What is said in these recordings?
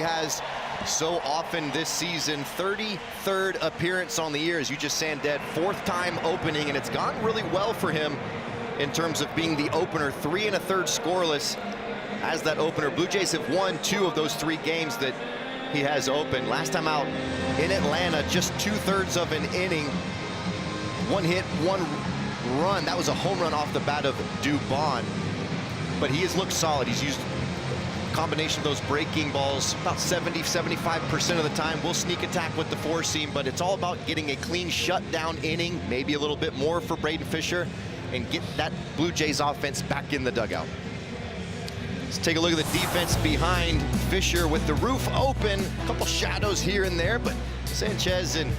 has so often this season. 33rd appearance on the year, as you just said, 4th time opening, and it's gone really well for him in terms of being the opener. 3 1/3 scoreless as that opener. Blue Jays have won 2 of those 3 games that he has opened. Last time out in Atlanta, just 2/3 of an inning. 1 hit, 1 run. That was a home run off the bat of Dubon. But he has looked solid. He's used a combination of those breaking balls about 70–75% of the time. We'll sneak attack with the 4-seam, but it's all about getting a clean shutdown inning, maybe a little bit more for Braden Fisher, and get that Blue Jays offense back in the dugout. Let's take a look at the defense behind Fisher with the roof open. A couple shadows here and there, but Sanchez in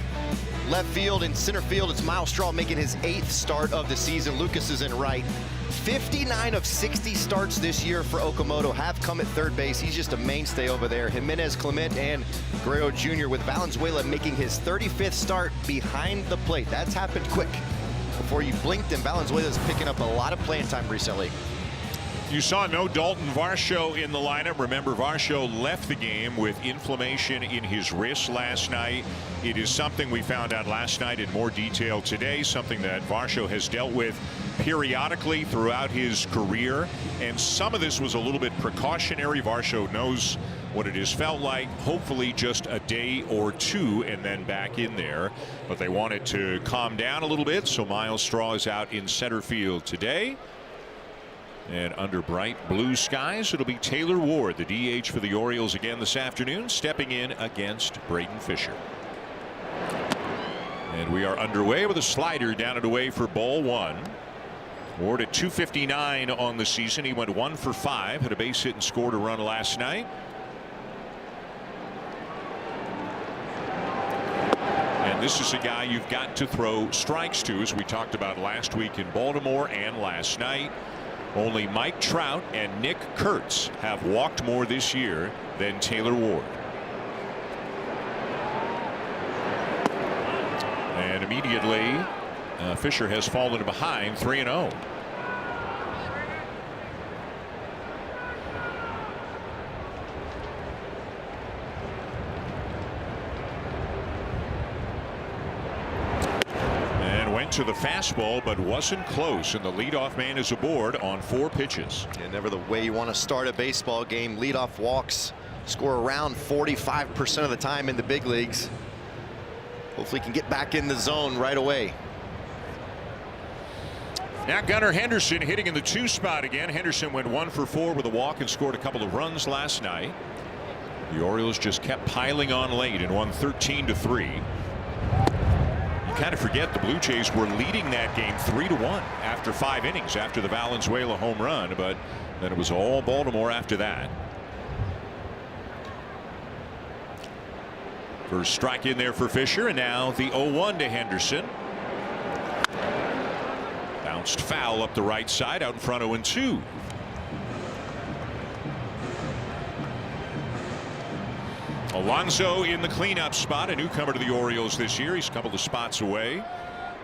left field and center field. It's Miles Straw making his 8th start of the season. Lucas is in right. 59 of 60 starts this year for Okamoto have come at third base. He's just a mainstay over there. Jimenez, Clement, and Guerrero Jr. with Valenzuela making his 35th start behind the plate. That's happened quick. Before you blinked, and Valenzuela's picking up a lot of playing time recently. You saw no Dalton Varsho in the lineup. Remember, Varsho left the game with inflammation in his wrist last night. It is something we found out last night in more detail today, something that Varsho has dealt with periodically throughout his career. And some of this was a little bit precautionary. Varsho knows what it has felt like. Hopefully just a day or 2 and then back in there. But they wanted to calm down a little bit, so Miles Straw is out in center field today. And under bright blue skies, it'll be Taylor Ward, the DH for the Orioles again this afternoon, stepping in against Braden Fisher. And we are underway with a slider down and away for ball 1. Ward at .259 on the season. He went 1 for 5, had a base hit and scored a run last night. And this is a guy you've got to throw strikes to, as we talked about last week in Baltimore and last night. Only Mike Trout and Nick Kurtz have walked more this year than Taylor Ward. And immediately Fisher has fallen behind 3-0. To the fastball, but wasn't close, and the leadoff man is aboard on 4 pitches. And never the way you want to start a baseball game. Leadoff walks score around 45% of the time in the big leagues. Hopefully he can get back in the zone right away. Now Gunnar Henderson hitting in the 2 spot again. Henderson went 1 for 4 with a walk and scored a couple of runs last night. The Orioles just kept piling on late and won 13-3. Kind of forget the Blue Jays were leading that game 3-1 after 5 innings after the Valenzuela home run, but then it was all Baltimore after that. First strike in there for Fisher, and now the 0-1 to Henderson. Bounced foul up the right side, out in front 0-2. Alonso in the cleanup spot, a newcomer to the Orioles this year. He's a couple of spots away.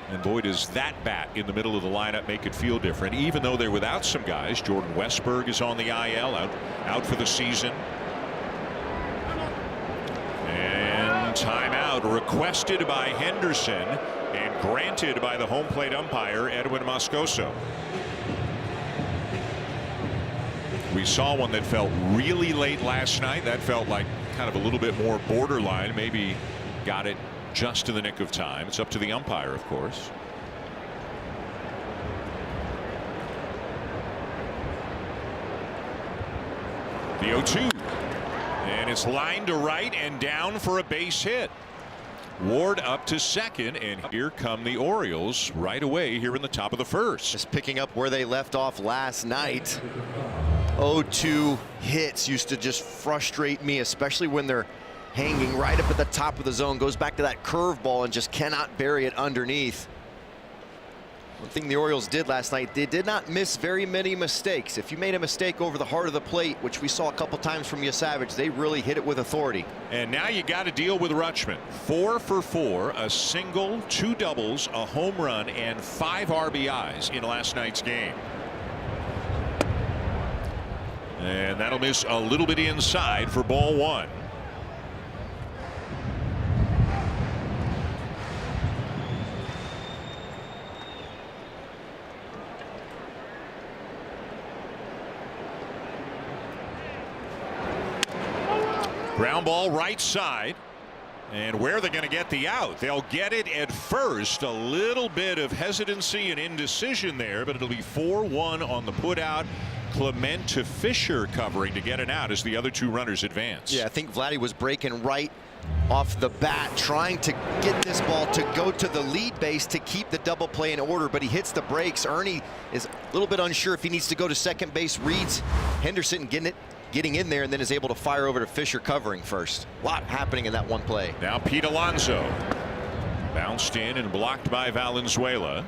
And boy, does that bat in the middle of the lineup make it feel different, even though they're without some guys. Jordan Westberg is on the IL, out for the season. And timeout requested by Henderson and granted by the home plate umpire, Edwin Moscoso. We saw one that felt really late last night. That felt like kind of a little bit more borderline, maybe got it just in the nick of time. It's up to the umpire, of course. The 0-2, and it's lined to right and down for a base hit. Ward up to second, and here come the Orioles right away here in the top of the first. Just picking up where they left off last night. 0-2 hits used to just frustrate me, especially when they're hanging right up at the top of the zone. Goes back to that curveball and just cannot bury it underneath. One thing the Orioles did last night, they did not miss very many mistakes. If you made a mistake over the heart of the plate, which we saw a couple times from Yasavage, they really hit it with authority. And now you got to deal with Rutschman. 4 for 4, a single, 2 doubles, a home run, and 5 RBIs in last night's game. And that'll miss a little bit inside for ball 1. Ground ball right side. And where are they going to get the out? They'll get it at first. A little bit of hesitancy and indecision there, but it'll be 4-1 on the put out. Clement to Fisher covering to get it out as the other two runners advance. Yeah, I think Vladdy was breaking right off the bat, trying to get this ball to go to the lead base to keep the double play in order, but he hits the brakes. Ernie is a little bit unsure if he needs to go to second base. Reads Henderson getting in there, and then is able to fire over to Fisher covering first. A lot happening in that one play. Now Pete Alonso bounced in and blocked by Valenzuela.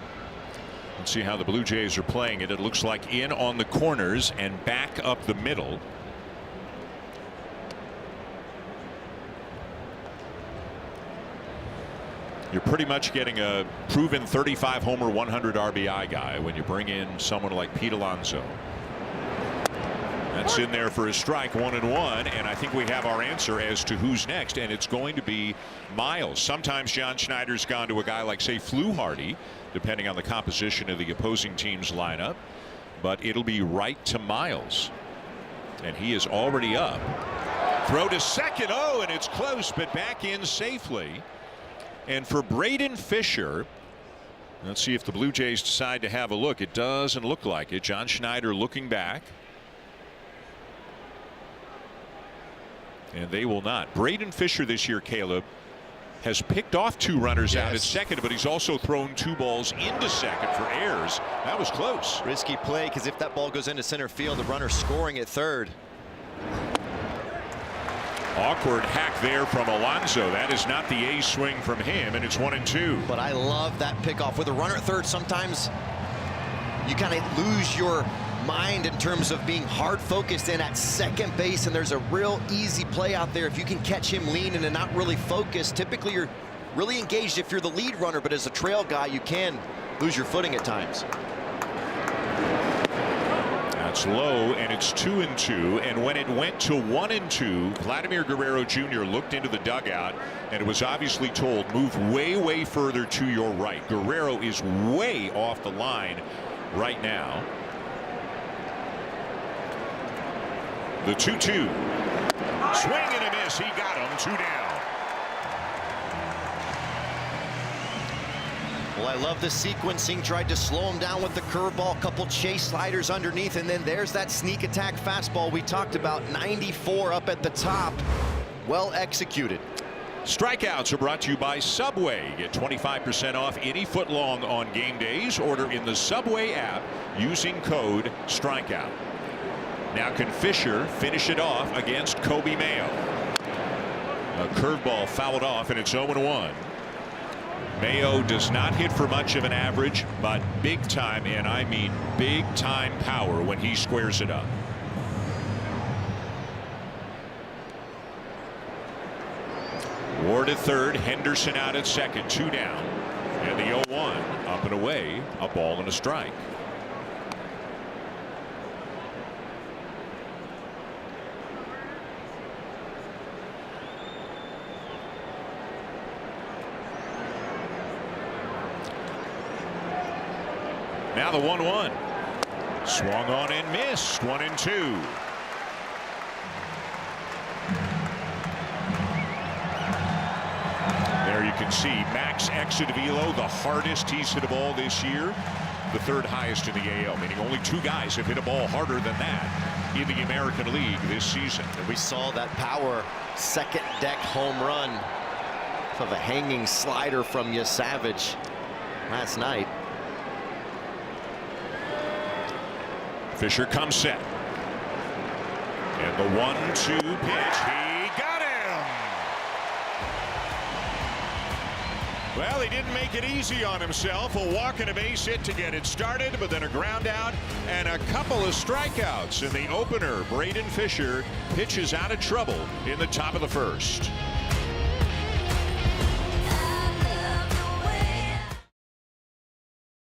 Let's see how the Blue Jays are playing it. It looks like in on the corners and back up the middle. You're pretty much getting a proven 35 homer 100 RBI guy when you bring in someone like Pete Alonso. That's in there for a strike, 1-1, and I think we have our answer as to who's next, and it's going to be Miles. Sometimes John Schneider's gone to a guy like, say, Fluharty, depending on the composition of the opposing team's lineup, but it'll be right to Miles, and he is already up. Throw to second. Oh, and it's close, but back in safely. And for Braden Fisher, let's see if the Blue Jays decide to have a look. It doesn't look like it. John Schneider looking back. And they will not. Braden Fisher this year, Caleb, has picked off two runners out at second, but he's also thrown two balls into second for errors. That was close. Risky play, because if that ball goes into center field, the runner scoring at third. Awkward hack there from Alonso. That is not the A swing from him, and it's 1-2. But I love that pickoff. With a runner at third, sometimes you kind of lose your mind in terms of being hard focused in at second base, and there's a real easy play out there if you can catch him leaning and not really focused. Typically you're really engaged if you're the lead runner, but as a trail guy you can lose your footing at times. That's low, and it's 2-2, and when it went to 1-2, Vladimir Guerrero Jr. looked into the dugout, and it was obviously told, move way further to your right. Guerrero is way off the line right now. The 2-2. Swing and a miss. He got him. 2 down. Well, I love the sequencing. Tried to slow him down with the curveball, couple chase sliders underneath, and then there's that sneak attack fastball we talked about. 94 up at the top. Well executed. Strikeouts are brought to you by Subway. Get 25% off any foot long on game days. Order in the Subway app using code STRIKEOUT. Now can Fisher finish it off against Kobe Mayo? A curveball fouled off, and it's 0-1. Mayo does not hit for much of an average, but big time, and I mean big time power when he squares it up. Ward at third, Henderson out at second, 2 down. And the 0-1 up and away, a ball and a strike. Now the 1-1. Swung on and missed. 1-2. There you can see Max exit velo, the hardest he's hit a ball this year. The third highest in the AL, meaning only 2 guys have hit a ball harder than that in the American League this season. And we saw that power second deck home run of a hanging slider from Savage last night. Fisher comes set. And the 1-2 pitch. He got him. Well, he didn't make it easy on himself. A walk and a base hit to get it started, but then a ground out and a couple of strikeouts in the opener. Braden Fisher pitches out of trouble in the top of the first.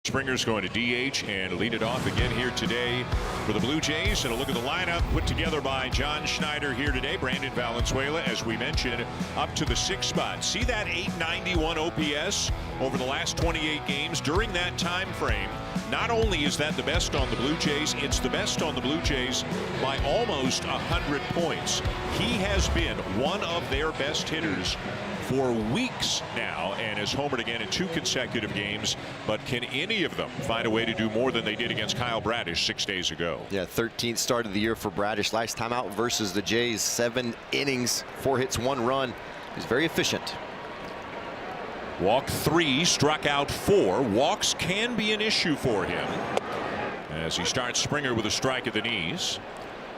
Springer's going to DH and lead it off again here today for the Blue Jays. And a look at the lineup put together by John Schneider here today. Brandon Valenzuela, as we mentioned, up to the 6th spot. See that 891 OPS over the last 28 games. During that time frame, Not only is that the best on the Blue Jays, it's the best on the Blue Jays by almost 100 points. He has been one of their best hitters for weeks now and has homered again in 2 consecutive games. But can any of them find a way to do more than they did against Kyle Bradish 6 days ago? Yeah, 13th start of the year for Bradish. Last time out versus the Jays, 7 innings, 4 hits, 1 run. He's very efficient. Walked 3, struck out 4. Walks can be an issue for him as he starts Springer with a strike at the knees.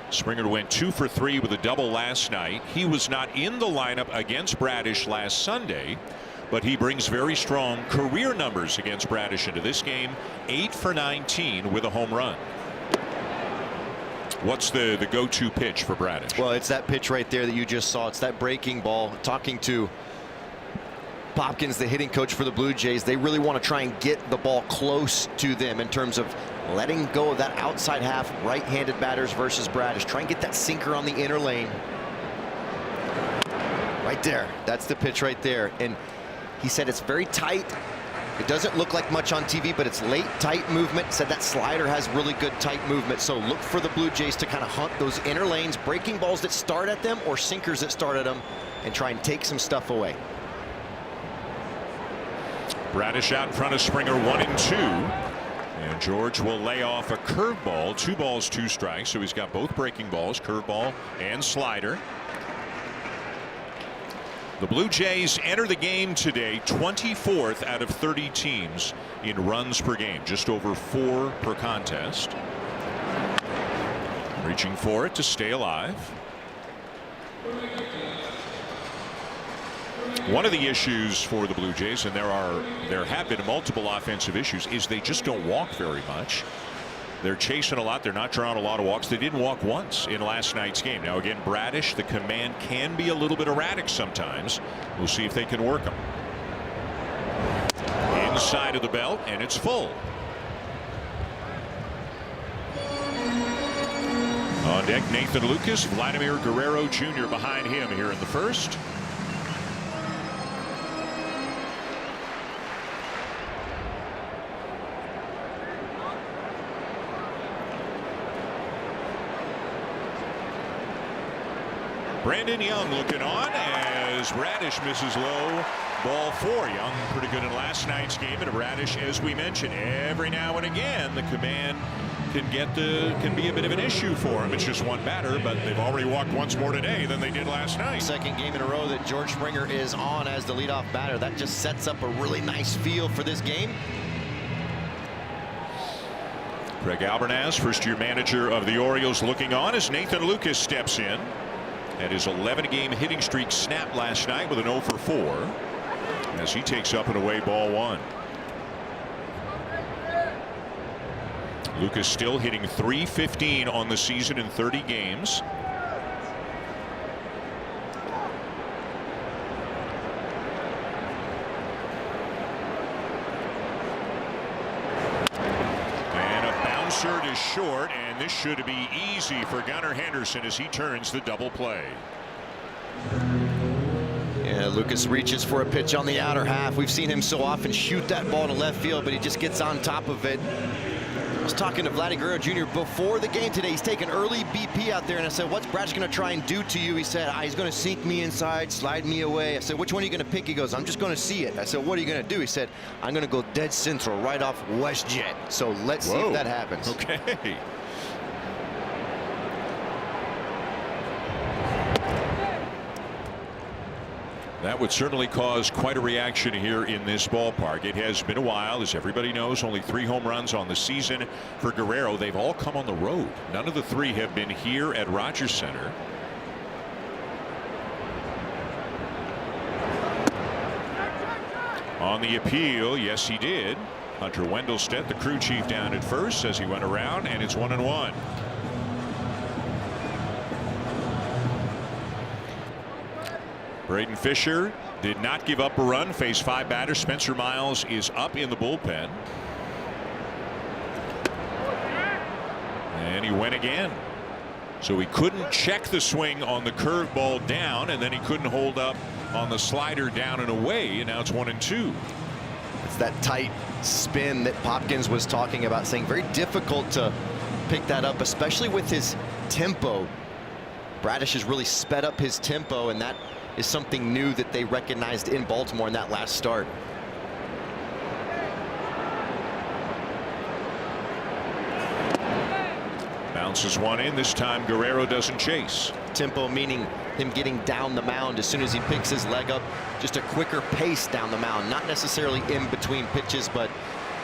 Springer went 2 for 3 with a double last night. He was not in the lineup against Bradish last Sunday, but he brings very strong career numbers against Bradish into this game. 8 for 19 with a home run. What's the go-to pitch for Bradish? Well, it's that pitch right there that you just saw. It's that breaking ball. Talking to Popkins, the hitting coach for the Blue Jays, they really want to try and get the ball close to them in terms of letting go of that outside half right-handed batters versus Bradish. Try and get that sinker on the inner lane. Right there. That's the pitch right there. And he said it's very tight. It doesn't look like much on TV, but it's late, tight movement. Said that slider has really good tight movement. So look for the Blue Jays to kind of hunt those inner lanes, breaking balls that start at them or sinkers that start at them, and try and take some stuff away. Bradish out in front of Springer, 1-2. And George will lay off a curveball. 2 balls, 2 strikes. So he's got both breaking balls, curveball and slider. The Blue Jays enter the game today 24th out of 30 teams in runs per game, just over 4 per contest. Reaching for it to stay alive. One of the issues for the Blue Jays, and there have been multiple offensive issues, is they just don't walk very much. They're chasing a lot. They're not drawing a lot of walks. They didn't walk once in last night's game. Now again, Bradish, the command can be a little bit erratic sometimes. We'll see if they can work them. Inside of the belt, and it's full. On deck, Nathan Lucas, Vladimir Guerrero Jr. behind him here in the first. Brandon Young looking on as Bradish misses low. Ball 4. Young pretty good in last night's game, and Bradish, as we mentioned, every now and again the command can be a bit of an issue for him. It's just one batter, but they've already walked once more today than they did last night. Second game in a row that George Springer is on as the leadoff batter. That just sets up a really nice feel for this game. Craig Albernaz, first-year manager of the Orioles, looking on as Nathan Lucas steps in. And his 11-game hitting streak snapped last night with an 0 for 4 as he takes up and away ball 1. Lucas still hitting .315 on the season in 30 games. It is short, and this should be easy for Gunnar Henderson as he turns the double play. Yeah, Lucas reaches for a pitch on the outer half. We've seen him so often shoot that ball to left field, but he just gets on top of it. I was talking to Vladimir Guerrero Jr. before the game today. He's taking early BP out there, and I said, what's Bradish going to try and do to you? He said, he's going to sink me inside, slide me away. I said, which one are you going to pick? He goes, I'm just going to see it. I said, what are you going to do? He said, I'm going to go dead central right off WestJet. So let's see if that happens. Okay. That would certainly cause quite a reaction here in this ballpark. It has been a while, as everybody knows, only 3 home runs on the season for Guerrero. They've all come on the road. None of the 3 have been here at Rogers Center. On the appeal, yes, he did. Hunter Wendelstedt, the crew chief, down at first as he went around, and it's 1-1. Braden Fisher did not give up a run, faced 5 batters. Spencer Miles is up in the bullpen. And he went again. So he couldn't check the swing on the curveball down, and then he couldn't hold up on the slider down and away, and now it's 1-2. It's that tight spin that Popkins was talking about, saying very difficult to pick that up, especially with his tempo. Bradish has really sped up his tempo, and that is something new that they recognized in Baltimore in that last start. Bounces one in. This time Guerrero doesn't chase. Tempo meaning him getting down the mound as soon as he picks his leg up. Just a quicker pace down the mound, not necessarily in between pitches, but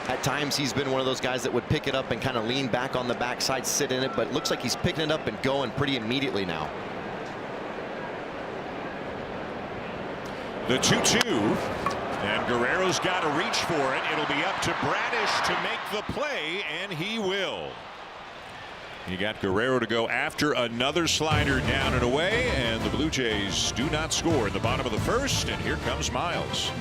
at times he's been one of those guys that would pick it up and kind of lean back on the backside, sit in it, but it looks like he's picking it up and going pretty immediately now. The 2-2, and Guerrero's got to reach for it. It'll be up to Bradish to make the play, and he will. You got Guerrero to go after another slider down and away, and the Blue Jays do not score in the bottom of the first, and here comes Miles.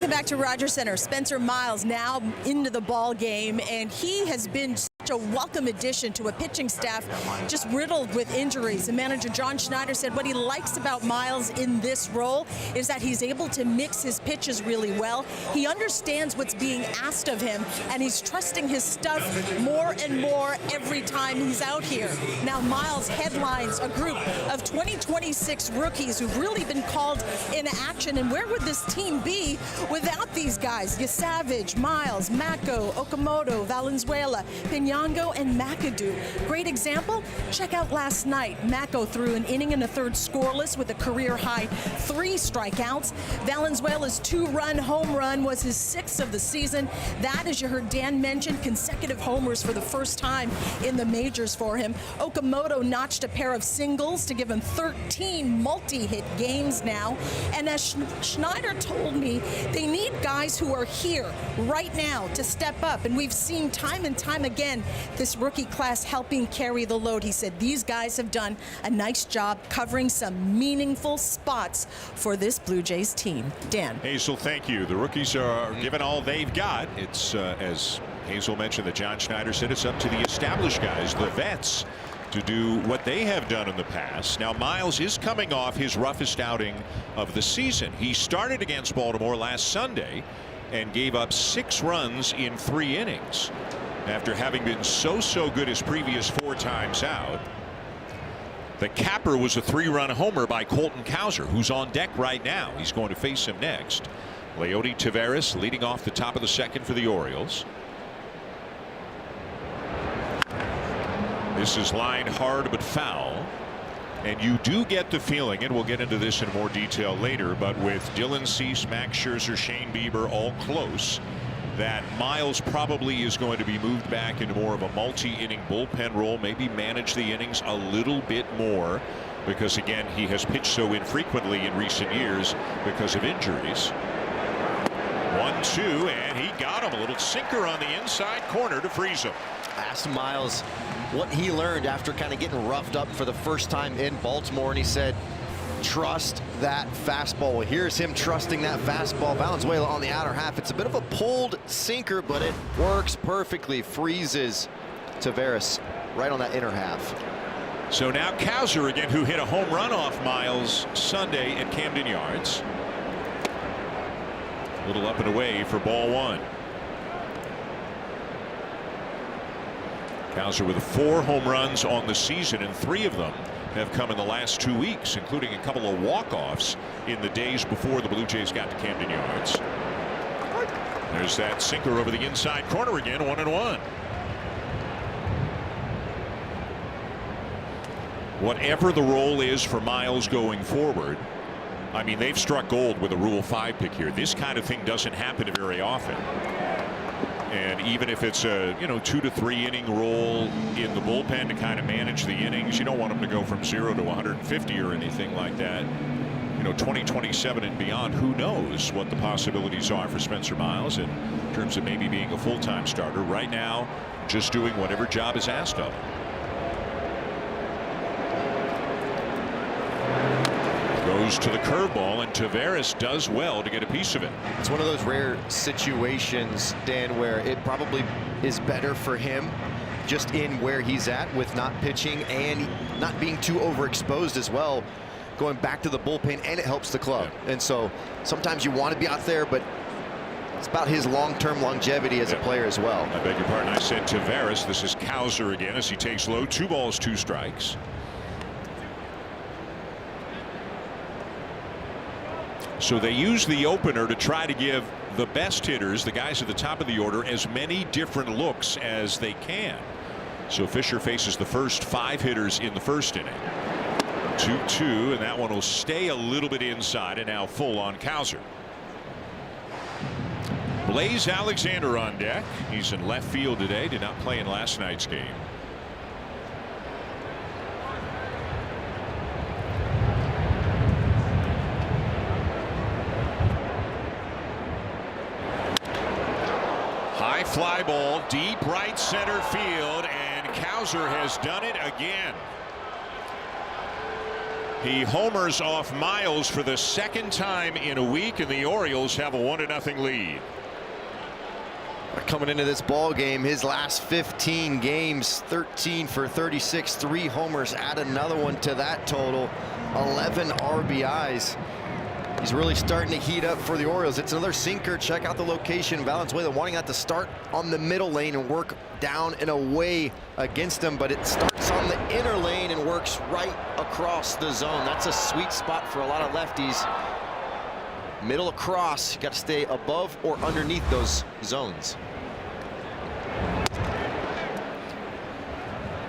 Back to Rogers Center. Spencer Miles now into the ball game, and he has been such a welcome addition to a pitching staff just riddled with injuries. And manager John Schneider said what he likes about Miles in this role is that he's able to mix his pitches really well. He understands what's being asked of him, and he's trusting his stuff more and more every time he's out here. Now Miles headlines a group of 2026 rookies who've really been called into action. And where would this team be without these guys? Savage, Miles, Mako, Okamoto, Valenzuela, Pinango, and McAdoo. Great example, check out last night. Mako threw an inning and a third scoreless with a career-high 3 strikeouts. Valenzuela's 2-run home run was his 6th of the season. That, as you heard Dan mention, consecutive homers for the first time in the majors for him. Okamoto notched a pair of singles to give him 13 multi-hit games now. And as Schneider told me, they need guys who are here right now to step up, and we've seen time and time again this rookie class helping carry the load. He said these guys have done a nice job covering some meaningful spots for this Blue Jays team. Dan. Hazel, thank you. The rookies are given all they've got. It's as Hazel mentioned, that John Schneider said it's up to the established guys, the vets, to do what they have done in the past. Now Miles is coming off his roughest outing of the season. He started against Baltimore last Sunday and gave up 6 runs in 3 innings after having been so good his previous 4 times out. The capper was a 3-run homer by Colton Cowser, who's on deck right now. He's going to face him next. Leody Taveras leading off the top of the second for the Orioles. This is lined hard but foul. And you do get the feeling, and we'll get into this in more detail later, but with Dylan Cease, Max Scherzer, Shane Bieber all close, that Miles probably is going to be moved back into more of a multi-inning bullpen role, maybe manage the innings a little bit more, because again, he has pitched so infrequently in recent years because of injuries. 1-2, and he got him. A little sinker on the inside corner to freeze him. Asked Miles what he learned after kind of getting roughed up for the first time in Baltimore, and he said, trust that fastball. Well, here's him trusting that fastball. Valenzuela on the outer half. It's a bit of a pulled sinker, but it works perfectly. Freezes Taveras right on that inner half. So now Cowser again, who hit a home run off Miles Sunday at Camden Yards. A little up and away for ball 1. Cowser with 4 home runs on the season, and 3 of them have come in the last 2 weeks, including a couple of walk-offs in the days before the Blue Jays got to Camden Yards. There's that sinker over the inside corner again, 1-1. Whatever the role is for Miles going forward, I mean, they've struck gold with a Rule 5 pick here. This kind of thing doesn't happen very often. And even if it's a 2 to 3 inning role in the bullpen to kind of manage the innings, you don't want them to go from 0 to 150 or anything like that. 2027 and beyond, who knows what the possibilities are for Spencer Miles in terms of maybe being a full-time starter. Right now, just doing whatever job is asked of him. Goes to the curveball, and Taveras does well to get a piece of it. It's one of those rare situations, Dan, where it probably is better for him just in where he's at with not pitching and not being too overexposed as well. going back to the bullpen, and it helps the club. And so sometimes you want to be out there, but it's about his long-term longevity as a player as well. I beg your pardon. I said Tavares. This is Cowser again as he takes low. 2 balls, 2 strikes. So they use the opener to try to give the best hitters, the guys at the top of the order, as many different looks as they can. So Fisher faces the first 5 hitters in the first inning. 2-2, and that one will stay a little bit inside, and now full on Cowser. Blaze Alexander on deck. He's in left field today. Did not play in last night's game. High fly ball, deep right center field, and Cowser has done it again. He homers off Miles for the 2nd time in a week, and the Orioles have a 1-0 lead. Coming into this ball game, his last 15 games, 13 for 36, 3 homers, add another one to that total, 11 RBIs. He's really starting to heat up for the Orioles. It's another sinker. Check out the location. Valenzuela wanting that to start on the middle lane and work down and away against him, but it starts on the inner lane and works right across the zone. That's a sweet spot for a lot of lefties. Middle across, you got to stay above or underneath those zones.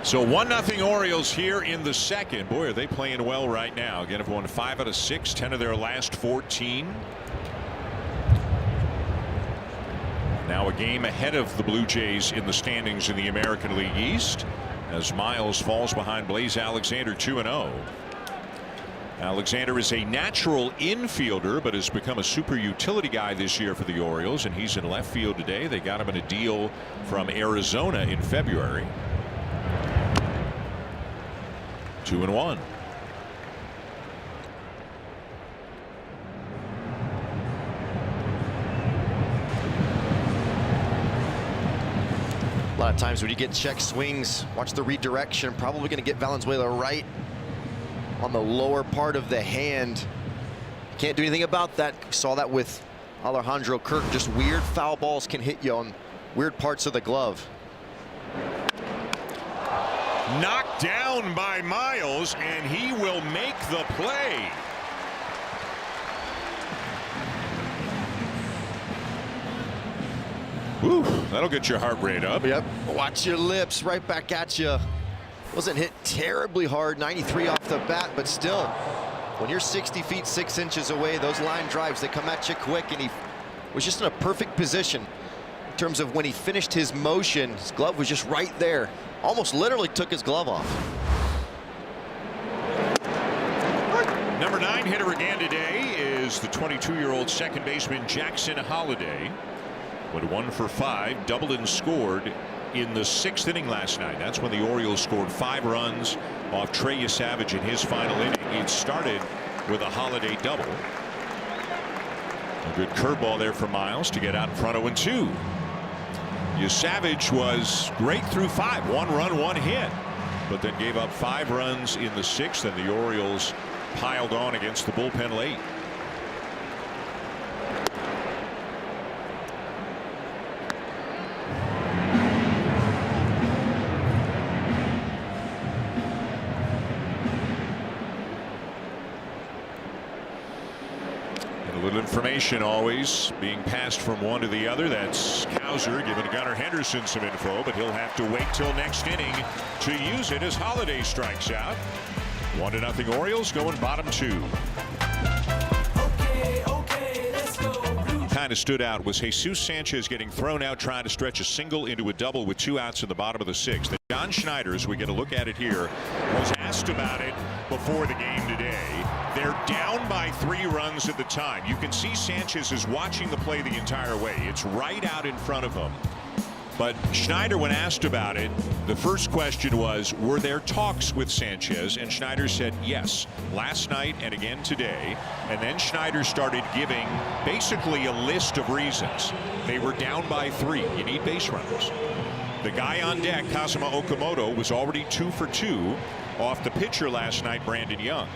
So 1-0 Orioles here in the second. Boy, are they playing well right now. Again, have won 5 out of 6, 10 of their last 14. Now a game ahead of the Blue Jays in the standings in the American League East as Miles falls behind Blaze Alexander 2-0. Alexander is a natural infielder, but has become a super utility guy this year for the Orioles, and he's in left field today. They got him in a deal from Arizona in February. 2-1. A lot of times when you get check swings, watch the redirection. Probably going to get Valenzuela right on the lower part of the hand. Can't do anything about that. Saw that with Alejandro Kirk. Just weird foul balls can hit you on weird parts of the glove. Knocked down by Miles, and he will make the play. Whew, that'll get your heart rate up. Yep. Watch your lips. Right back at you. Wasn't hit terribly hard, 93 off the bat, but still, when you're 60 feet 6 inches away, those line drives, they come at you quick, and he was just in a perfect position in terms of when he finished his motion. His glove was just right there. Almost literally took his glove off. Number 9 hitter again today is the 22-year-old second baseman Jackson Holliday. Went 1 for 5, doubled and scored in the 6th inning last night. That's when the Orioles scored 5 runs off Trey Savage in his final inning. It started with a Holliday double. A good curveball there for Miles to get out in front of 1-2. Savage was great through 5, 1 run, 1 hit, but then gave up 5 runs in the 6th, and the Orioles piled on against the bullpen late. Information always being passed from one to the other. That's Cowser giving Gunnar Henderson some info, but he'll have to wait till next inning to use it as Holliday strikes out. 1-0 Orioles going bottom 2. Okay, let's go. Kind of stood out was Jesus Sanchez getting thrown out trying to stretch a single into a double with 2 outs in the bottom of the 6th. And John Schneider, as we get a look at it here, was asked about it before the game today. They're down by 3 runs at the time. You can see Sanchez is watching the play the entire way. It's right out in front of him. But Schneider, when asked about it, the first question was, were there talks with Sanchez? And Schneider said yes, last night and again today. And then Schneider started giving basically a list of reasons. They were down by 3. You need base runners. The guy on deck, Kazuma Okamoto, was already 2 for 2 off the pitcher last night, Brandon Young.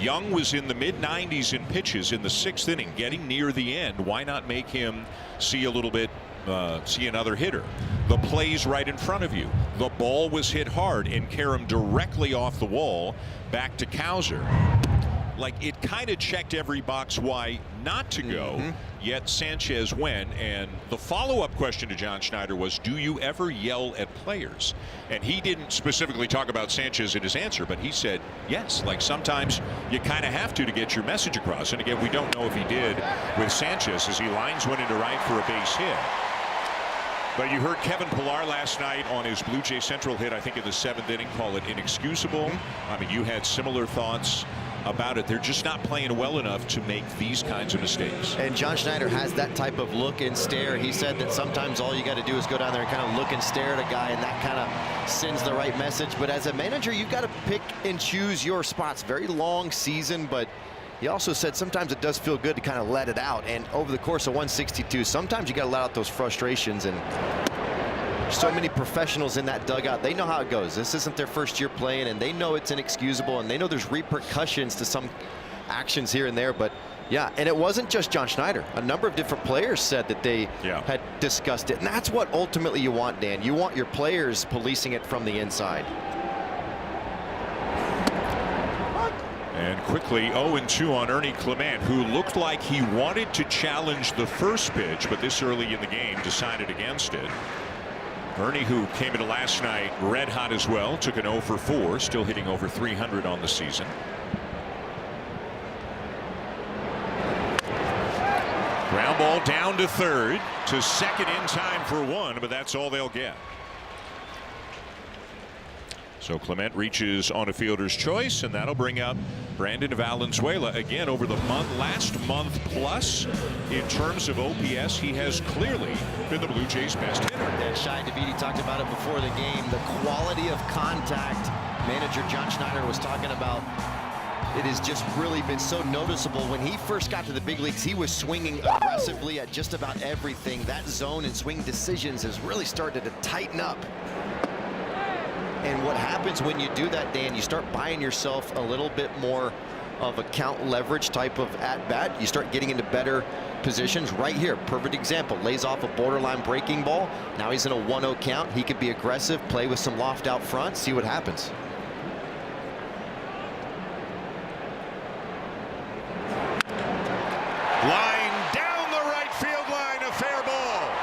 Young was in the mid-90s in pitches in the 6th inning, getting near the end. Why not make him see a little bit, see another hitter? The play's right in front of you. The ball was hit hard and Karam directly off the wall back to Cowser. Like, it kind of checked every box why not to go, yet Sanchez went. And the follow-up question to John Schneider was, do you ever yell at players? And he didn't specifically talk about Sanchez in his answer, but he said yes. Like, sometimes you kind of have to get your message across. And again, we don't know if he did with Sanchez as he lines one into right for a base hit. But you heard Kevin Pillar last night on his Blue Jay Central hit, I think in the 7th inning, call it inexcusable. I mean, you had similar thoughts about it. They're just not playing well enough to make these kinds of mistakes. And John Schneider has that type of look and stare. He said that sometimes all you got to do is go down there and kind of look and stare at a guy, and that kind of sends the right message. But as a manager, you've got to pick and choose your spots. Very long season, but he also said sometimes it does feel good to kind of let it out. And over the course of 162, sometimes you got to let out those frustrations. And so many professionals in that dugout, they know how it goes. This isn't their first year playing, and they know it's inexcusable, and they know there's repercussions to some actions here and there. But yeah, and it wasn't just John Schneider. A number of different players said that they had discussed it, and that's what ultimately you want, Dan. You want your players policing it from the inside. And quickly 0-2 on Ernie Clement, who looked like he wanted to challenge the first pitch, but this early in the game decided against it. Ernie, who came into last night red hot as well, took an 0 for 4, still hitting over 300 on the season. Ground ball down to third, to second in time for 1, but that's all they'll get. So Clement reaches on a fielder's choice, and that'll bring up Brandon Valenzuela. Again, over the last month plus, in terms of OPS, he has clearly been the Blue Jays' best hitter. And Shai Davidi talked about it before the game. The quality of contact manager John Schneider was talking about. It has just really been so noticeable. When he first got to the big leagues, he was swinging aggressively at just about everything. That zone and swing decisions has really started to tighten up. And what happens when you do that, Dan, you start buying yourself a little bit more of a count leverage type of at-bat. You start getting into better positions. Right here, perfect example. Lays off a borderline breaking ball. Now he's in a 1-0 count. He could be aggressive, play with some loft out front, see what happens. Line down the right field line, a fair ball.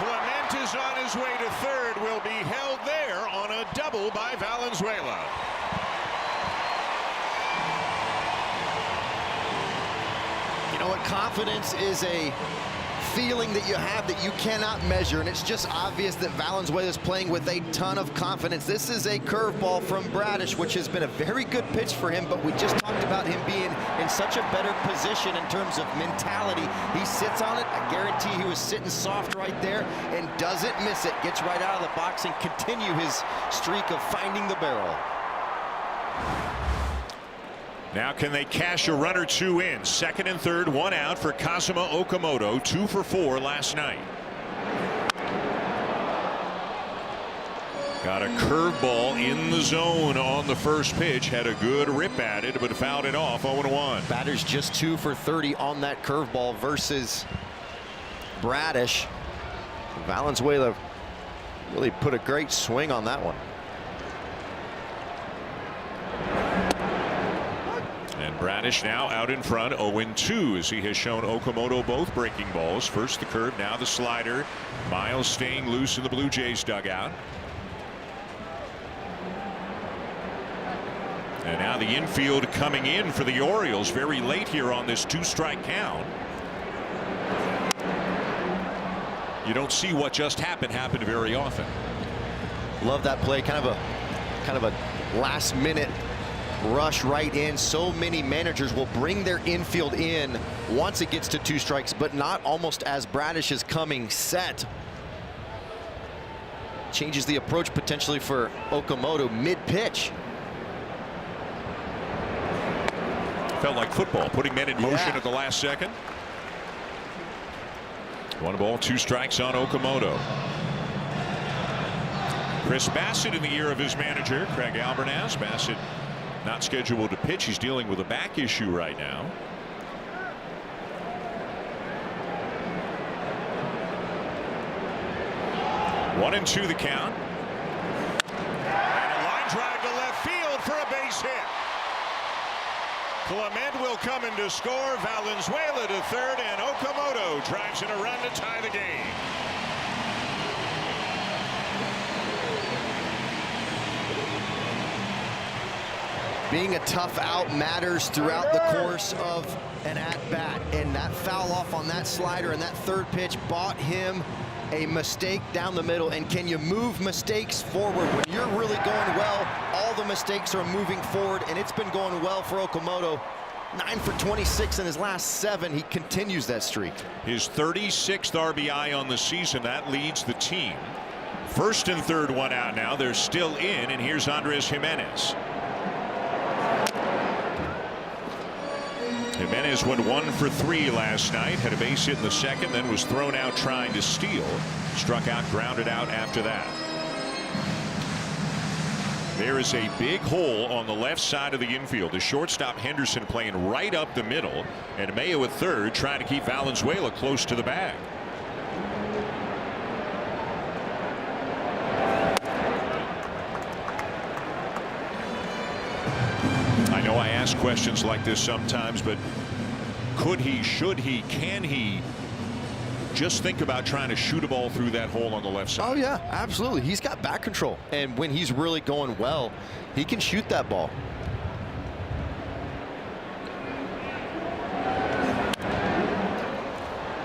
Clement is on his way to third, will be held there on a double by Valenzuela. You know what? Confidence is a feeling that you have that you cannot measure, and it's just obvious that Valenzuela is playing with a ton of confidence. This is a curveball from Bradish, which has been a very good pitch for him, but we just talked about him being in such a better position in terms of mentality. He sits on it. I guarantee he was sitting soft right there and doesn't miss it. Gets right out of the box and continue his streak of finding the barrel. Now can they cash a run or two in? Second and third, 1 out for Kazuma Okamoto, 2 for 4 last night. Got a curveball in the zone on the first pitch. Had a good rip at it, but fouled it off. 0-1. Batter's just 2 for 30 on that curveball versus Bradish. Valenzuela really put a great swing on that one. And Bradish now out in front, 0-2, as he has shown Okamoto both breaking balls. First the curve, now the slider. Miles staying loose in the Blue Jays dugout. And now the infield coming in for the Orioles very late here on this 2-strike count. You don't see what just happened very often. Love that play. Kind of a last minute rush right in. So many managers will bring their infield in once it gets to 2 strikes, but not almost as Bradish is coming set. Changes the approach potentially for Okamoto mid-pitch. Felt like football, putting men in motion at the last second. 1 ball, 2 strikes on Okamoto. Chris Bassett in the ear of his manager, Craig Albernaz. Bassett not scheduled to pitch. He's dealing with a back issue right now. One and two the count. And a line drive to left field for a base hit. Clement will come in to score. Valenzuela to third, and Okamoto drives in a run to tie the game. Being a tough out matters throughout the course of an at-bat, and that foul off on that slider and that third pitch bought him a mistake down the middle. And can you move mistakes forward? When you're really going well, all the mistakes are moving forward, and it's been going well for Okamoto. 9 for 26 in his last 7. He continues that streak. His 36th RBI on the season. That leads the team. First and third, one out now. They're still in, and here's Andres Jimenez. Jimenez went 1 for 3 last night, had a base hit in the second, then was thrown out trying to steal. Struck out, grounded out after that. There is a big hole on the left side of the infield. The shortstop Henderson playing right up the middle, and Mayo at third trying to keep Valenzuela close to the bag. I know I ask questions like this sometimes, but could he, should he, can he just think about trying to shoot a ball through that hole on the left side? Oh yeah, absolutely. He's got back control, and when he's really going well, he can shoot that ball.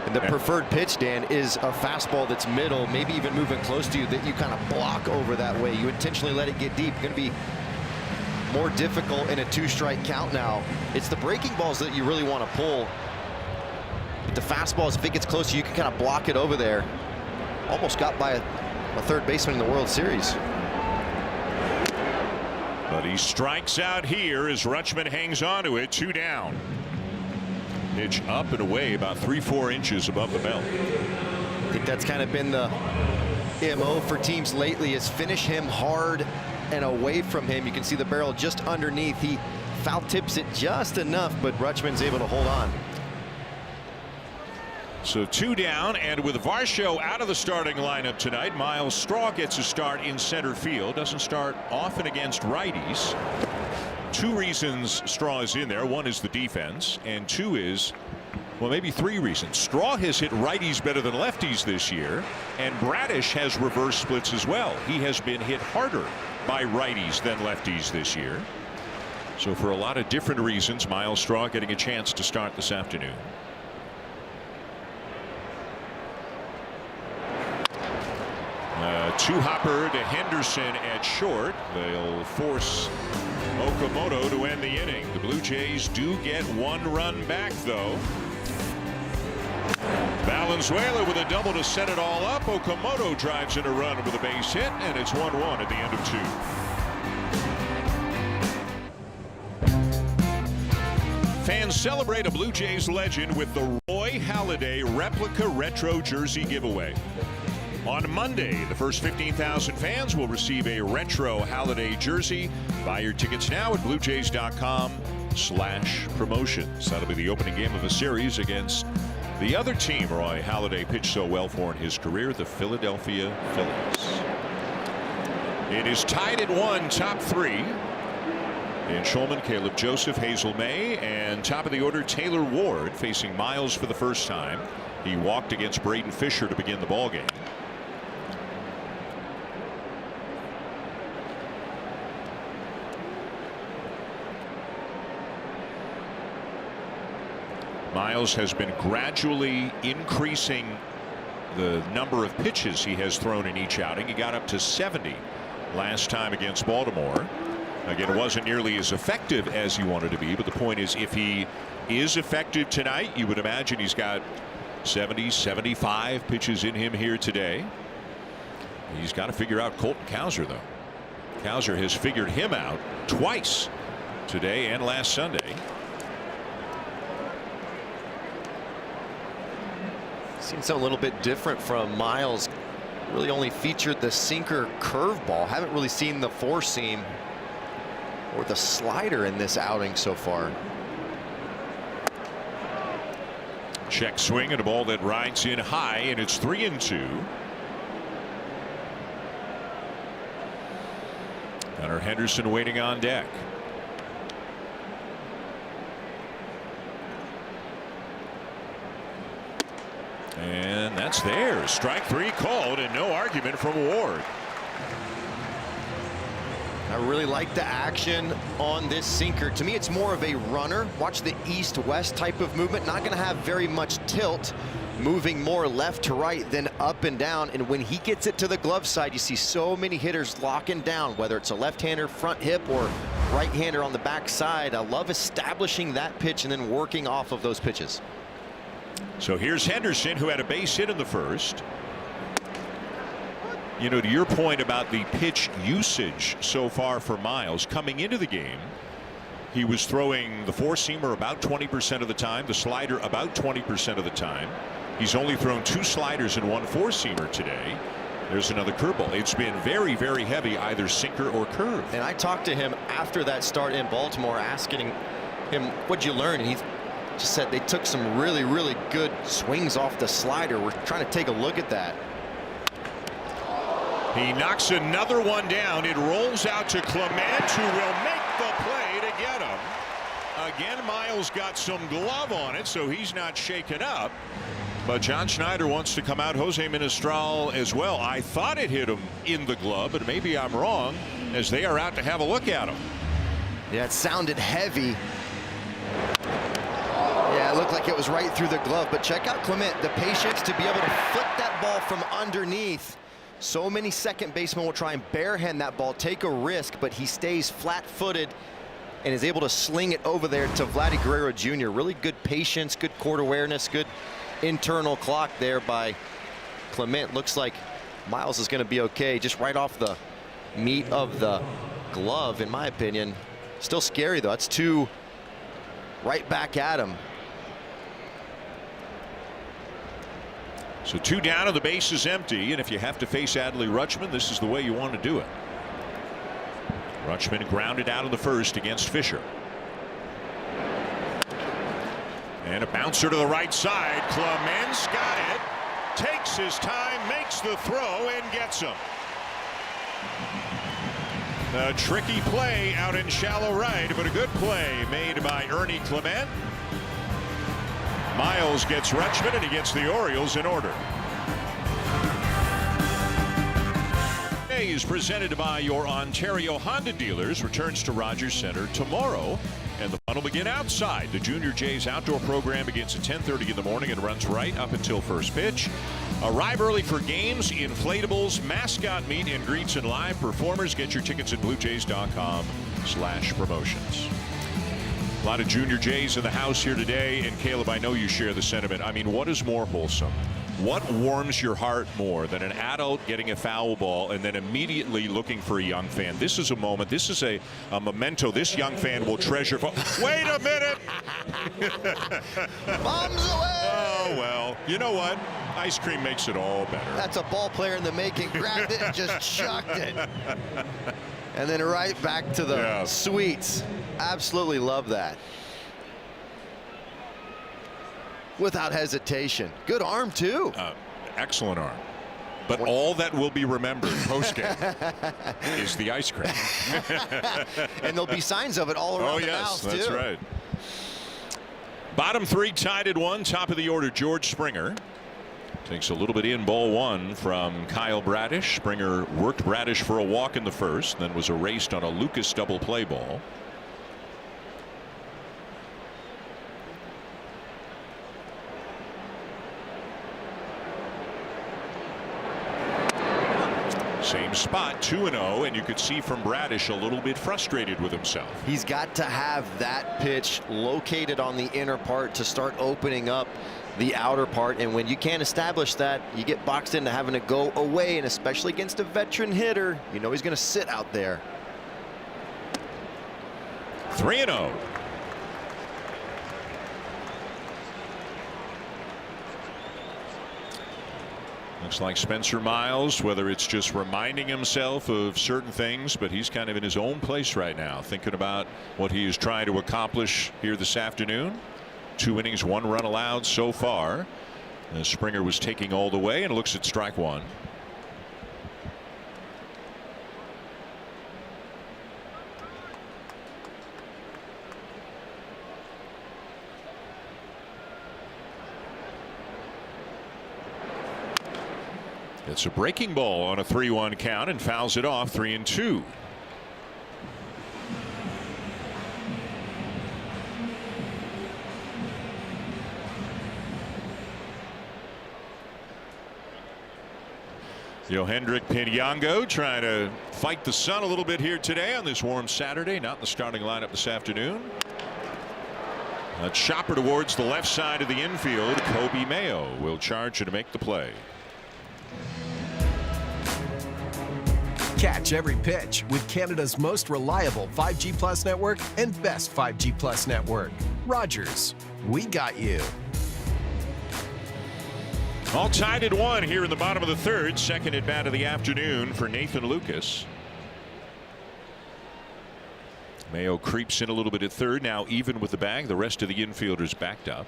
And the preferred pitch, Dan, is a fastball that's middle, maybe even moving close to you, that you kind of block over that way. You intentionally let it get deep. Going to be more difficult in a 2-strike count now. It's the breaking balls that you really want to pull. But the fastballs, if it gets close to you, you can kind of block it over there. Almost got by a third baseman in the World Series. But he strikes out here as Rutschman hangs on to it. 2 down. Pitch up and away about 3-4 inches above the belt. I think that's kind of been the MO for teams lately, is finish him hard and away from him. You can see the barrel just underneath. He foul tips it just enough, but Rutschman's able to hold on. So 2 down, and with Varsho out of the starting lineup tonight, Miles Straw gets a start in center field. Doesn't start often against righties. 2 reasons Straw is in there. 1 is the defense, and 2 is, well, maybe 3 reasons. Straw has hit righties better than lefties this year, and Bradish has reverse splits as well. He has been hit harder by righties than lefties this year. So for a lot of different reasons, Miles Straw getting a chance to start this afternoon. Two-hopper to Henderson at short. They'll force Okamoto to end the inning. The Blue Jays do get 1 run back, though. Valenzuela with a double to set it all up. Okamoto drives in a run with a base hit, and it's 1-1 at the end of 2. Fans celebrate a Blue Jays legend with the Roy Halladay replica retro jersey giveaway. On Monday, the first 15,000 fans will receive a retro Halladay jersey. Buy your tickets now at bluejays.com/promotions. That'll be the opening game of a series against the other team Roy Halladay pitched so well for in his career, the Philadelphia Phillies. It is tied at 1, top 3. Dan Schulman, Caleb Joseph, Hazel May, and top of the order Taylor Ward facing Miles for the first time. He walked against Braden Fisher to begin the ball game. Miles has been gradually increasing the number of pitches he has thrown in each outing. He got up to 70 last time against Baltimore. Again, it wasn't nearly as effective as he wanted to be, but the point is, if he is effective tonight, you would imagine he's got 70, 75 pitches in him here today. He's got to figure out Colton Cowser, though. Cowser has figured him out twice today and last Sunday. Seen something a little bit different from Miles. Really only featured the sinker curveball. Haven't really seen the 4-seam or the slider in this outing so far. Check swing and a ball that rides in high, and it's 3-2. Gunnar Henderson waiting on deck. And that's there. Strike 3 called, and no argument from Ward. I really like the action on this sinker. To me, it's more of a runner. Watch the east-west type of movement. Not going to have very much tilt, moving more left to right than up and down. And when he gets it to the glove side, you see so many hitters locking down, whether it's a left-hander front hip or right-hander on the back side. I love establishing that pitch and then working off of those pitches. So here's Henderson, who had a base hit in the first. You know, to your point about the pitch usage so far for Miles, coming into the game, he was throwing the four-seamer about 20% of the time, the slider about 20% of the time. He's only thrown 2 sliders and 1 four-seamer today. There's another curveball. It's been very, very heavy, either sinker or curve. And I talked to him after that start in Baltimore, asking him, what'd you learn? And he just said they took some really, really good swings off the slider. We're trying to take a look at that. He knocks another one down. It rolls out to Clement, who will make the play to get him. Again, Miles got some glove on it, so he's not shaken up. But John Schneider wants to come out. Jose Ministral as well. I thought it hit him in the glove, but maybe I'm wrong, as they are out to have a look at him. Yeah, it sounded heavy. Yeah, it looked like it was right through the glove. But check out Clement, the patience to be able to flip that ball from underneath. So many second basemen will try and barehand that ball, take a risk, but he stays flat-footed and is able to sling it over there to Vladdy Guerrero Jr. Really good patience, good court awareness, good internal clock there by Clement. Looks like Miles is going to be okay, just right off the meat of the glove, in my opinion. Still scary, though. That's 2 right back at him. So 2 down and the base is empty, and if you have to face Adley Rutschman, this is the way you want to do it. Rutschman grounded out of the first against Fisher. And a bouncer to the right side. Clemens got it, takes his time, makes the throw, and gets him. A tricky play out in shallow right, but a good play made by Ernie Clement. Miles gets Rutschman, and he gets the Orioles in order. Today is presented by your Ontario Honda dealers. Returns to Rogers Center tomorrow, and the fun will begin outside. The Junior Jays outdoor program begins at 10:30 in the morning and runs right up until first pitch. Arrive early for games, inflatables, mascot meet and greets, and live performers. Get your tickets at bluejays.com/promotions. A lot of Junior Jays in the house here today, and Caleb, I know you share the sentiment. I mean, what is more wholesome? What warms your heart more than an adult getting a foul ball and then immediately looking for a young fan? This is a moment. This is a memento this young fan will treasure. Wait a minute! Bombs away! Oh, well, you know what? Ice cream makes it all better. That's a ball player in the making. Grabbed it and just chucked it. And then right back to the sweets. Absolutely love that. Without hesitation. Good arm, too. Excellent arm. But all that will be remembered post-game is the ice cream. And there'll be signs of it all around the house, too. That's right. Bottom 3 tied at 1. Top of the order, George Springer. Takes a little bit in, ball 1 from Kyle Bradish. Springer worked Bradish for a walk in the first, then was erased on a Lucas double play ball. Same spot, 2-0, and you could see from Bradish a little bit frustrated with himself. He's got to have that pitch located on the inner part to start opening up the outer part, and when you can't establish that, you get boxed into having to go away, and especially against a veteran hitter, you know he's going to sit out there. 3-0. Looks like Spencer Miles, whether it's just reminding himself of certain things, but he's kind of in his own place right now, thinking about what he is trying to accomplish here this afternoon. 2 innings, 1 run allowed so far. Springer was taking all the way and looks at strike 1. It's a breaking ball on a 3-1 count and fouls it off. 3-2. Yohendrick Pinyango trying to fight the sun a little bit here today on this warm Saturday. Not in the starting lineup this afternoon. A chopper towards the left side of the infield. Kobe Mayo will charge to make the play. Catch every pitch with Canada's most reliable 5G Plus network and best 5G Plus network. Rogers, we got you. All tied at 1 here in the bottom of the 3rd. Second at bat of the afternoon for Nathan Lucas. Mayo creeps in a little bit at 3rd. Now even with the bag. The rest of the infielders backed up.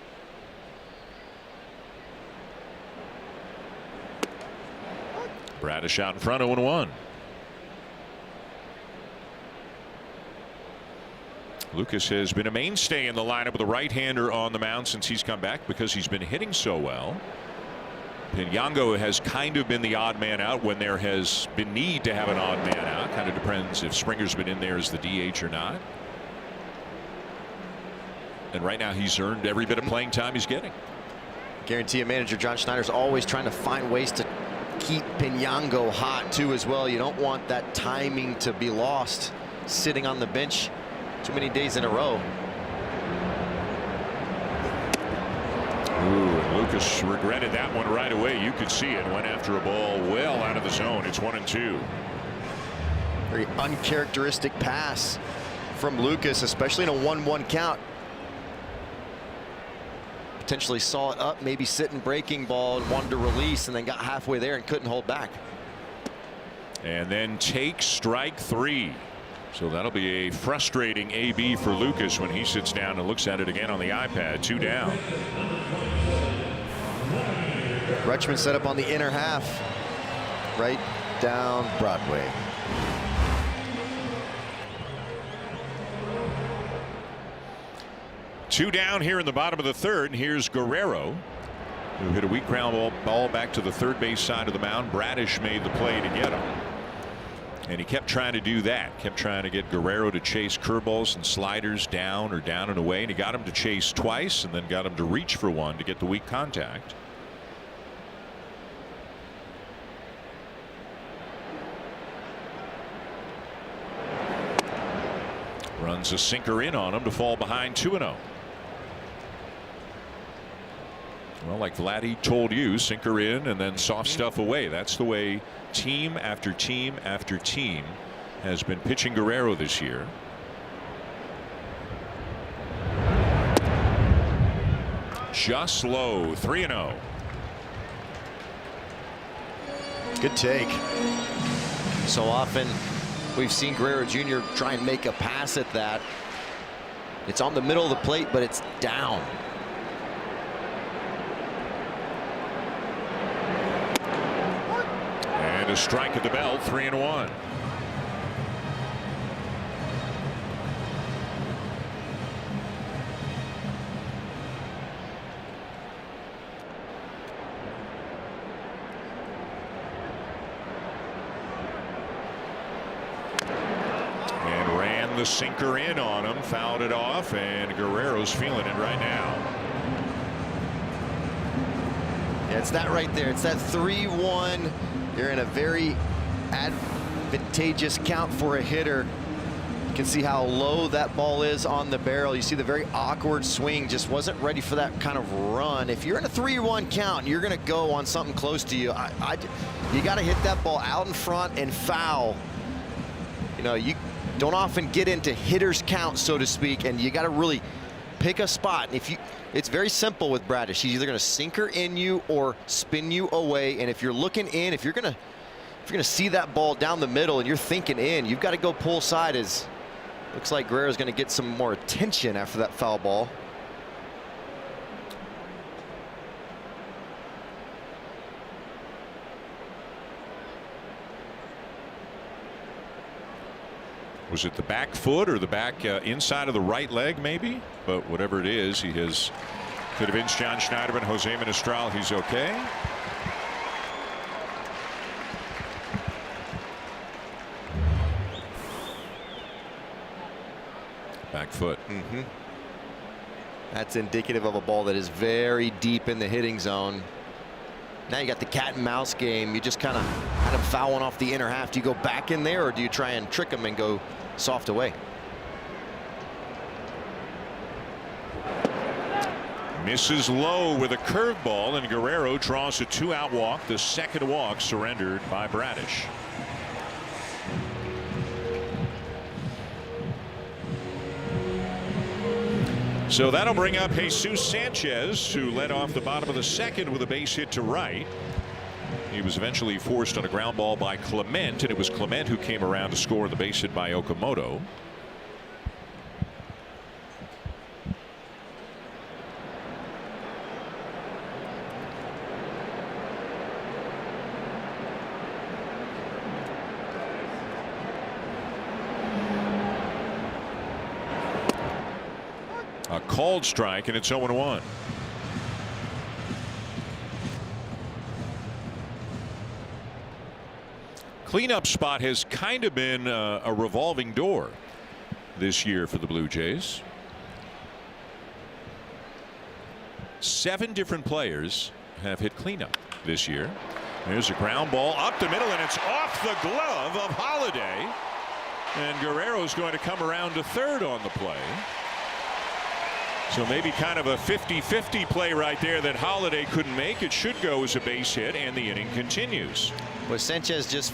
Bradish out in front, 0-1. Lucas has been a mainstay in the lineup with a right-hander on the mound since he's come back because he's been hitting so well. Pinyango has kind of been the odd man out when there has been need to have an odd man out. Kind of depends if Springer's been in there as the DH or not. And right now he's earned every bit of playing time he's getting. Guarantee a manager John Schneider's always trying to find ways to keep Pinyango hot too as well. You don't want that timing to be lost sitting on the bench too many days in a row. Ooh, Lucas regretted that one right away. You could see it. Went after a ball well out of the zone. It's 1-2. Very uncharacteristic pass from Lucas, especially in a 1-1 count. Potentially saw it up, maybe sitting breaking ball and wanted to release, and then got halfway there and couldn't hold back. And then take strike 3. So that'll be a frustrating AB for Lucas when he sits down and looks at it again on the iPad. 2 down. Rutschman set up on the inner half, right down Broadway. Two down here in the bottom of the 3rd. And here's Guerrero, who hit a weak ground ball back to the third base side of the mound. Bradish made the play to get him. And he kept trying to do that. Kept trying to get Guerrero to chase curveballs and sliders down or down and away. And he got him to chase twice and then got him to reach for one to get the weak contact. Runs a sinker in on him to fall behind 2-0. Well, like Vladdy told you, sinker in and then soft stuff away. That's the way team after team after team has been pitching Guerrero this year. Just low. 3-0. Good take. So often we've seen Guerrero Jr. try and make a pass at that. It's on the middle of the plate, but it's down. And a strike at the belt. 3-1. The sinker in on him, fouled it off, and Guerrero's feeling it right now. Yeah, it's that right there. It's that 3-1. You're in a very advantageous count for a hitter. You can see how low that ball is on the barrel. You see the very awkward swing. Just wasn't ready for that kind of run. If you're in a 3-1 count and you're going to go on something close to you, you got to hit that ball out in front and foul. You know, you don't often get into hitters count, so to speak, and you got to really pick a spot. And if you, it's very simple with Bradish. He's either going to sinker in you or spin you away. And if you're looking in, if you're going to see that ball down the middle and you're thinking in, you've got to go pull side. As looks like Guerrero's going to get some more attention after that foul ball. Was it the back foot or the back inside of the right leg, maybe? But whatever it is, he has convinced John Schneiderman, Jose Menestral, he's okay. Back foot. That's indicative of a ball that is very deep in the hitting zone. Now you got the cat and mouse game. You just kind of had him fouling off the inner half. Do you go back in there, or do you try and trick him and go soft away? Misses low with a curveball, and Guerrero draws a 2-out walk. The second walk surrendered by Bradish. So that'll bring up Jesus Sanchez, who led off the bottom of the second with a base hit to right. He was eventually forced on a ground ball by Clement, and it was Clement who came around to score the base hit by Okamoto. A called strike, and it's 0-1. Cleanup spot has kind of been a revolving door this year for the Blue Jays. 7 different players have hit cleanup this year. There's a ground ball up the middle, and it's off the glove of Holiday. And Guerrero's going to come around to third on the play. So maybe kind of a 50-50 play right there that Holiday couldn't make. It should go as a base hit, and the inning continues. Well, Sanchez just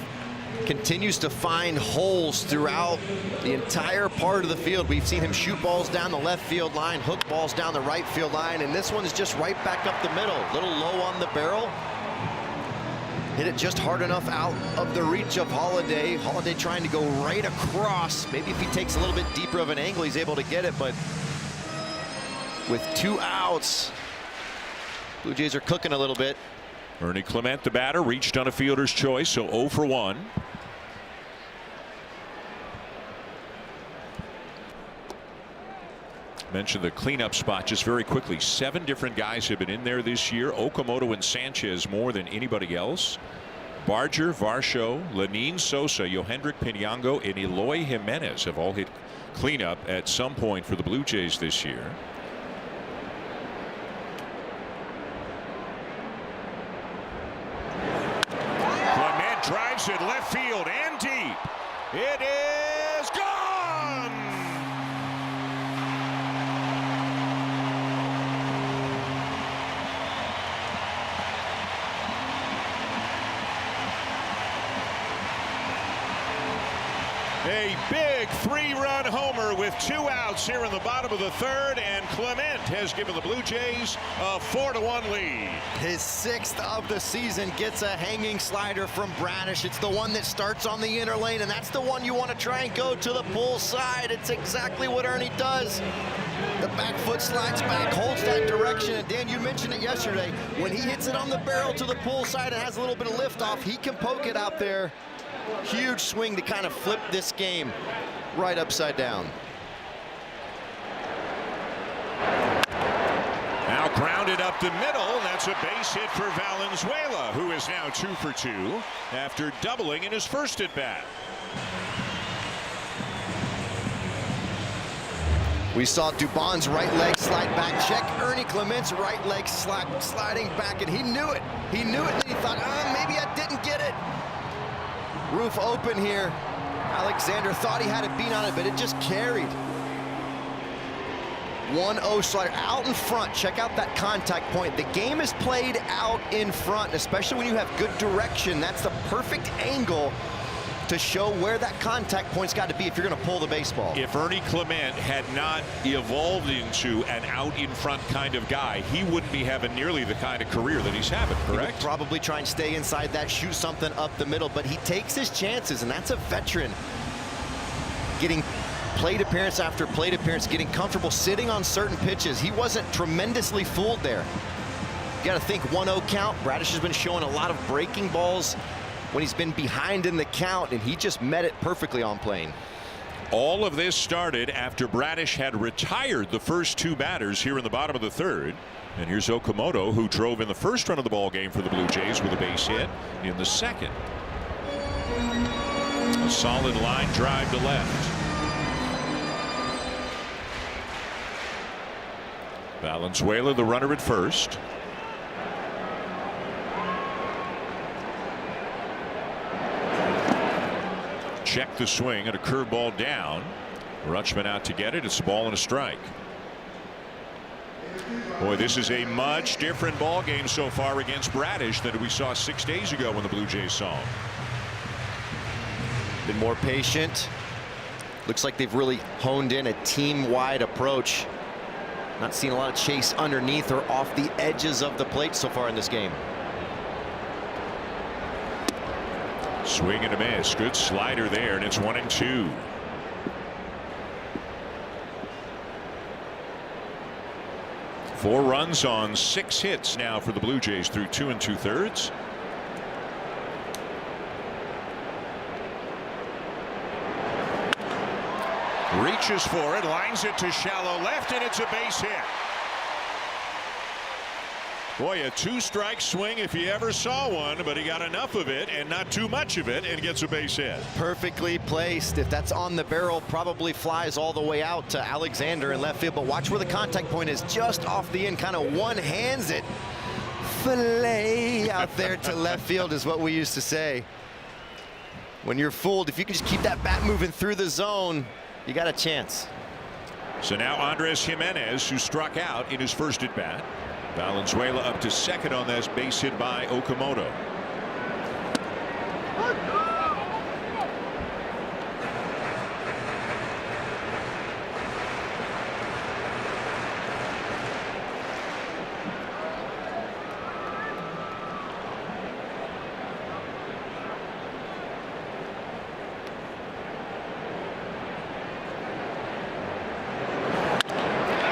continues to find holes throughout the entire part of the field. We've seen him shoot balls down the left field line, hook balls down the right field line, and this one's just right back up the middle. A little low on the barrel. Hit it just hard enough out of the reach of Holiday. Holiday trying to go right across. Maybe if he takes a little bit deeper of an angle, he's able to get it, but with 2 outs, Blue Jays are cooking a little bit. Ernie Clement, the batter, reached on a fielder's choice, so 0 for 1. Mentioned the cleanup spot just very quickly. 7 different guys have been in there this year. Okamoto and Sanchez more than anybody else. Barger, Varsho, Lenin Sosa, Yohendrick Pinango, and Eloy Jimenez have all hit cleanup at some point for the Blue Jays this year. Drives it left field and deep. It is gone. A big 3-run homer with 2 outs here in the bottom of the third, and Clement has given the Blue Jays a 4-1 lead. His 6th of the season, gets a hanging slider from Bradish. It's the one that starts on the inner lane, and that's the one you want to try and go to the pull side. It's exactly what Ernie does. The back foot slides back, holds that direction, and Dan, you mentioned it yesterday. When he hits it on the barrel to the pull side and has a little bit of lift off, he can poke it out there. Huge swing to kind of flip this game right upside down. Now grounded up the middle. That's a base hit for Valenzuela, who is now 2 for 2 after doubling in his first at bat. We saw Dubon's right leg slide back. Check Ernie Clement's right leg sliding back, and he knew it. He knew it, and he thought, maybe I didn't get it. Roof open here. Alexander thought he had a beat on it, but it just carried. 1-0 slider out in front. Check out that contact point. The game is played out in front, especially when you have good direction. That's the perfect angle to show where that contact point's got to be if you're going to pull the baseball. If Ernie Clement had not evolved into an out in front kind of guy, he wouldn't be having nearly the kind of career that he's having, correct? He would probably try and stay inside that, shoot something up the middle, but he takes his chances, and that's a veteran. Getting plate appearance after plate appearance, getting comfortable sitting on certain pitches. He wasn't tremendously fooled there. You got to think 1-0 count. Bradish has been showing a lot of breaking balls when he's been behind in the count, and he just met it perfectly on plane. All of this started after Bradish had retired the first two batters here in the bottom of the third. And here's Okamoto, who drove in the first run of the ball game for the Blue Jays with a base hit in the second. A solid line drive to left. Valenzuela, the runner at first. Check the swing and a curveball down. Rutschman out to get it. It's a ball and a strike. Boy, this is a much different ball game so far against Bradish than we saw 6 days ago when the Blue Jays saw him. Been more patient. Looks like they've really honed in a team-wide approach. Not seeing a lot of chase underneath or off the edges of the plate so far in this game. Swing and a miss. Good slider there, and it's 1-2. Four runs on 6 hits now for the Blue Jays through 2 2/3. Reaches for it, lines it to shallow left, and it's a base hit. Boy, a 2-strike swing if you ever saw one, but he got enough of it and not too much of it and gets a base hit. Perfectly placed. If that's on the barrel, probably flies all the way out to Alexander in left field. But watch where the contact point is, just off the end, kind of one-hands it. Fillet out there to left field is what we used to say. When you're fooled, if you can just keep that bat moving through the zone, you got a chance. So now Andres Jimenez, who struck out in his first at bat. Valenzuela up to second on this base hit by Okamoto.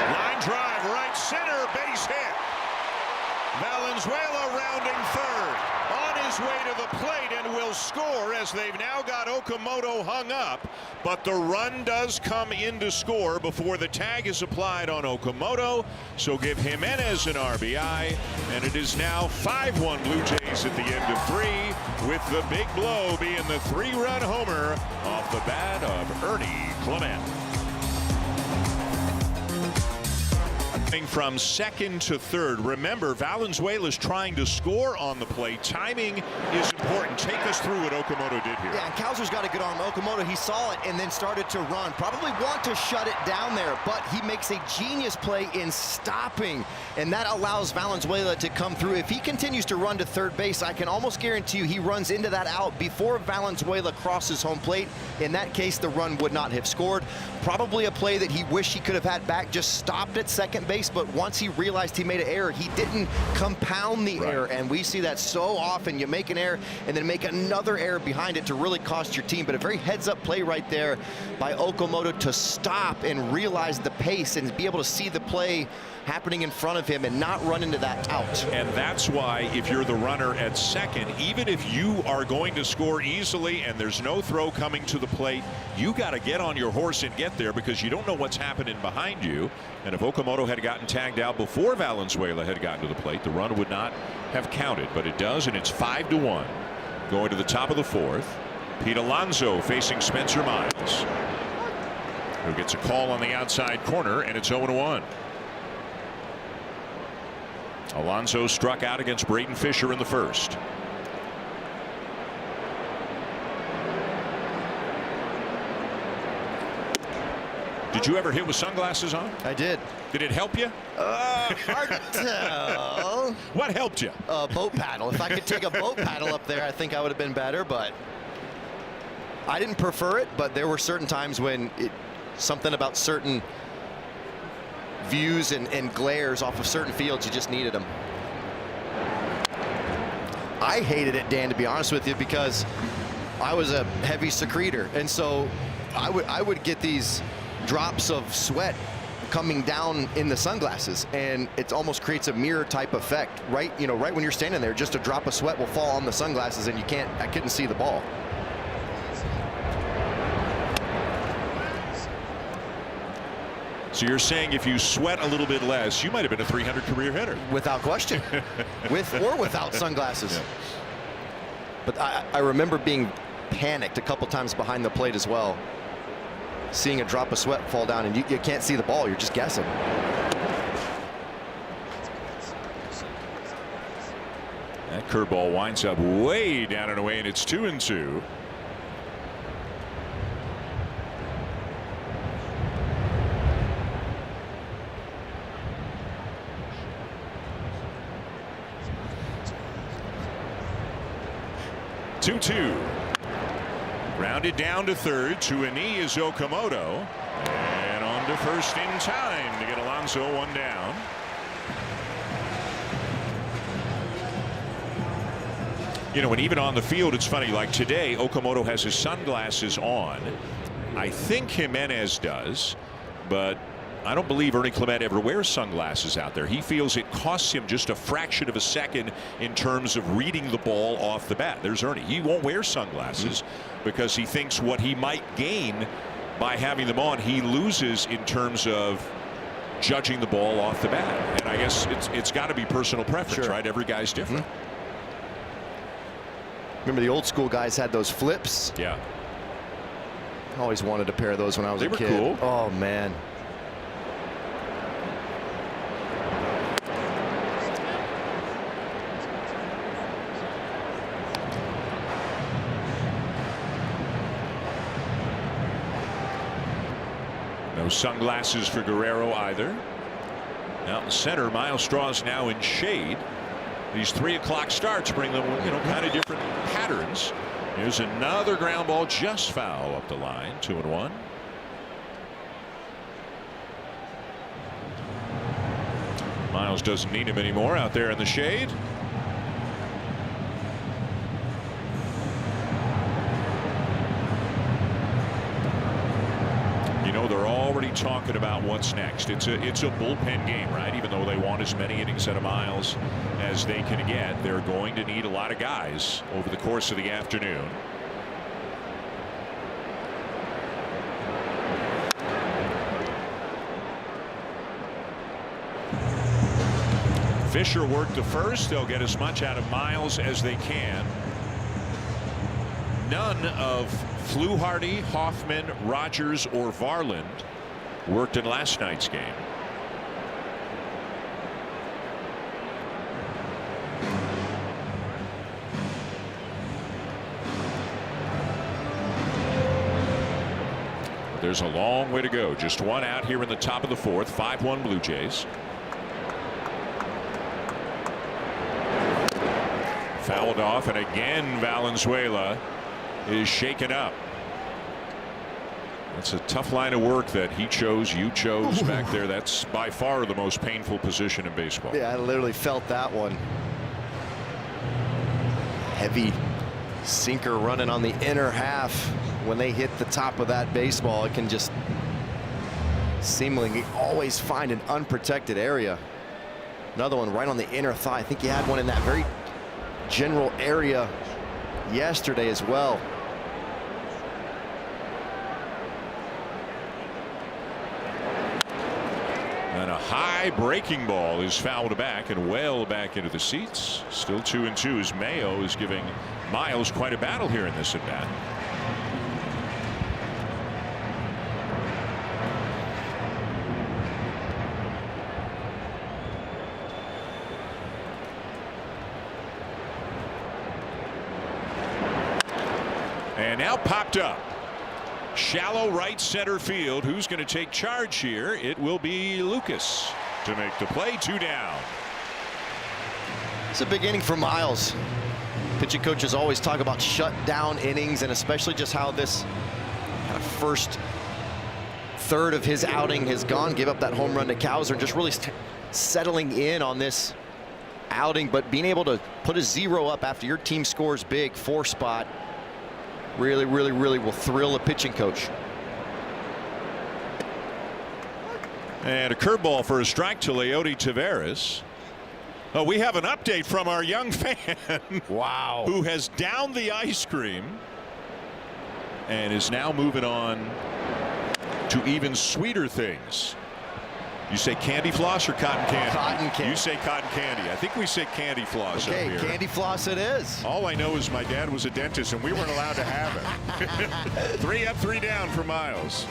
Line drive right center, base hit. Valenzuela rounding third, on his way to the plate, and will score as they've now got Okamoto hung up. But the run does come in to score before the tag is applied on Okamoto. So give Jimenez an RBI, and it is now 5-1 Blue Jays at the end of 3, with the big blow being the 3-run homer off the bat of Ernie Clement. From second to third. Remember, Valenzuela's trying to score on the plate. Timing is important. Take us through what Okamoto did here. Yeah, and Kowser's got a good arm. Okamoto, he saw it and then started to run. Probably want to shut it down there, but he makes a genius play in stopping, and that allows Valenzuela to come through. If he continues to run to third base, I can almost guarantee you he runs into that out before Valenzuela crosses home plate. In that case, the run would not have scored. Probably a play that he wished he could have had back, just stopped at second base, but once he realized he made an error, he didn't compound the error, and we see that so often. You make an error and then make another error behind it to really cost your team. But a very heads-up play right there by Okamoto to stop and realize the pace and be able to see the play happening in front of him and not run into that out. And that's why if you're the runner at second, even if you are going to score easily and there's no throw coming to the plate, you got to get on your horse and get there, because you don't know what's happening behind you. And if Okamoto had gotten tagged out before Valenzuela had gotten to the plate, the run would not have counted, but it does, and it's 5-1 going to the top of the fourth. Pete Alonso facing Spencer Miles, who gets a call on the outside corner, and it's 0-1. Alonso struck out against Braden Fisher in the first. Did you ever hit with sunglasses on? I did. Did it help you? Hard to tell. What helped you? A boat paddle. If I could take a boat paddle up there, I think I would have been better, but I didn't prefer it, but there were certain times when something about certain views and glares off of certain fields, you just needed them. I hated it, Dan, to be honest with you, because I was a heavy secretor, and so I would get these drops of sweat coming down in the sunglasses, and it almost creates a mirror type effect. Right, right when you're standing there, just a drop of sweat will fall on the sunglasses, and I couldn't see the ball. So you're saying if you sweat a little bit less, you might have been a 300 career hitter. Without question. With or without sunglasses. Yeah. But I remember being panicked a couple times behind the plate as well. Seeing a drop of sweat fall down, and you can't see the ball. You're just guessing. That curveball winds up way down and away, and it's 2-2. Grounded down to third. To a knee is Okamoto. And on to first in time to get Alonso one down. And even on the field, it's funny, like today, Okamoto has his sunglasses on. I think Jimenez does, but I don't believe Ernie Clement ever wears sunglasses out there. He feels it costs him just a fraction of a second in terms of reading the ball off the bat. There's Ernie. He won't wear sunglasses because he thinks what he might gain by having them on, he loses in terms of judging the ball off the bat. And I guess it's got to be personal preference, right? Every guy's different. Remember the old school guys had those flips? Yeah. I always wanted a pair of those when I was a kid. They were cool. Oh, man. No sunglasses for Guerrero either. Out in center, Miles Straw's now in shade. These 3 o'clock starts bring them, kind of different patterns. Here's another ground ball, just foul up the line. 2-1. Miles doesn't need him anymore out there in the shade. They're already talking about what's next. It's a bullpen game, right? Even though they want as many innings out of Miles as they can get, they're going to need a lot of guys over the course of the afternoon. Fisher worked the first. They'll get as much out of Miles as they can. None of Fluharty, Hoffman, Rogers, or Varland worked in last night's game. There's a long way to go. Just one out here in the top of the fourth. 5-1 Blue Jays. Fouled off, and again Valenzuela is shaken up. That's a tough line of work that he chose, you chose back there. That's by far the most painful position in baseball. Yeah, I literally felt that one. Heavy sinker running on the inner half. When they hit the top of that baseball, it can just seemingly always find an unprotected area. Another one right on the inner thigh. I think he had one in that very general area yesterday as well. And a high breaking ball is fouled back and well back into the seats. Still 2-2 as Mayo is giving Miles quite a battle here in this at bat. And now popped up. Shallow right center field. Who's going to take charge here? It will be Lucas to make the play. 2 down. It's a big inning for Miles. Pitching coaches always talk about shutdown innings, and especially just how this kind of first third of his outing has gone. Give up that home run to Cowser and just really settling in on this outing, but being able to put a 0 up after your team scores big, 4 spot, really will thrill a pitching coach. And a curveball for a strike to Leody Taveras. Oh, we have an update from our young fan. Wow. Who has downed the ice cream and is now moving on to even sweeter things. You say candy floss or cotton candy? Cotton candy. You say cotton candy. I think we say candy floss up here. Candy floss it is. All I know is my dad was a dentist and we weren't allowed to have it. 3 up, 3 down for Miles.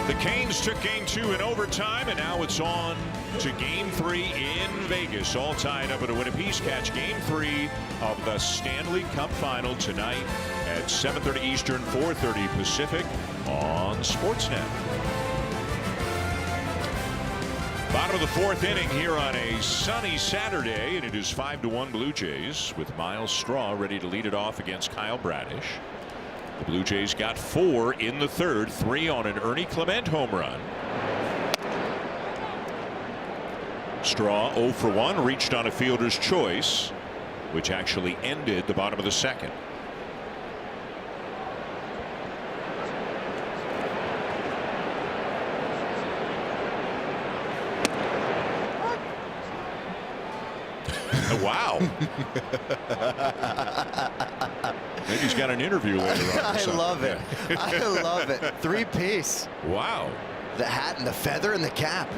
The Canes took game 2 in overtime, and now it's on to game 3 in Vegas. All tied up at a win apiece. Catch game 3 of the Stanley Cup Final tonight at 7:30 Eastern, 4:30 Pacific on Sportsnet. Bottom of the 4th inning here on a sunny Saturday, and it is 5-1 Blue Jays with Miles Straw ready to lead it off against Kyle Bradish. The Blue Jays got 4 in the 3rd, 3 on an Ernie Clement home run. Straw 0 for 1, reached on a fielder's choice, which actually ended the bottom of the 2nd. Wow. Maybe he's got an interview later on. I love it. I love it. 3-piece. Wow. The hat and the feather and the cap.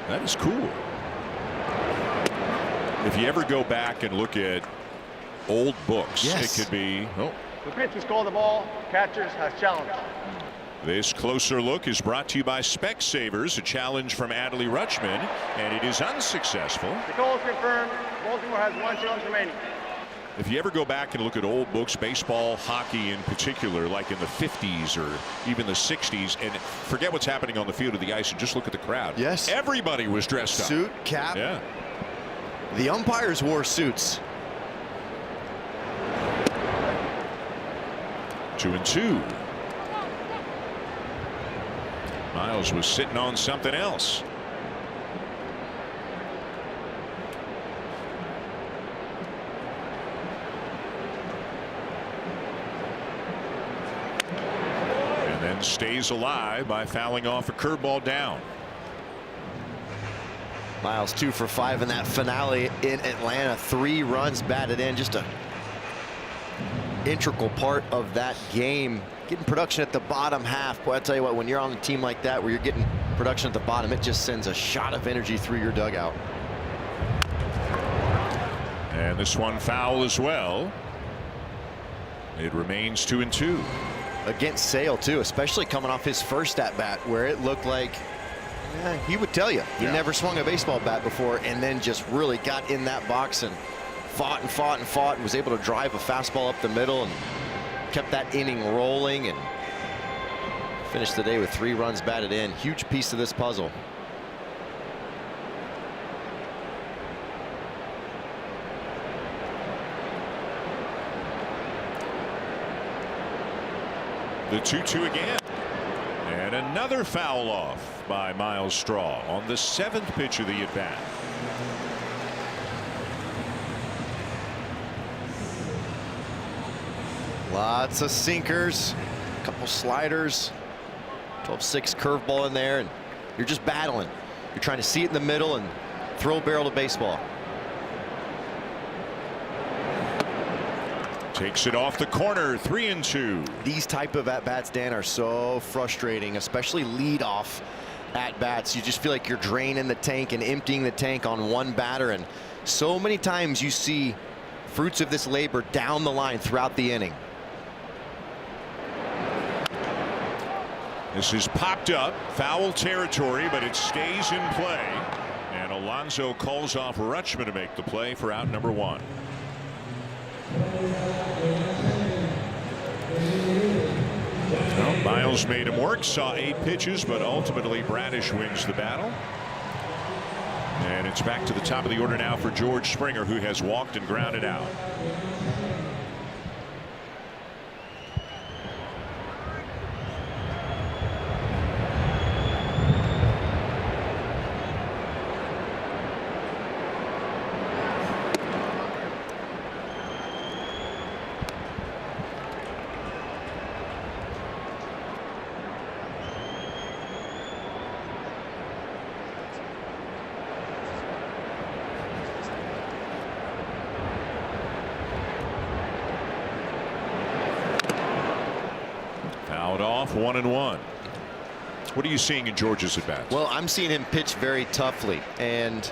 That is cool. If you ever go back and look at old books, yes, it could be. Oh. The pitch is called the ball. Catchers has challenged. This closer look is brought to you by Specsavers, a challenge from Adley Rutschman, and it is unsuccessful. The call is confirmed. Baltimore has 1 challenge remaining. If you ever go back and look at old books, baseball, hockey in particular, like in the 50s or even the 60s, and forget what's happening on the field of the ice and just look at the crowd. Yes. Everybody was dressed up. Suit, cap. Yeah. The umpires wore suits. 2-2. Miles was sitting on something else. And then stays alive by fouling off a curveball down. Miles 2 for 5 in that finale in Atlanta. 3 runs batted in. Just a integral part of that game. Getting production at the bottom half. Boy, I tell you what, when you're on a team like that where you're getting production at the bottom, it just sends a shot of energy through your dugout. And this one foul as well. It remains 2-2. Against Sale too, especially coming off his first at bat where it looked like he would tell you he never swung a baseball bat before, and then just really got in that box and fought and fought and fought and was able to drive a fastball up the middle and kept that inning rolling and finished the day with 3 runs batted in. Huge piece of this puzzle. The 2-2 again. And another foul off by Miles Straw on the 7th pitch of the at-bat. Lots of sinkers, a couple sliders, 12-6 curveball in there, and you're just battling. You're trying to see it in the middle and throw a barrel to baseball. Takes it off the corner, 3-2. These type of at-bats, Dan, are so frustrating, especially lead-off at-bats. You just feel like you're draining the tank and emptying the tank on one batter, and so many times you see fruits of this labor down the line throughout the inning. This is popped up, foul territory, but it stays in play. And Alonso calls off Rutschman to make the play for out number 1. Well, Miles made him work, saw 8 pitches, but ultimately Bradish wins the battle. it's back to the top of the order now for George Springer, who has walked and grounded out. Fouled off, 1-1. What are you seeing in George's at bats? Well, I'm seeing him pitch very toughly, and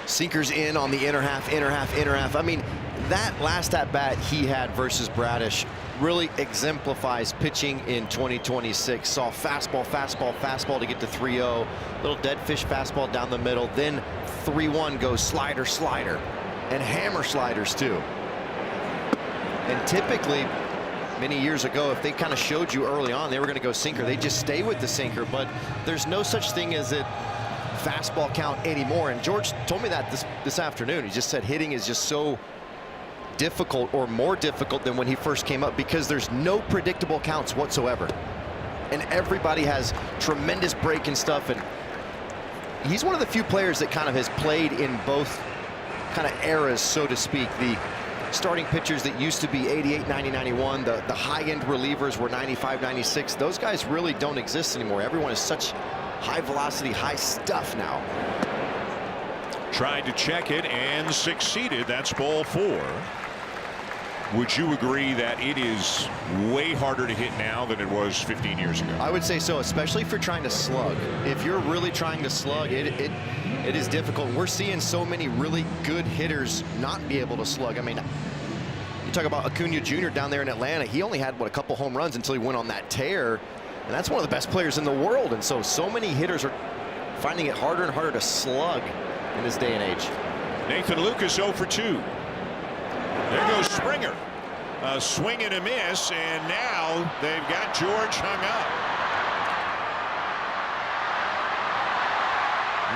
sinkers in on the inner half, inner half, inner half. I mean, that last at bat he had versus Bradish really exemplifies pitching in 2026. Saw fastball, fastball, fastball to get to 3-0. Little dead fish fastball down the middle. Then 3-1 goes slider, slider, and hammer sliders too. And typically, many years ago, if they kind of showed you early on they were going to go sinker, they just stay with the sinker. But there's no such thing as a fastball count anymore. And George told me that this afternoon. He just said hitting is just so difficult, or more difficult than when he first came up, because there's no predictable counts whatsoever. And everybody has tremendous break and stuff. And he's one of the few players that kind of has played in both kind of eras, so to speak. The starting pitchers that used to be 88, 90, 91, the high-end relievers were 95, 96. Those guys really don't exist anymore. Everyone is such high velocity, high stuff now. Tried to check it and succeeded. That's ball 4. Would you agree that it is way harder to hit now than it was 15 years ago? I would say so, especially if you're trying to slug. If you're really trying to slug, it is difficult. We're seeing so many really good hitters not be able to slug. I mean, you talk about Acuna Jr. down there in Atlanta. He only had, what, a couple home runs until he went on that tear. And that's one of the best players in the world. And so many hitters are finding it harder and harder to slug in this day and age. Nathan Lucas 0 for 2. There goes Springer. A swing and a miss, and now they've got George hung up.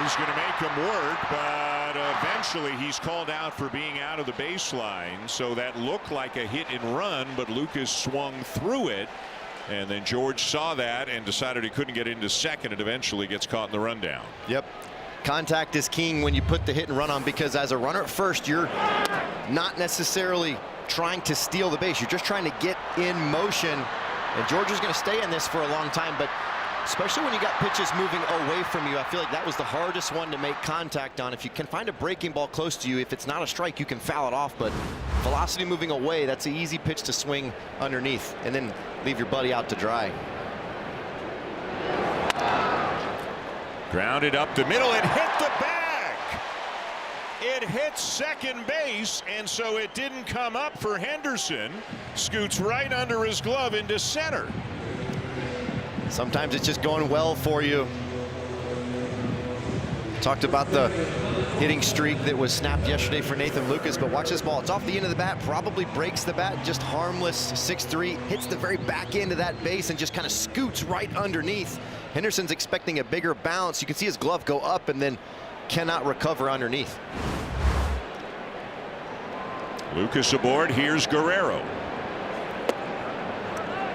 He's going to make him work, but eventually he's called out for being out of the baseline. So that looked like a hit and run, but Lucas swung through it. And then George saw that and decided he couldn't get into second, and eventually gets caught in the rundown. Yep. Contact is king when you put the hit and run on, because as a runner at first, you're not necessarily trying to steal the base. You're just trying to get in motion. And George is going to stay in this for a long time, but especially when you got pitches moving away from you, I feel like that was the hardest one to make contact on. If you can find a breaking ball close to you, if it's not a strike, you can foul it off. But velocity moving away, that's an easy pitch to swing underneath and then leave your buddy out to dry. Grounded up the middle, it hit the bag. It hit second base, and so it didn't come up for Henderson. Scoots right under his glove into center. Sometimes it's just going well for you. Talked about the hitting streak that was snapped yesterday for Nathan Lucas, but watch this ball. It's off the end of the bat, probably breaks the bat, just harmless. 6-3, hits the very back end of that base and just kind of scoots right underneath. Henderson's expecting a bigger bounce. You can see his glove go up and then cannot recover underneath. Lucas aboard. Here's Guerrero,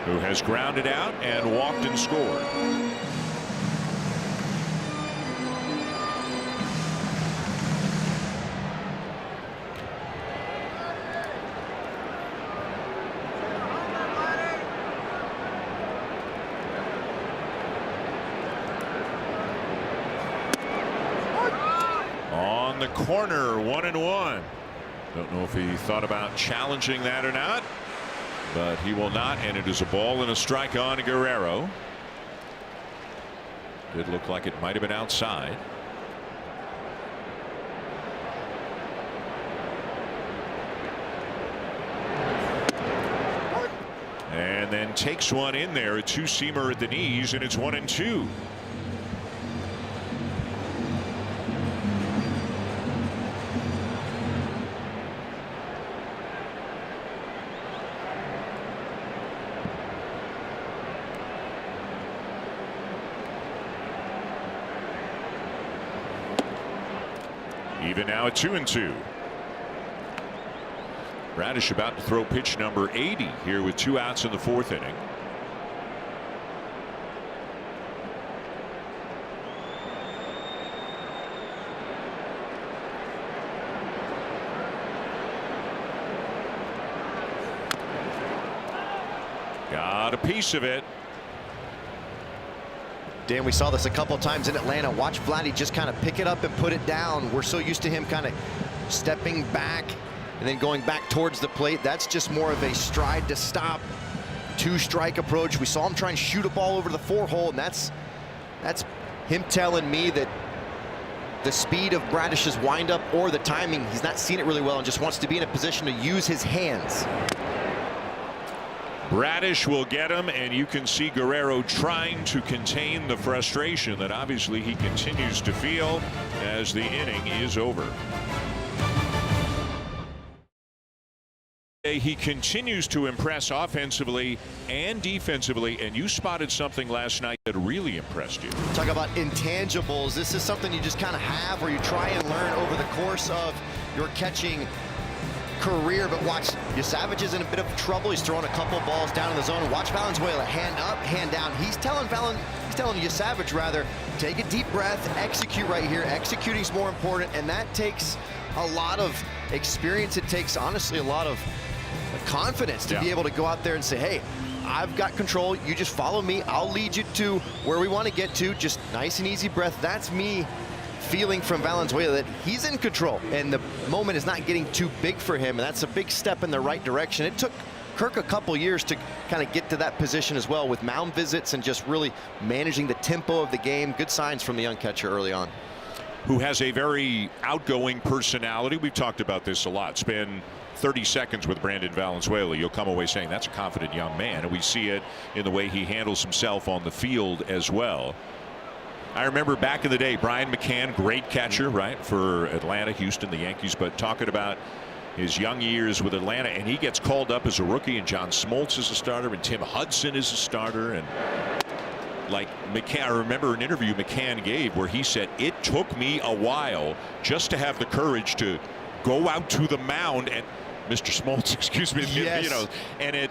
who has grounded out and walked and scored. On the corner, 1-1. Don't know if he thought about challenging that or not, but he will not, and it is a ball and a strike on Guerrero. Did look like it might have been outside. And then takes one in there, a two-seamer at the knees, and it's 1-2. Even now at 2-2. Bradish about to throw pitch number 80 here with 2 outs in the 4th inning. Got a piece of it. Dan, we saw this a couple of times in Atlanta. Watch Vladdy just kind of pick it up and put it down. We're so used to him kind of stepping back and then going back towards the plate. That's just more of a stride to stop, 2-strike approach. We saw him try and shoot a ball over the 4-hole, and that's him telling me that the speed of Bradish's windup or the timing, he's not seen it really well and just wants to be in a position to use his hands. Bradish will get him, and you can see Guerrero trying to contain the frustration that obviously he continues to feel as the inning is over. He continues to impress offensively and defensively, and you spotted something last night that really impressed you. Talk about intangibles. This is something you just kind of have, or you try and learn over the course of your catching career. But watch, Savage is in a bit of trouble. He's throwing a couple balls down in the zone. Watch Valenzuela, hand up, hand down. He's telling Savage rather, take a deep breath, execute right here. Executing's more important, and that takes a lot of experience. It takes, honestly, a lot of confidence to be able to go out there and say, hey, I've got control. You just follow me. I'll lead you to where we want to get to. Just nice and easy breath. That's me feeling from Valenzuela that he's in control, and the moment is not getting too big for him, and that's a big step in the right direction. It took Kirk a couple years to kind of get to that position as well, with mound visits and just really managing the tempo of the game. Good signs from the young catcher early on. Who has a very outgoing personality. We've talked about this a lot. Spend 30 seconds with Brandon Valenzuela, you'll come away saying that's a confident young man, and we see it in the way he handles himself on the field as well. I remember back in the day, Brian McCann, great catcher, right, for Atlanta, Houston, the Yankees, but talking about his young years with Atlanta, and he gets called up as a rookie, and John Smoltz is a starter, and Tim Hudson is a starter, and like McCann, I remember an interview McCann gave where he said, it took me a while just to have the courage to go out to the mound, and Mr. Smoltz, excuse me, yes. You know, and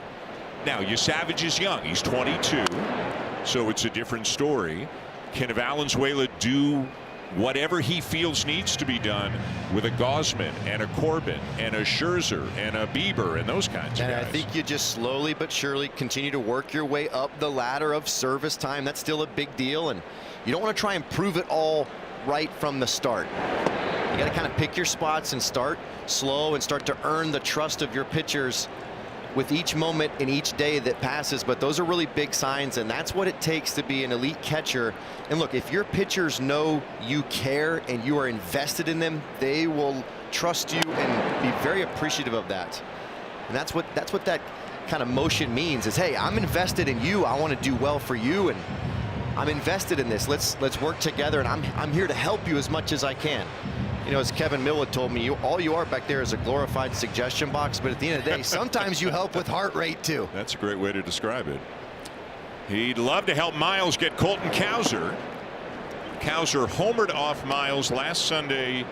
now Savage is young, he's 22, so it's a different story. Can Valenzuela do whatever he feels needs to be done with a Gausman and a Corbin and a Scherzer and a Bieber and those kinds of guys? And I think you just slowly but surely continue to work your way up the ladder of service time. That's still a big deal, and you don't want to try and prove it all right from the start. You got to kind of pick your spots and start slow and start to earn the trust of your pitchers with each moment in each day that passes. But those are really big signs, and that's what it takes to be an elite catcher. And look, if your pitchers know you care and you are invested in them, they will trust you and be very appreciative of that. And that's what that kind of motion means, is, hey, I'm invested in you. I want to do well for you, and I'm invested in this. Let's work together, and I'm here to help you as much as I can. You know, as Kevin Miller told me, all you are back there is a glorified suggestion box, but at the end of the day, sometimes you help with heart rate too. That's a great way to describe it. He'd love to help Miles get Colton Cowser. Cowser homered off Miles last Sunday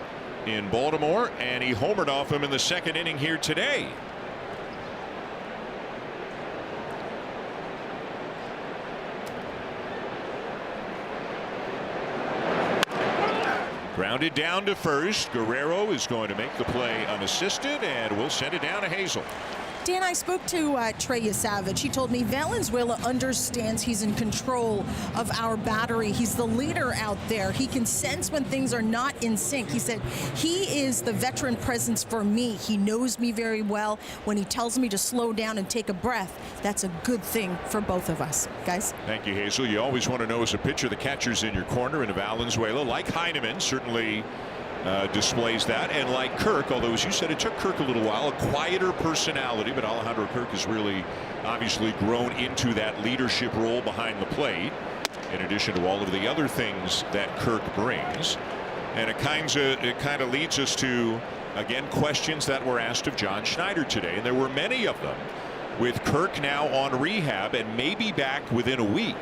in Baltimore, and he homered off him in the 2nd inning here today. Grounded down to first. Guerrero is going to make the play unassisted, and we'll send it down to Hazel. Dan, I spoke to Trey Savage. He told me Valenzuela understands he's in control of our battery. He's the leader out there. He can sense when things are not in sync. He said he is the veteran presence for me. He knows me very well. When he tells me to slow down and take a breath, that's a good thing for both of us. Guys? Thank you, Hazel. You always want to know as a pitcher the catcher's in your corner, and Valenzuela, like Heineman, certainly displays that, and like Kirk, although as you said it took Kirk a little while, a quieter personality, but Alejandro Kirk has really obviously grown into that leadership role behind the plate, in addition to all of the other things that Kirk brings. And it kind of leads us to, again, questions that were asked of John Schneider today, and there were many of them, with Kirk now on rehab and maybe back within a week.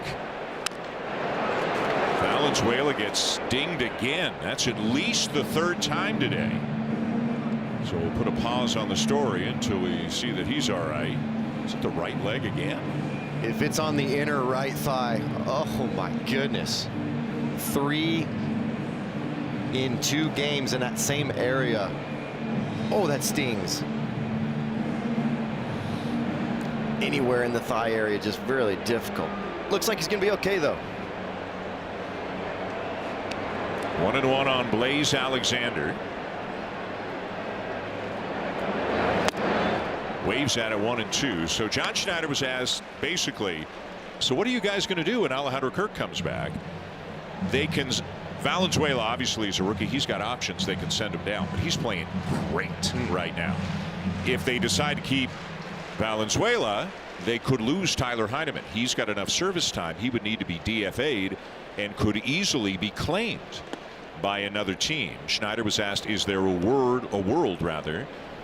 Valenzuela gets dinged again. That's at least the third time today. So we'll put a pause on the story until we see that he's all right. Is it the right leg again? If it's on the inner right thigh, oh my goodness. 3 in 2 games in that same area. Oh, that stings. Anywhere in the thigh area, just really difficult. Looks like he's going to be okay, though. 1-1 on Blaze Alexander. Waves at it 1-2. So John Schneider was asked basically, so what are you guys going to do when Alejandro Kirk comes back? They can. Valenzuela obviously is a rookie. He's got options. They can send him down, but he's playing great right now. If they decide to keep Valenzuela, they could lose Tyler Heineman. He's got enough service time. He would need to be DFA'd and could easily be claimed by another team. Schneider was asked, is there a world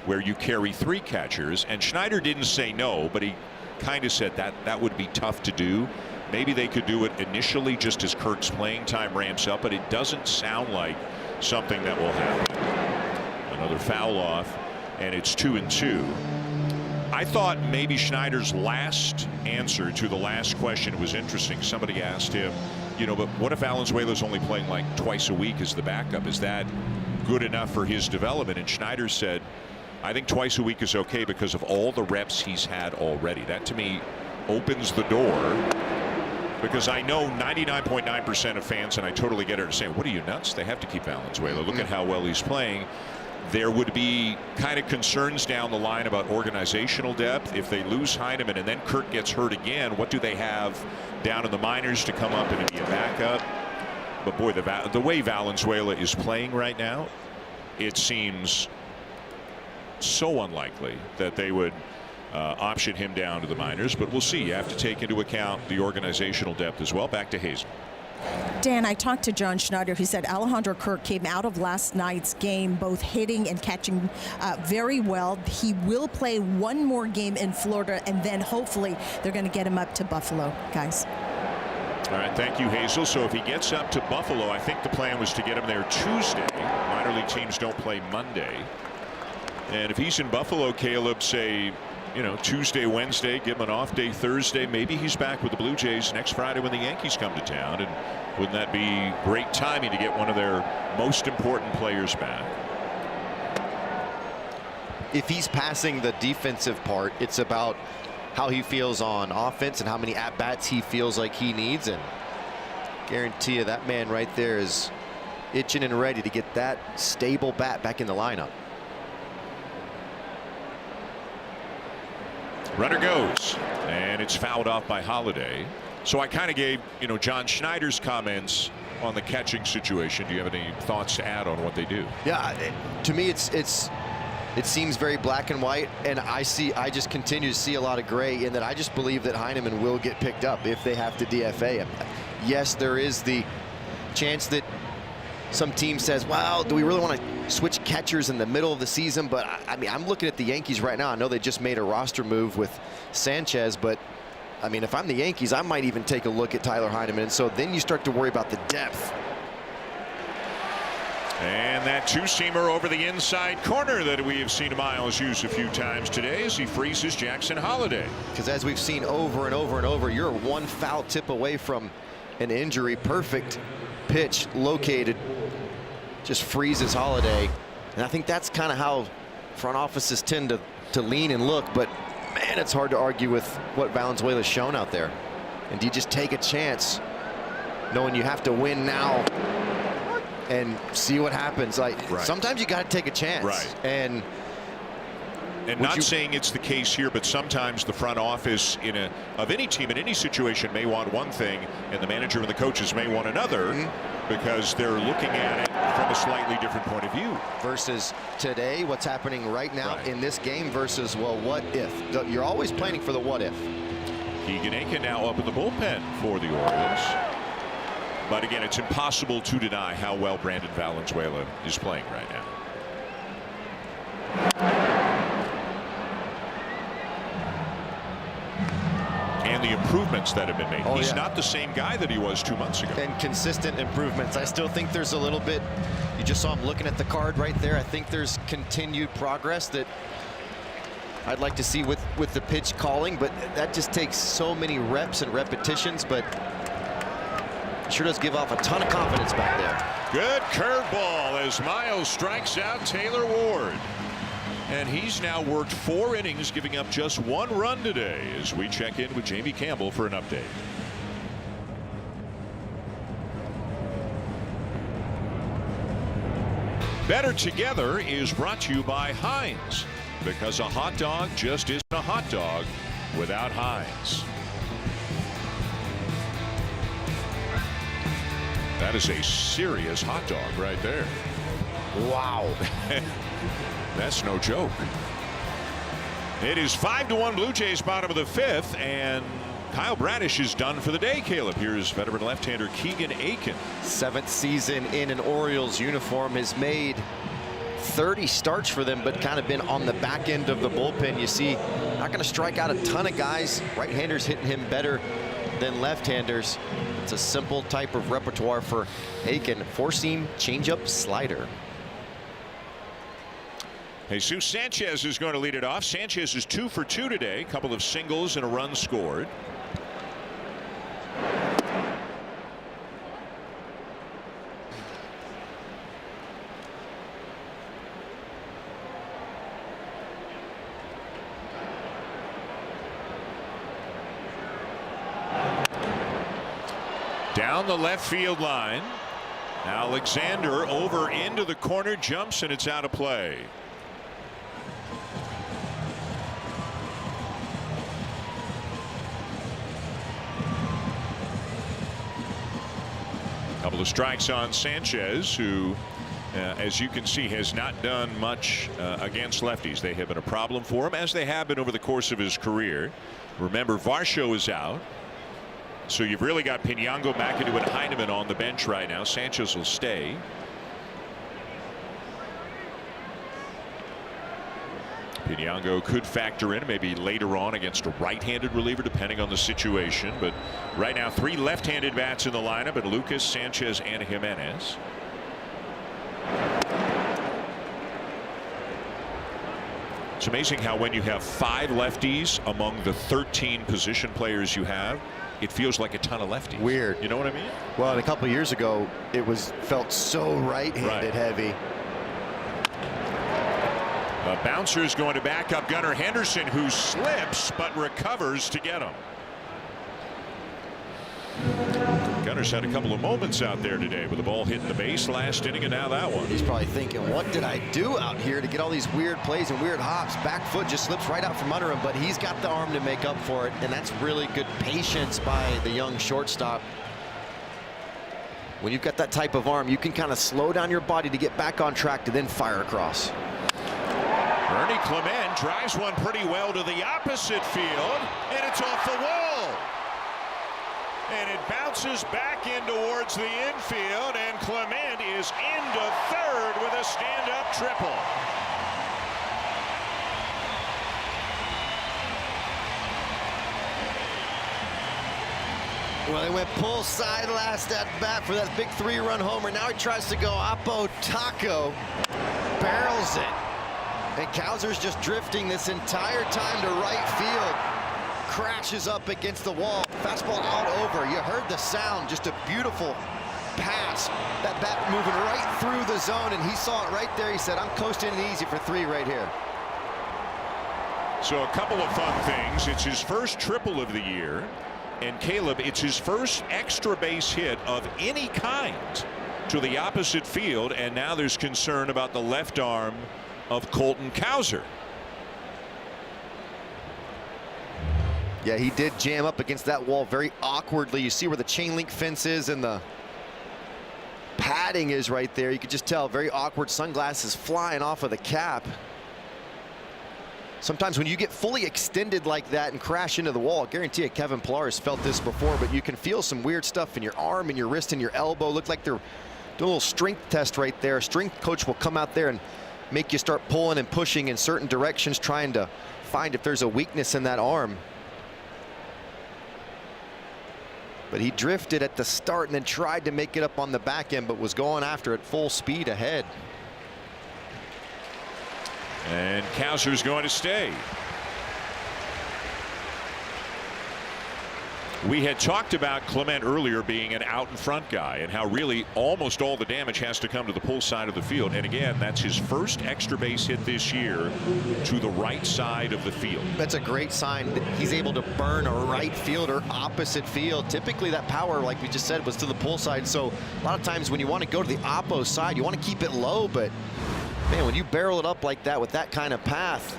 where you carry 3 catchers? And Schneider didn't say no, but he kind of said that would be tough to do. Maybe they could do it initially just as Kirk's playing time ramps up, but it doesn't sound like something that will happen. Another foul off, and it's 2-2. I thought maybe Schneider's last answer to the last question was interesting. Somebody asked him, you know, but what if Valenzuela's only playing like twice a week as the backup? Is that good enough for his development? And Schneider said, I think twice a week is okay because of all the reps he's had already. That to me opens the door, because I know 99.9% of fans, and I totally get it, are saying, what are you, nuts? They have to keep Valenzuela. Look at how well he's playing. There would be kind of concerns down the line about organizational depth. If they lose Heineman and then Kirk gets hurt again, what do they have down in the minors to come up and be a backup? But boy, the way Valenzuela is playing right now, it seems so unlikely that they would option him down to the minors. But we'll see. You have to take into account the organizational depth as well. Back to Hazel. Dan, I talked to John Schneider, who said Alejandro Kirk came out of last night's game both hitting and catching very well. He will play one more game in Florida, and then hopefully they're going to get him up to Buffalo, guys. All right, thank you, Hazel. So if he gets up to Buffalo, I think the plan was to get him there Tuesday. Minor league teams don't play Monday. And if he's in Buffalo, Caleb, say, you know, Tuesday, Wednesday, give him an off day Thursday, maybe he's back with the Blue Jays next Friday when the Yankees come to town. And wouldn't that be great timing to get one of their most important players back? If he's passing the defensive part, it's about how he feels on offense and how many at-bats he feels like he needs. And guarantee you that man right there is itching and ready to get that stable bat back in the lineup. Runner goes, and it's fouled off by Holiday. So I kind of gave, you know, John Schneider's comments on the catching situation. Do you have any thoughts to add on what they do? Yeah, to me, it seems very black and white, and I just continue to see a lot of gray in that. I just believe that Heineman will get picked up if they have to DFA him. Yes, there is the chance that some team says, well, do we really want to switch catchers in the middle of the season? But I mean, I'm looking at the Yankees right now. I know they just made a roster move with Sanchez, but I mean, if I'm the Yankees, I might even take a look at Tyler Heineman. And so then you start to worry about the depth. And that two-seamer over the inside corner that we have seen Miles use a few times today as he freezes Jackson Holiday. Because as we've seen over and over and over, you're one foul tip away from an injury. Perfect pitch located, just freezes Holiday. And I think that's kind of how front offices tend to lean and look. But man, it's hard to argue with what Valenzuela's shown out there. And do you just take a chance knowing you have to win now and see what happens? Like, sometimes you got to take a chance. Right. And not saying it's the case here, but sometimes the front office of any team in any situation may want one thing, and the manager and the coaches may want another, because they're looking at it from a slightly different point of view. Versus today, what's happening right now in this game versus, well, what if? You're always planning for the what if. Keegan Aiken now up in the bullpen for the Orioles. But again, it's impossible to deny how well Brandon Valenzuela is playing right now. and the improvements that have been made. Oh, He's yeah. not the same guy that he was 2 months ago. And consistent improvements. I still think there's a little bit, you just saw him looking at the card right there. I think there's continued progress that I'd like to see with the pitch calling, but that just takes so many reps and repetitions, but sure does give off a ton of confidence back there. Good curveball as Miles strikes out Taylor Ward. And he's now worked 4 innings, giving up just 1 run today, as we check in with Jamie Campbell for an update. Better Together is brought to you by Heinz, because a hot dog just isn't a hot dog without Heinz. That is a serious hot dog right there. Wow. That's no joke. It is 5-1 Blue Jays, bottom of the 5th, and Kyle Bradish is done for the day. Caleb, here's veteran left-hander Keegan Aiken. 7th season in an Orioles uniform, has made 30 starts for them, but kind of been on the back end of the bullpen. You see, not going to strike out a ton of guys. Right-handers hitting him better than left-handers. It's a simple type of repertoire for Aiken. 4-seam changeup slider. Jesus Sanchez is going to lead it off. Sanchez is 2 for 2 today. A couple of singles and a run scored. Down the left field line. Alexander over into the corner, jumps, and it's out of play. Couple of strikes on Sanchez, who, as you can see, has not done much against lefties. They have been a problem for him, as they have been over the course of his career. Remember, Varsho is out. So you've really got Pinango, McAdoo, and Heineman on the bench right now. Sanchez will stay. Pinango could factor in maybe later on against a right-handed reliever, depending on the situation. But right now, 3 left-handed bats in the lineup, and Lucas, Sanchez, and Jimenez. It's amazing how when you have 5 lefties among the 13 position players you have, it feels like a ton of lefties. Weird. You know what I mean? Well, a couple years ago, it felt so right-handed heavy. The bouncer is going to back up Gunnar Henderson, who slips but recovers to get him. Gunner's had a couple of moments out there today with the ball hitting the base last inning, and now that one. He's probably thinking, what did I do out here to get all these weird plays and weird hops? Back foot just slips right out from under him, but he's got the arm to make up for it, and that's really good patience by the young shortstop. When you've got that type of arm, you can kind of slow down your body to get back on track to then fire across. Ernie Clement drives one pretty well to the opposite field, and it's off the wall. And it bounces back in towards the infield, and Clement is into third with a stand-up triple. Well, they went pull side last at bat for that big 3-run homer. Now he tries to go Oppo Taco, barrels it. And Cowser's just drifting this entire time to right field. Crashes up against the wall. Fastball out over. You heard the sound. Just a beautiful pass. That bat moving right through the zone, and he saw it right there. He said, I'm coasting it easy for 3 right here. So a couple of fun things. It's his first triple of the year. And Caleb, it's his first extra base hit of any kind to the opposite field. And now there's concern about the left arm of Colton Cowser. Yeah, he did jam up against that wall very awkwardly. You see where the chain link fence is and the padding is right there. You could just tell, very awkward, sunglasses flying off of the cap. Sometimes when you get fully extended like that and crash into the wall, I guarantee you Kevin Pillar has felt this before, but you can feel some weird stuff in your arm and your wrist and your elbow. Look like they're doing a little strength test right there. A strength coach will come out there and make you start pulling and pushing in certain directions, trying to find if there's a weakness in that arm. But he drifted at the start and then tried to make it up on the back end, but was going after it full speed ahead. And Kouser's going to stay. We had talked about Clement earlier being an out in front guy and how really almost all the damage has to come to the pull side of the field. And again, that's his first extra base hit this year to the right side of the field. That's a great sign that he's able to burn a right fielder opposite field. Typically that power, like we just said, was to the pull side. So a lot of times when you want to go to the oppo side, you want to keep it low. But man, when you barrel it up like that with that kind of path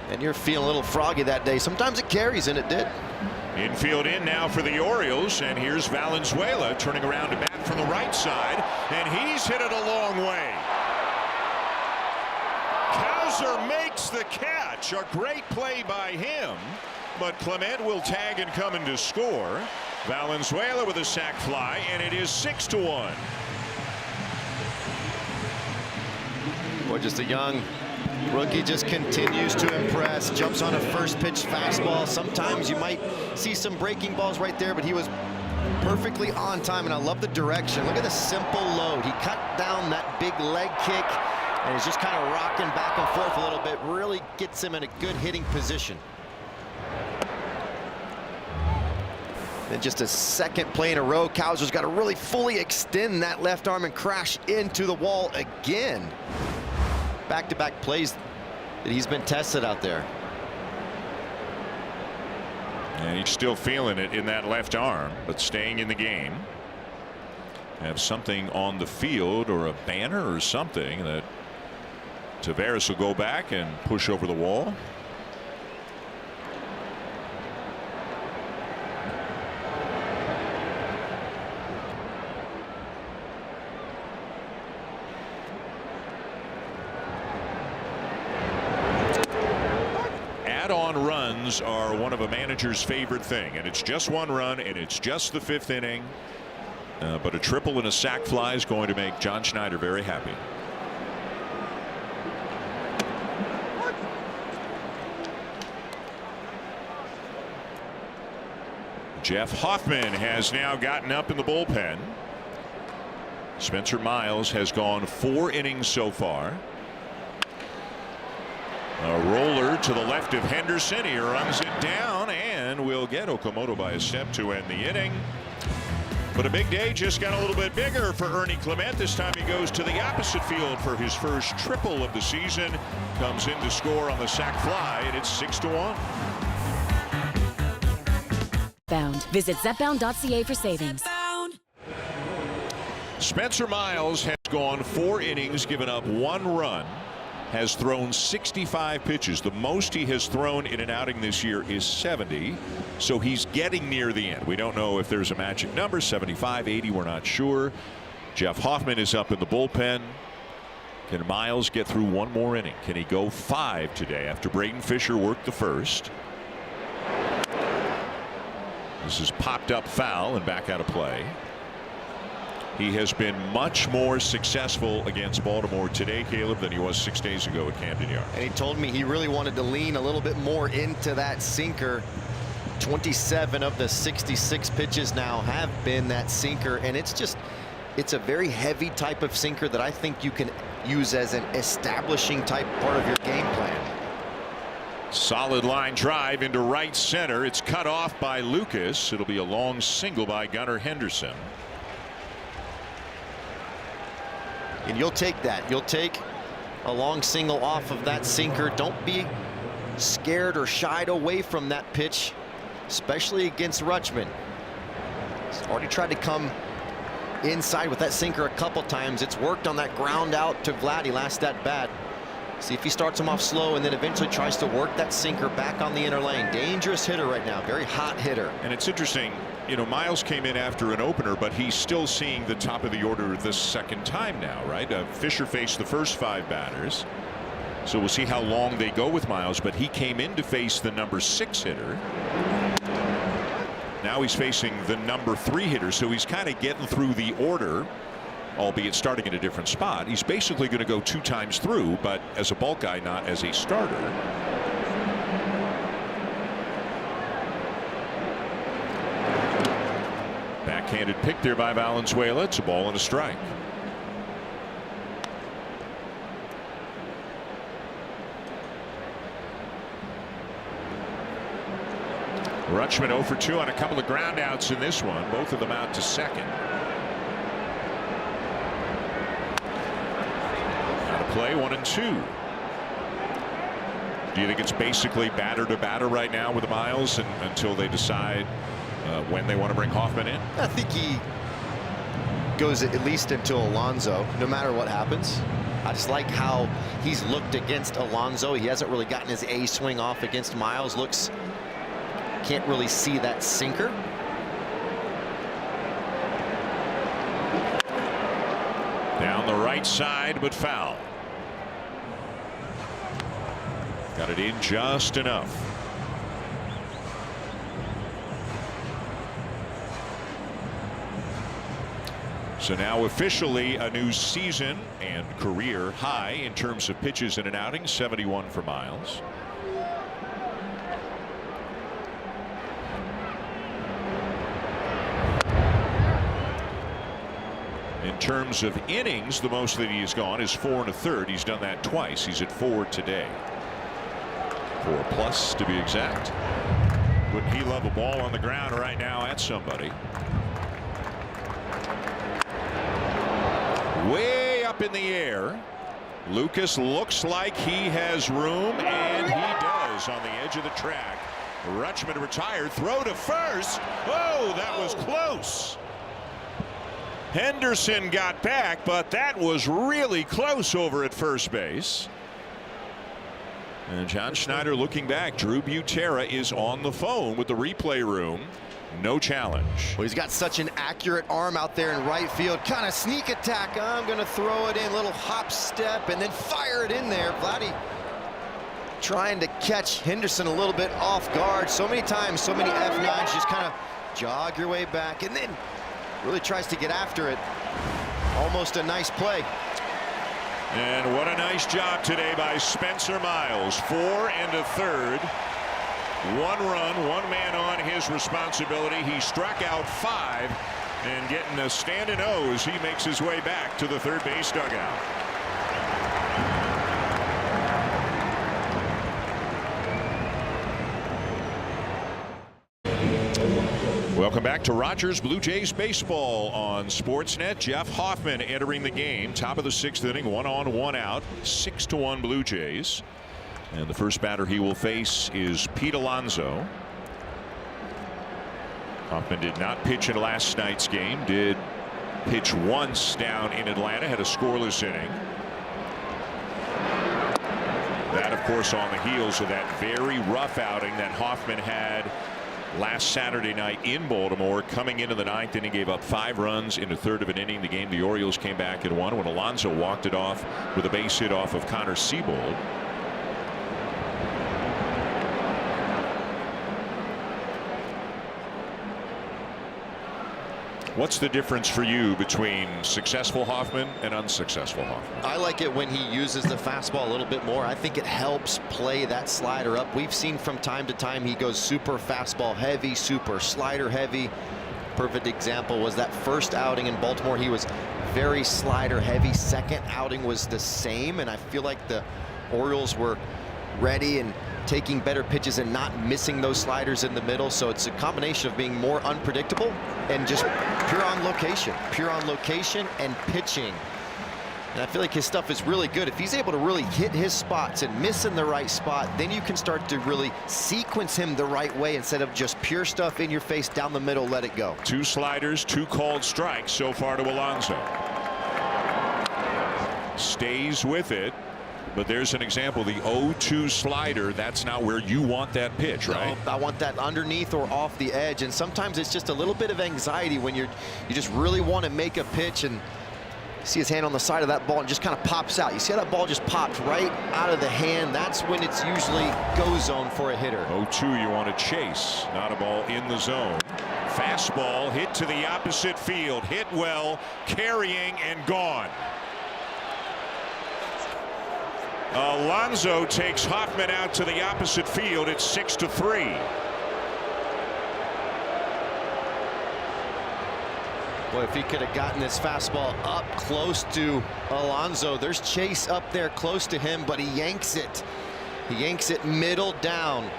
and you're feeling a little froggy that day, sometimes it carries, and it did. Infield in now for the Orioles, and here's Valenzuela turning around to bat from the right side, and he's hit it a long way. Kouser makes the catch. A great play by him, but Clement will tag and come in to score. Valenzuela with a sac fly, and it is 6-1. Boy, just a young rookie, just continues to impress. Jumps on a first pitch fastball. Sometimes you might see some breaking balls right there, but he was perfectly on time, and I love the direction. Look at the simple load. He cut down that big leg kick and is just kind of rocking back and forth a little bit. Really gets him in a good hitting position. Then just a second play in a row, Kouser's got to really fully extend that left arm and crash into the wall again. Back-to-back plays that he's been tested out there. And he's still feeling it in that left arm, but staying in the game. Have something on the field or a banner or something that Taveras will go back and push over the wall. Add-on runs are one of a manager's favorite thing, and it's just one run, and it's just the 5th inning. But a triple and a sac fly is going to make John Schneider very happy. Jeff Hoffman has now gotten up in the bullpen. Spencer Miles has gone 4 innings so far. A roller to the left of Henderson. He runs it down and will get Okamoto by a step to end the inning. But a big day just got a little bit bigger for Ernie Clement. This time he goes to the opposite field for his first triple of the season. Comes in to score on the sac fly, and it's 6-1. Visit Zepbound.ca for savings. Spencer Miles has gone 4 innings, given up 1 run. Has thrown 65 pitches. The most he has thrown in an outing this year is 70. So he's getting near the end. We don't know if there's a magic number, 75, 80, we're not sure. Jeff Hoffman is up in the bullpen. Can Miles get through 1 more inning? Can he go 5 today after Braden Fisher worked the first? This is popped up foul and back out of play. He has been much more successful against Baltimore today, Caleb, than he was 6 days ago at Camden Yards. And he told me he really wanted to lean a little bit more into that sinker. 27 of the 66 pitches now have been that sinker, and it's a very heavy type of sinker that I think you can use as an establishing type part of your game plan. Solid line drive into right center. It's cut off by Lucas. It'll be a long single by Gunnar Henderson. And you'll take that. You'll take a long single off of that sinker. Don't be scared or shied away from that pitch, especially against Rutschman. He's already tried to come inside with that sinker a couple times. It's worked on that ground out to Vladdy last at bat. See if he starts him off slow and then eventually tries to work that sinker back on the inner lane. Dangerous hitter right now. Very hot hitter. And it's interesting, you know, Miles came in after an opener, but he's still seeing the top of the order this second time now, right? Fisher faced the first 5 batters. So we'll see how long they go with Miles, but he came in to face the number 6 hitter. Now he's facing the number 3 hitter, so he's kind of getting through the order, albeit starting in a different spot. He's basically going to go 2 times through, but as a bulk guy, not as a starter. Backhanded pick there by Valenzuela. It's a ball and a strike. Rutschman 0 for 2 on a couple of ground outs in this one, both of them out to second. Out of play, 1 and 2. Do you think it's basically batter to batter right now with the Miles until they decide when they want to bring Hoffman in? I think he goes at least until Alonso, no matter what happens. I just like how he's looked against Alonso. He hasn't really gotten his A swing off against Miles. Can't really see that sinker. Down the right side, but foul. Got it in just enough. So now officially a new season and career high in terms of pitches in an outing, 71 for Miles. In terms of innings, the most that he has gone is 4 1/3. He's done that twice. He's at 4 today. 4+ to be exact. Wouldn't he love a ball on the ground right now at somebody? Way up in the air. Lucas looks like he has room, and he does on the edge of the track. Rutschman retired. Throw to first. Oh, that was close. Henderson got back, but that was really close over at first base. And John Schneider looking back. Drew Butera is on the phone with the replay room. No challenge. Well, he's got such an accurate arm out there in right field. Kind of sneak attack. I'm going to throw it in, little hop step, and then fire it in there. Vladdy trying to catch Henderson a little bit off guard. So many times, so many F9s, just kind of jog your way back, and then really tries to get after it. Almost a nice play. And what a nice job today by Spencer Miles. 4 1/3. 1 run, 1 man on his responsibility. He struck out 5, and getting a standing O as he makes his way back to the third base dugout. Welcome back to Rogers Blue Jays baseball on Sportsnet. Jeff Hoffman entering the game. Top of the 6th inning, 1 on, 1 out. 6-1 Blue Jays. And the first batter he will face is Pete Alonso. Hoffman did not pitch in last night's game. Did pitch once down in Atlanta. Had a scoreless inning. That, of course, on the heels of that very rough outing that Hoffman had last Saturday night in Baltimore. Coming into the 9th inning, gave up 5 runs in a third of an inning. The game the Orioles came back and won when Alonso walked it off with a base hit off of Connor Seabold. What's the difference for you between successful Hoffman and unsuccessful Hoffman? I like it when he uses the fastball a little bit more. I think it helps play that slider up. We've seen from time to time he goes super fastball heavy, super slider heavy. Perfect example was that first outing in Baltimore. He was very slider heavy. Second outing was the same, and I feel like the Orioles were ready and taking better pitches and not missing those sliders in the middle. So it's a combination of being more unpredictable and just pure on location and pitching. And I feel like his stuff is really good. If he's able to really hit his spots and miss in the right spot, then you can start to really sequence him the right way instead of just pure stuff in your face down the middle, let it go. 2 sliders, 2 called strikes so far to Alonso. Stays with it. But there's an example, the 0-2 slider. That's not where you want that pitch, right? No, I want that underneath or off the edge. And sometimes it's just a little bit of anxiety when you just really want to make a pitch and see his hand on the side of that ball and just kind of pops out. You see how that ball just popped right out of the hand? That's when it's usually go zone for a hitter. 0-2 you want to chase, not a ball in the zone. Fastball hit to the opposite field, hit well, carrying and gone. Alonso takes Hoffman out to the opposite field. It's 6-3. Boy, if he could have gotten this fastball up close to Alonso. There's Chase up there close to him, but he yanks it. He yanks it middle down.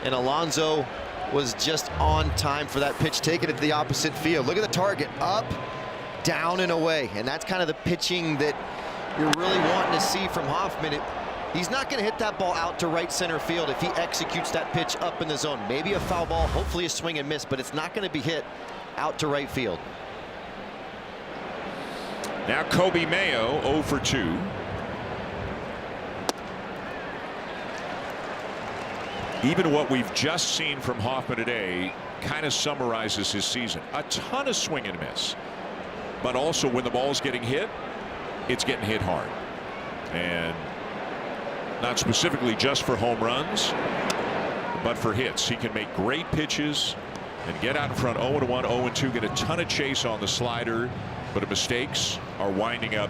And Alonso was just on time for that pitch, taking it to the opposite field. Look at the target, up, down, and away. And that's kind of the pitching that you're really wanting to see from Hoffman. He's not going to hit that ball out to right center field if he executes that pitch up in the zone. Maybe a foul ball, hopefully a swing and miss, but it's not going to be hit out to right field. Now Kobe Mayo 0 for 2. Even what we've just seen from Hoffman today kind of summarizes his season. A ton of swing and miss, but also when the ball's getting hit, it's getting hit hard. And not specifically just for home runs, but for hits. He can make great pitches and get out in front 0-1, 0-2, get a ton of chase on the slider, but mistakes are winding up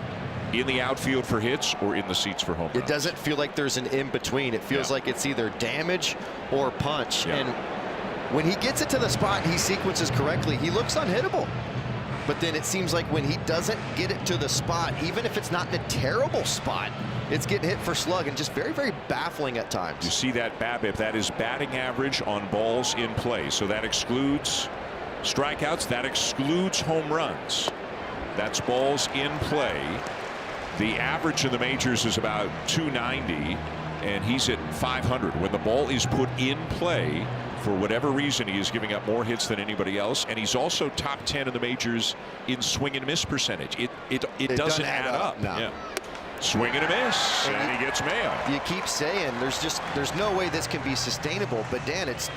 in the outfield for hits or in the seats for home runs. It doesn't feel like there's an in-between. It feels like it's either damage or punch. And when he gets it to the spot, he sequences correctly. He looks unhittable. But then it seems like when he doesn't get it to the spot, even if it's not in a terrible spot, it's getting hit for slug, and just very, very baffling at times. You see that BABIP, that is batting average on balls in play. So that excludes strikeouts, that excludes home runs. That's balls in play. The average in the majors is about 290, and he's at 500. When the ball is put in play, for whatever reason, he is giving up more hits than anybody else, and he's also top 10 in the majors in swing and miss percentage. It doesn't add up. No. Yeah. Swing and a miss, and he gets Mayo. You keep saying there's no way this can be sustainable, but Dan, it's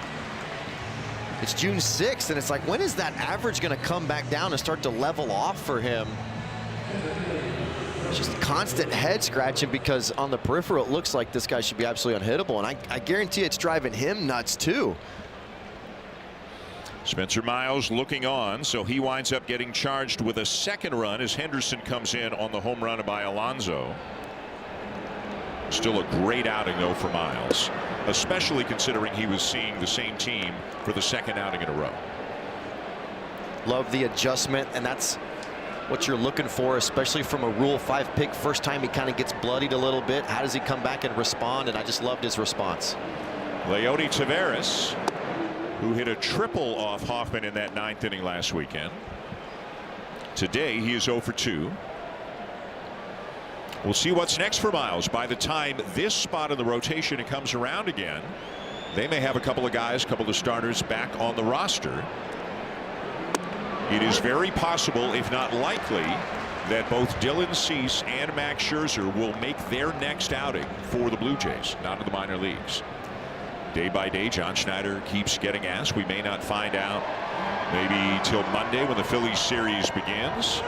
June 6th, and it's like, when is that average going to come back down and start to level off for him? It's just constant head scratching, because on the peripheral it looks like this guy should be absolutely unhittable, and I guarantee it's driving him nuts too. Spencer Miles looking on, so he winds up getting charged with a second run as Henderson comes in on the home run by Alonso. Still a great outing though for Miles, especially considering he was seeing the same team for the second outing in a row. Love the adjustment, and that's what you're looking for, especially from a Rule 5 pick. First time he kind of gets bloodied a little bit. How does he come back and respond? And I just loved his response. Leody Taveras, who hit a triple off Hoffman in that 9th inning last weekend. Today he is 0 for 2. We'll see what's next for Miles. By the time this spot in the rotation comes around again, they may have a couple of guys, a couple of starters back on the roster. It is very possible, if not likely, that both Dylan Cease and Max Scherzer will make their next outing for the Blue Jays, not in the minor leagues. Day by day, John Schneider keeps getting asked. We may not find out maybe till Monday when the Phillies series begins.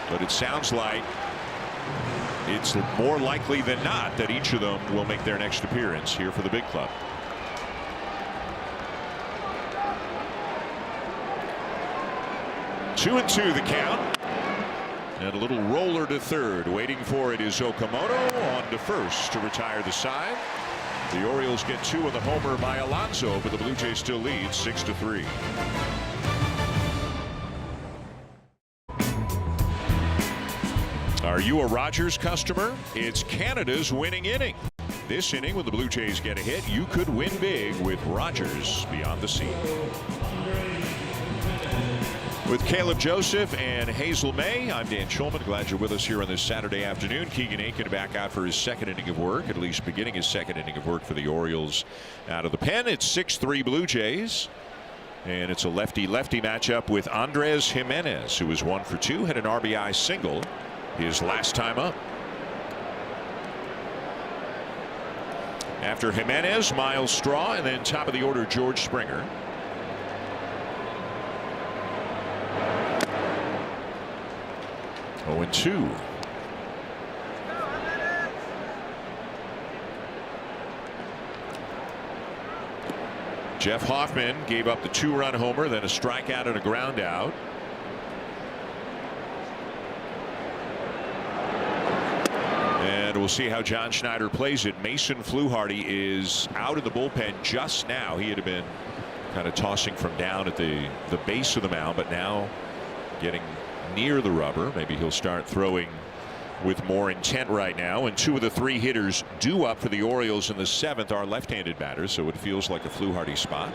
But it sounds like it's more likely than not that each of them will make their next appearance here for the big club. Two and two the count, and a little roller to third. Waiting for it is Okamoto on to first to retire the side. The Orioles get 2 on the homer by Alonso, but the Blue Jays still lead 6-3. Are you a Rogers customer? It's Canada's winning inning. This inning, when the Blue Jays get a hit, you could win big with Rogers Beyond the Scene. With Caleb Joseph and Hazel May, I'm Dan Schulman. Glad you're with us here on this Saturday afternoon. Keegan Aiken back out for his second inning of work, at least beginning his second inning of work for the Orioles out of the pen. It's 6-3 Blue Jays, and it's a lefty-lefty matchup with Andres Jimenez, who was 1 for 2, had an RBI single his last time up. After Jimenez, Miles Straw, and then top of the order George Springer. Oh, and 2. Jeff Hoffman gave up the 2-run homer, then a strikeout and a ground out. And we'll see how John Schneider plays it. Mason Fluharty is out of the bullpen just now. He had been kind of tossing from down at the base of the mound, but now getting near the rubber. Maybe he'll start throwing with more intent right now. And 2 of the 3 hitters due up for the Orioles in the 7th are left-handed batters, so it feels like a Fluharty spot.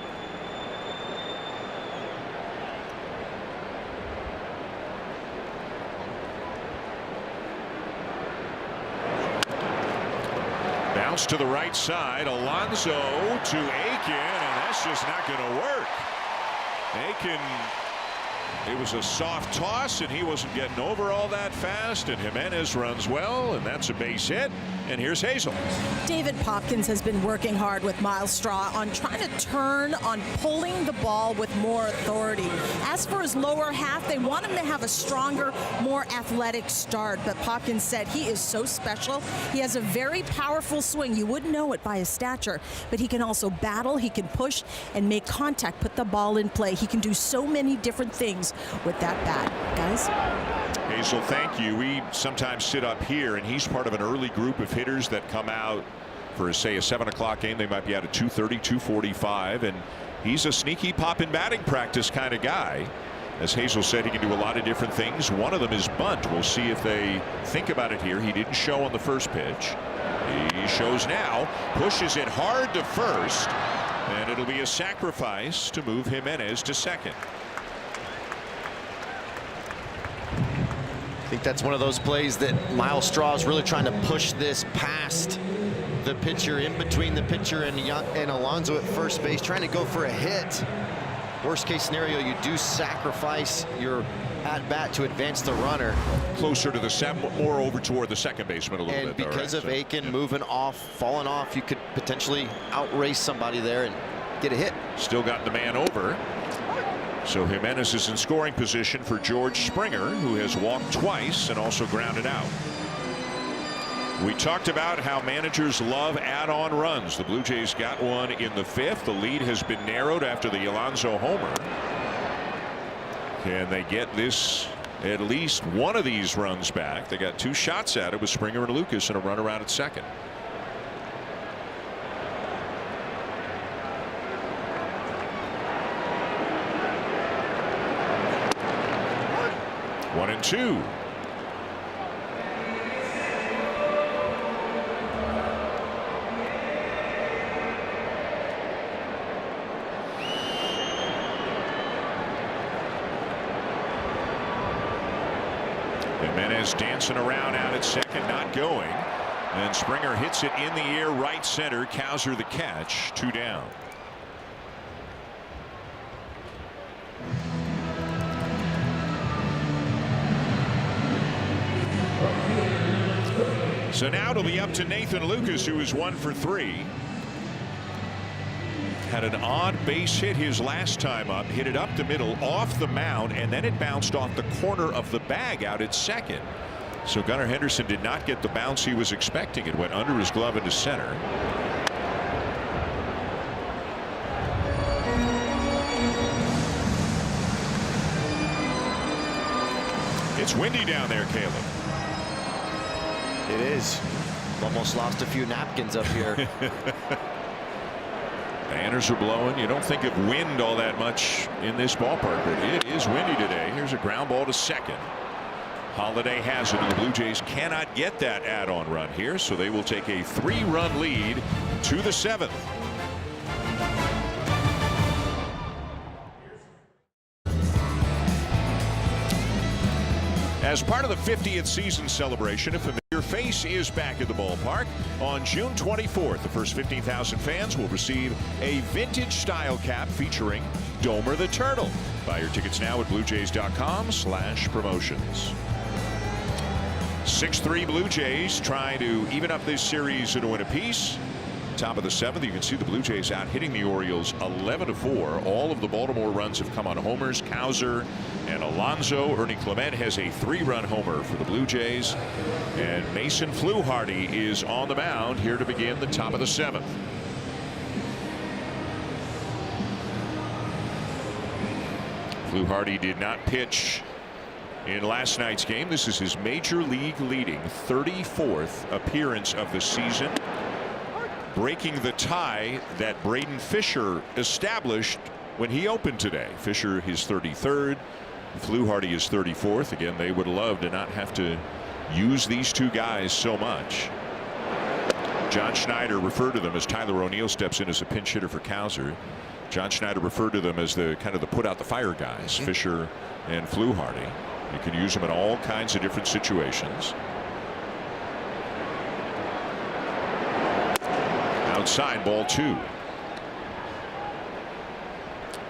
Bounce to the right side. Alonso to Aiken, and that's just not going to work. Aiken, it was a soft toss, and he wasn't getting over all that fast, and Jimenez runs well, and that's a base hit. And here's Hazel. David Popkins has been working hard with Miles Straw on trying to turn on pulling the ball with more authority. As for his lower half, they want him to have a stronger, more athletic start. But Popkins said he is so special. He has a very powerful swing. You wouldn't know it by his stature, but he can also battle, he can push and make contact, put the ball in play. He can do so many different things with that bat. Guys? Hazel, thank you. We sometimes sit up here, and he's part of an early group of hitters that come out for, say, a 7 o'clock game. They might be out at 2:30, 2:45, and he's a sneaky pop in batting practice kind of guy. As Hazel said, he can do a lot of different things. One of them is bunt. We'll see if they think about it here. He didn't show on the first pitch. He shows now, pushes it hard to first, and it'll be a sacrifice to move Jimenez to second. I think that's one of those plays that Miles Straw is really trying to push this past the pitcher, in between the pitcher and Alonso at first base, trying to go for a hit. Worst case scenario, you do sacrifice your at bat to advance the runner. Closer to the 7, more over toward the second baseman a little bit. And because of Aiken moving off, falling off, you could potentially outrace somebody there and get a hit. Still got the man over. So Jimenez is in scoring position for George Springer, who has walked twice and also grounded out. We talked about how managers love add-on runs. The Blue Jays got one in the 5th. The lead has been narrowed after the Alonso homer. Can they get this, at least one of these runs back? They got 2 shots at it with Springer and Lucas and a run around at second. One and 2. Jimenez dancing around out at second, not going. And Springer hits it in the air right center. Cowser the catch. 2 down. So now it'll be up to Nathan Lucas, who is 1 for 3. Had an odd base hit his last time up, hit it up the middle off the mound, and then it bounced off the corner of the bag out at second. So Gunnar Henderson did not get the bounce he was expecting. It went under his glove into center. It's windy down there, Caleb. It is. Almost lost a few napkins up here. Banners are blowing. You don't think of wind all that much in this ballpark, but it is windy today. Here's a ground ball to second. Holiday has it, and the Blue Jays cannot get that add-on run here, so they will take a 3-run lead to the 7th. As part of the 50th season celebration, a familiar face is back at the ballpark. On June 24th, the first 15,000 fans will receive a vintage style cap featuring Domer the Turtle. Buy your tickets now at BlueJays.com/promotions. 6-3 Blue Jays trying to even up this series to win apiece. Top of the 7th, you can see the Blue Jays out hitting the Orioles 11-4. All of the Baltimore runs have come on homers. Cowser and Alonso. Ernie Clement has a 3-run homer for the Blue Jays. And Mason Fluharty is on the mound here to begin the top of the 7th. Fluharty did not pitch in last night's game. This is his major league leading 34th appearance of the season, breaking the tie that Braden Fisher established when he opened today. Fisher his 33rd. Fluharty is 34th. Again, they would love to not have to use these two guys so much. John Schneider referred to them as Tyler O'Neill steps in as a pinch hitter for Cowser. John Schneider referred to them as the kind of the put out the fire guys, Fisher and Fluharty. You can use them in all kinds of different situations. Outside, ball 2.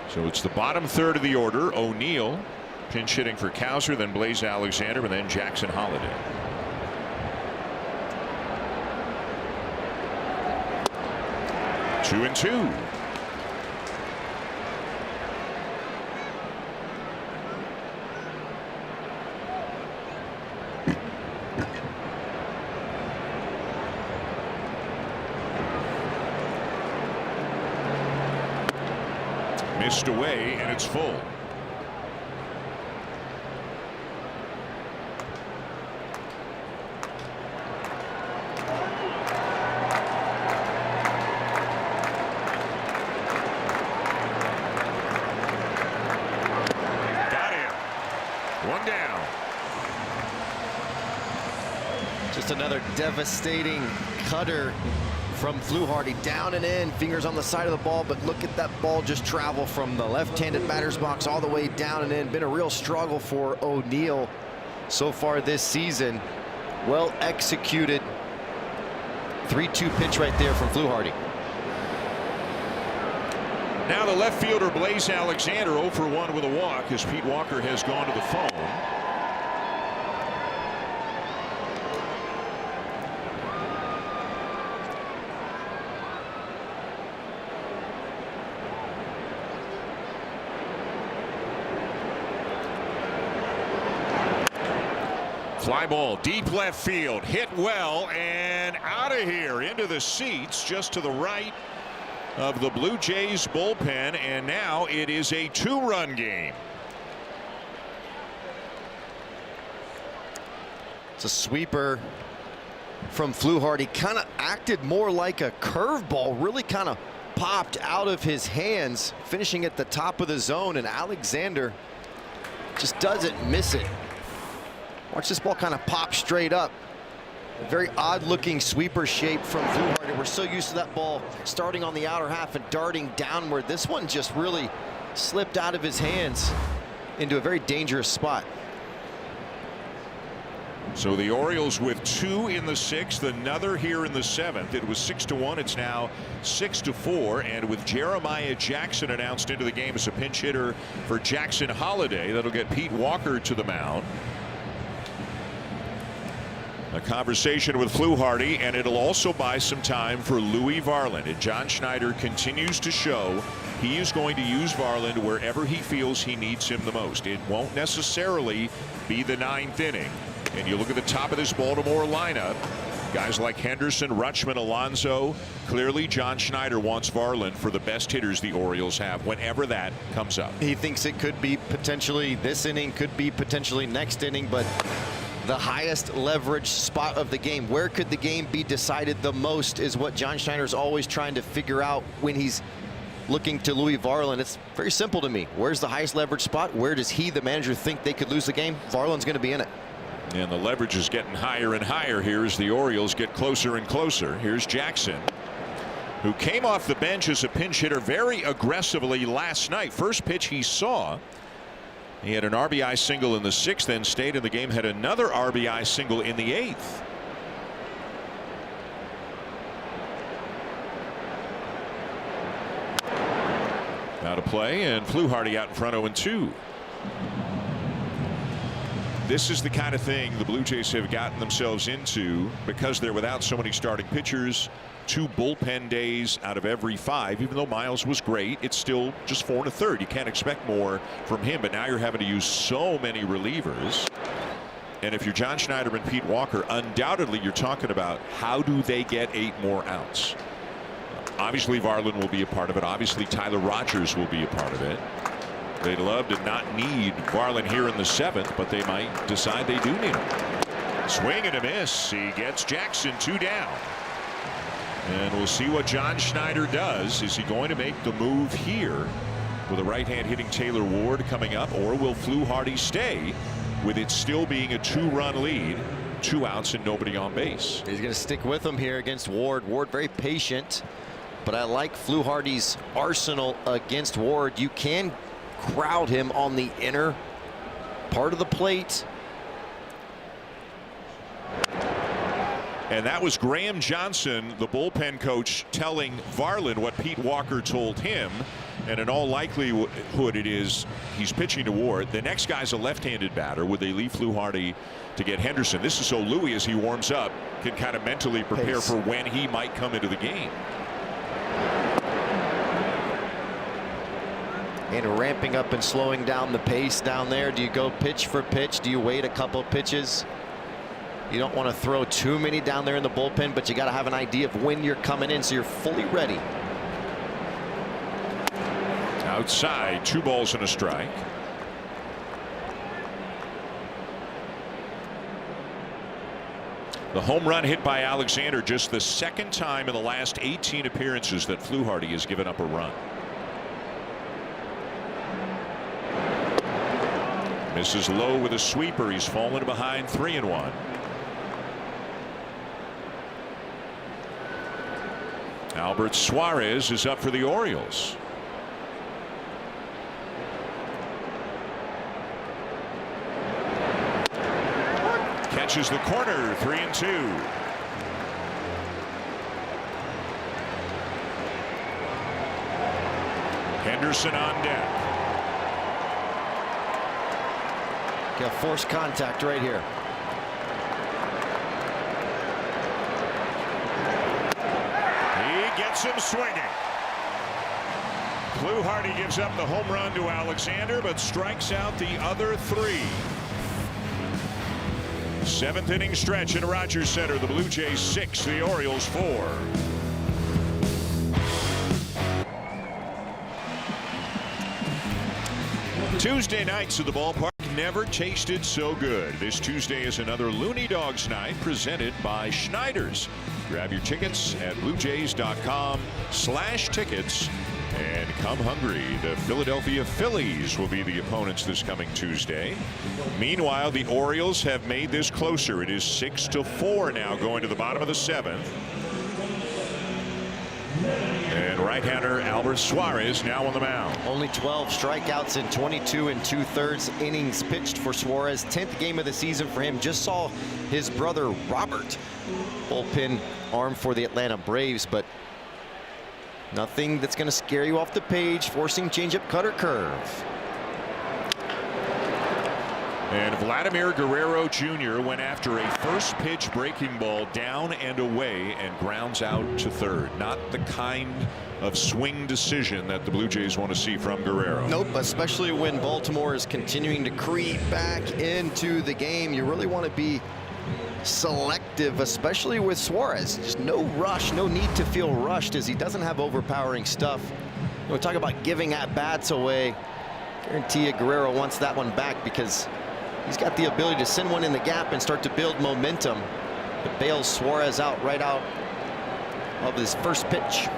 So it's the bottom third of the order. O'Neill pinch hitting for Cowser, then Blaze Alexander, and then Jackson Holliday. Two and two. Missed away, and it's full. Got him. One down. Just another devastating cutter from Fluharty, down and in, fingers on the side of the ball, but look at that ball just travel from the left-handed batter's box all the way down and in. Been a real struggle for O'Neill so far this season. Well executed 3-2 pitch right there from Fluharty. Now the left fielder Blaze Alexander 0 for 1 with a walk as Pete Walker has gone to the phone. Fly ball deep left field, hit well and out of here into the seats just to the right of the Blue Jays bullpen, and now it is a 2-run game. It's a sweeper from Fluharty, kind of acted more like a curveball, really kind of popped out of his hands, finishing at the top of the zone, and Alexander just doesn't miss it. Watch this ball kind of pop straight up. A very odd looking sweeper shape from Fluharty. We're so used to that ball starting on the outer half and darting downward. This one just really slipped out of his hands into a very dangerous spot. So the Orioles with 2 in the 6th, another here in the 7th. It was 6-1. It's now 6-4. And with Jeremiah Jackson announced into the game as a pinch hitter for Jackson Holliday, that'll get Pete Walker to the mound. A conversation with Fluharty, and it'll also buy some time for Louis Varland. And John Schneider continues to show he is going to use Varland wherever he feels he needs him the most. It won't necessarily be the 9th inning. And you look at the top of this Baltimore lineup, guys like Henderson, Rutschman, Alonso. Clearly John Schneider wants Varland for the best hitters the Orioles have whenever that comes up. He thinks it could be potentially this inning, could be potentially next inning, but the highest leverage spot of the game, where could the game be decided the most, is what John Schneider's always trying to figure out when he's looking to Louis Varland. It's very simple to me. Where's the highest leverage spot? Where does he, the manager, think they could lose the game? Varland's going to be in it. And the leverage is getting higher and higher here as the Orioles get closer and closer. Here's Jackson, who came off the bench as a pinch hitter very aggressively last night. First pitch he saw, he had an RBI single in the 6th, then stayed in the game, had another RBI single in the 8th. Out of play, and Fluharty out in front 0-2. This is the kind of thing the Blue Jays have gotten themselves into because they're without so many starting pitchers. 2 bullpen days out of every 5. Even though Miles was great, it's still just 4 1/3. You can't expect more from him, but now you're having to use so many relievers. And if you're John Schneider and Pete Walker, undoubtedly you're talking about how do they get 8 more outs. Obviously Varland will be a part of it. Obviously Tyler Rogers will be a part of it. They'd love to not need Varland here in the 7th, but they might decide they do need him. Swing and a miss. He gets Jackson 2 down. And we'll see what John Schneider does. Is he going to make the move here with a right-hand hitting Taylor Ward coming up, or will Fluharty stay with it still being a 2-run lead, 2 outs and nobody on base? He's going to stick with him here against Ward. Ward very patient, but I like Fluharty's arsenal against Ward. You can crowd him on the inner part of the plate. And that was Graham Johnson, the bullpen coach, telling Varland what Pete Walker told him. And in all likelihood, it is he's pitching to Ward. The next guy's a left-handed batter. Would they leave Fluharty to get Henderson? This is so Louis, as he warms up, can kind of mentally prepare for when he might come into the game. And ramping up and slowing down the pace down there. Do you go pitch for pitch? Do you wait a couple pitches? You don't want to throw too many down there in the bullpen, but you got to have an idea of when you're coming in so you're fully ready. Outside, 2 balls and a strike. The home run hit by Alexander, just the second time in the last 18 appearances that Fluharty has given up a run. Misses low with a sweeper. He's fallen behind 3-1. Albert Suarez is up for the Orioles. Catches the corner, 3-2. Henderson on deck. Got forced contact right here. He gets him swinging. Fluharty gives up the home run to Alexander, but strikes out the other 3. 7th inning stretch in Rogers Center. The Blue Jays 6, the Orioles 4. Tuesday nights at the ballpark never tasted so good. This Tuesday is another Looney Dogs night presented by Schneider's. Grab your tickets at bluejays.com/tickets and come hungry. The Philadelphia Phillies will be the opponents this coming Tuesday. Meanwhile, the Orioles have made this closer. It is 6-4 now, going to the bottom of the 7th. And right-hander Albert Suarez now on the mound. Only 12 strikeouts in 22 2/3 innings pitched for Suarez. 10th game of the season for him. Just saw his brother Robert bullpen arm for the Atlanta Braves, but nothing that's going to scare you off the page. Forcing changeup, cutter, curve. And Vladimir Guerrero Jr. went after a first pitch breaking ball down and away and grounds out to third. Not the kind of swing decision that the Blue Jays want to see from Guerrero. Nope, especially when Baltimore is continuing to creep back into the game. You really want to be selective, especially with Suarez. Just no rush, no need to feel rushed, as he doesn't have overpowering stuff. We talk about giving at bats away. Guarantee you Guerrero wants that one back, because he's got the ability to send one in the gap and start to build momentum. But bails Suarez out right out of his first pitch.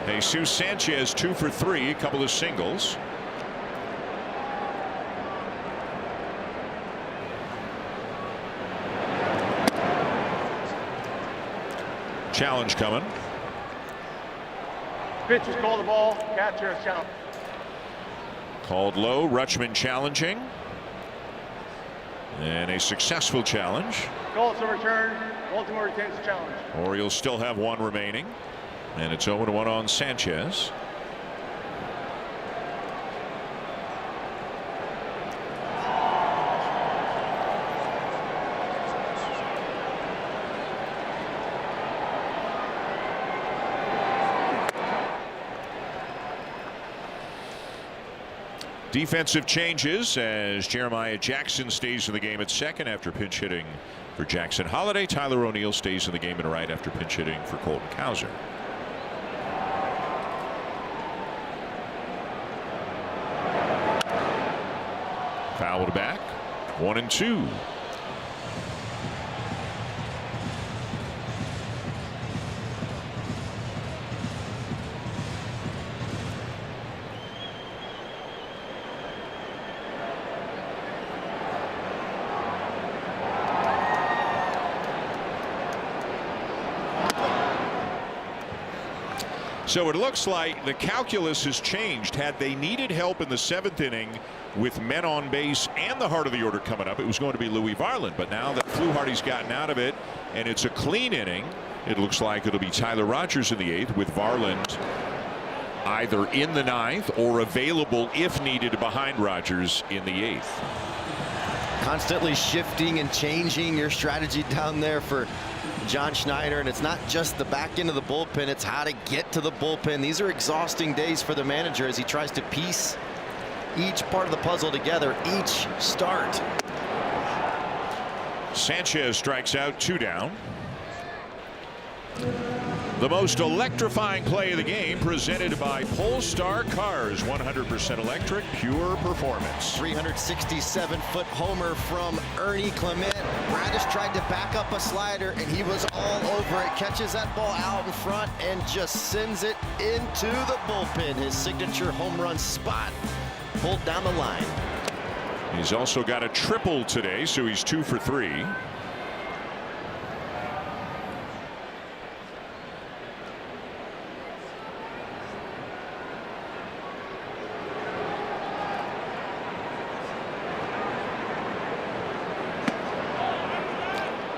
Jesus Sanchez 2 for 3, a couple of singles. Challenge coming. Pitch is called the ball. Catcher is challenged. Called low. Rutschman challenging. And a successful challenge. Call to return. Baltimore retains the challenge. Orioles still have 1 remaining. And it's 0-1 on Sanchez. Defensive changes as Jeremiah Jackson stays in the game at second after pinch hitting for Jackson Holiday. Tyler O'Neill stays in the game in right after pinch hitting for Colton Cowser. Fouled back. 1-2. So it looks like the calculus has changed. Had they needed help in the 7th inning with men on base and the heart of the order coming up, it was going to be Louis Varland. But now that Fluharty's gotten out of it and it's a clean inning, it looks like it'll be Tyler Rogers in the 8th with Varland either in the 9th or available if needed behind Rogers in the 8th. Constantly shifting and changing your strategy down there for John Schneider, and it's not just the back end of the bullpen, it's how to get to the bullpen. These are exhausting days for the manager as he tries to piece each part of the puzzle together each start. Sanchez strikes out, 2 down. The most electrifying play of the game presented by Polestar Cars. 100% electric, pure performance. 367-foot homer from Ernie Clement. Radish tried to back up a slider and he was all over it. Catches that ball out in front and just sends it into the bullpen. His signature home run spot pulled down the line. He's also got a triple today, so he's 2 for 3.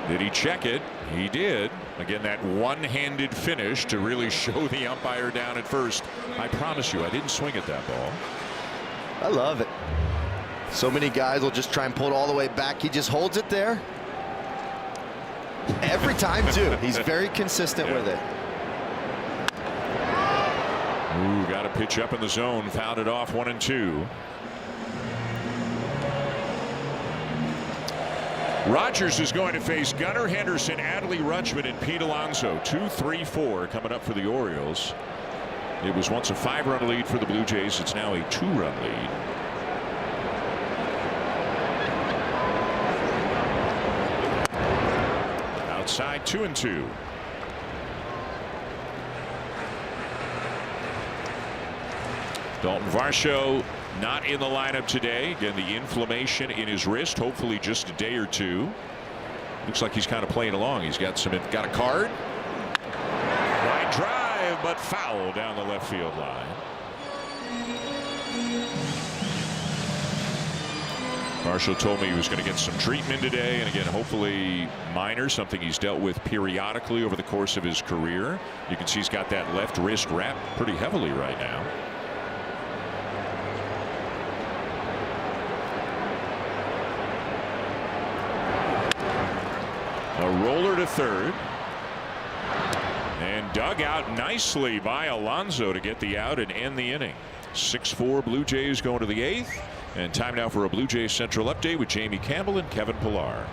Did he check it? He did. Again, that one-handed finish to really show the umpire down at first. I promise you, I didn't swing at that ball. I love it. So many guys will just try and pull it all the way back. He just holds it there. Every time, too. He's very consistent with it. Ooh, got a pitch up in the zone. Fouled it off, 1-2. Rogers is going to face Gunnar Henderson, Adley Rutschman, and Pete Alonso. 2-3-4 coming up for the Orioles. It was once a 5-run lead for the Blue Jays. It's now a 2-run lead. Outside, 2-2. Dalton Varsho not in the lineup today. Again, the inflammation in his wrist, hopefully just a day or 2. Looks like he's kind of playing along. He's got a card. Line drive, but foul down the left field line. Varsho told me he was going to get some treatment today, and again, hopefully minor, something he's dealt with periodically over the course of his career. You can see he's got that left wrist wrapped pretty heavily right now. A roller to third. And dug out nicely by Alonso to get the out and end the inning. 6-4 Blue Jays going to the 8th. And time now for a Blue Jays Central update with Jamie Campbell and Kevin Pillar.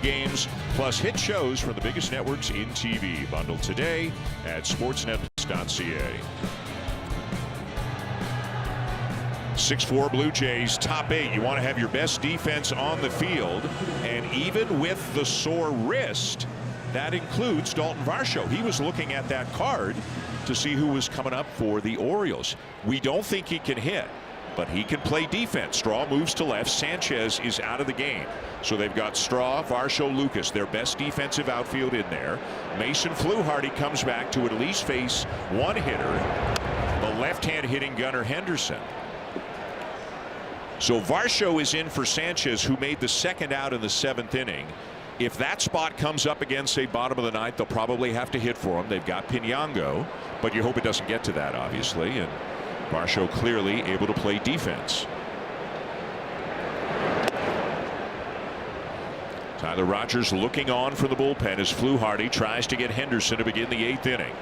Games plus hit shows from the biggest networks in TV. Bundled today at sportsnet.ca. 6-4 Blue Jays, top 8. You want to have your best defense on the field, and even with the sore wrist, that includes Dalton Varsho. He was looking at that card to see who was coming up for the Orioles. We don't think he can hit, but he can play defense. Straw moves to left. Sanchez is out of the game. So they've got Straw, Varsho, Lucas, their best defensive outfield in there. Mason Fluharty comes back to at least face one hitter, the left-hand hitting Gunnar Henderson. So Varsho is in for Sanchez, who made the second out in the 7th inning. If that spot comes up again, say bottom of the 9th, they'll probably have to hit for him. They've got Pinango, but you hope it doesn't get to that, obviously. And Varsho clearly able to play defense. Tyler Rogers looking on for the bullpen as Fluharty tries to get Henderson to begin the 8th inning.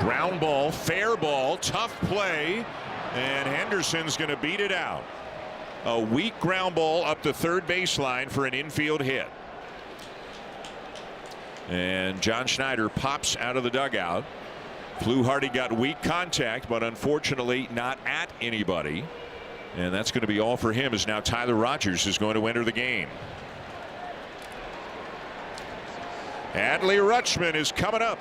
Ground ball, fair ball, tough play, and Henderson's going to beat it out. A weak ground ball up the third baseline for an infield hit. And John Schneider pops out of the dugout. Fluharty got weak contact, but unfortunately not at anybody. And that's going to be all for him, as now Tyler Rogers is going to enter the game. Adley Rutschman is coming up.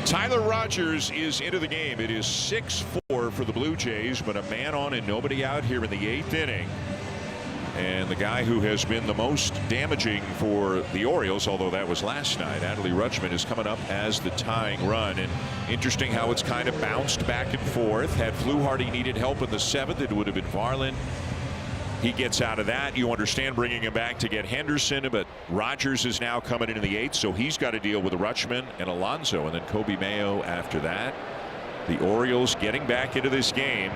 Tyler Rogers is into the game. It is 6-4 for the Blue Jays, but a man on and nobody out here in the 8th inning. And the guy who has been the most damaging for the Orioles, although that was last night, Adley Rutschman, is coming up as the tying run. And interesting how it's kind of bounced back and forth. Had Fluharty needed help in the 7th, it would have been Varland. He gets out of that. You understand bringing him back to get Henderson, but Rogers is now coming into the 8th, so he's got to deal with Rutschman and Alonso, and then Kobe Mayo after that. The Orioles getting back into this game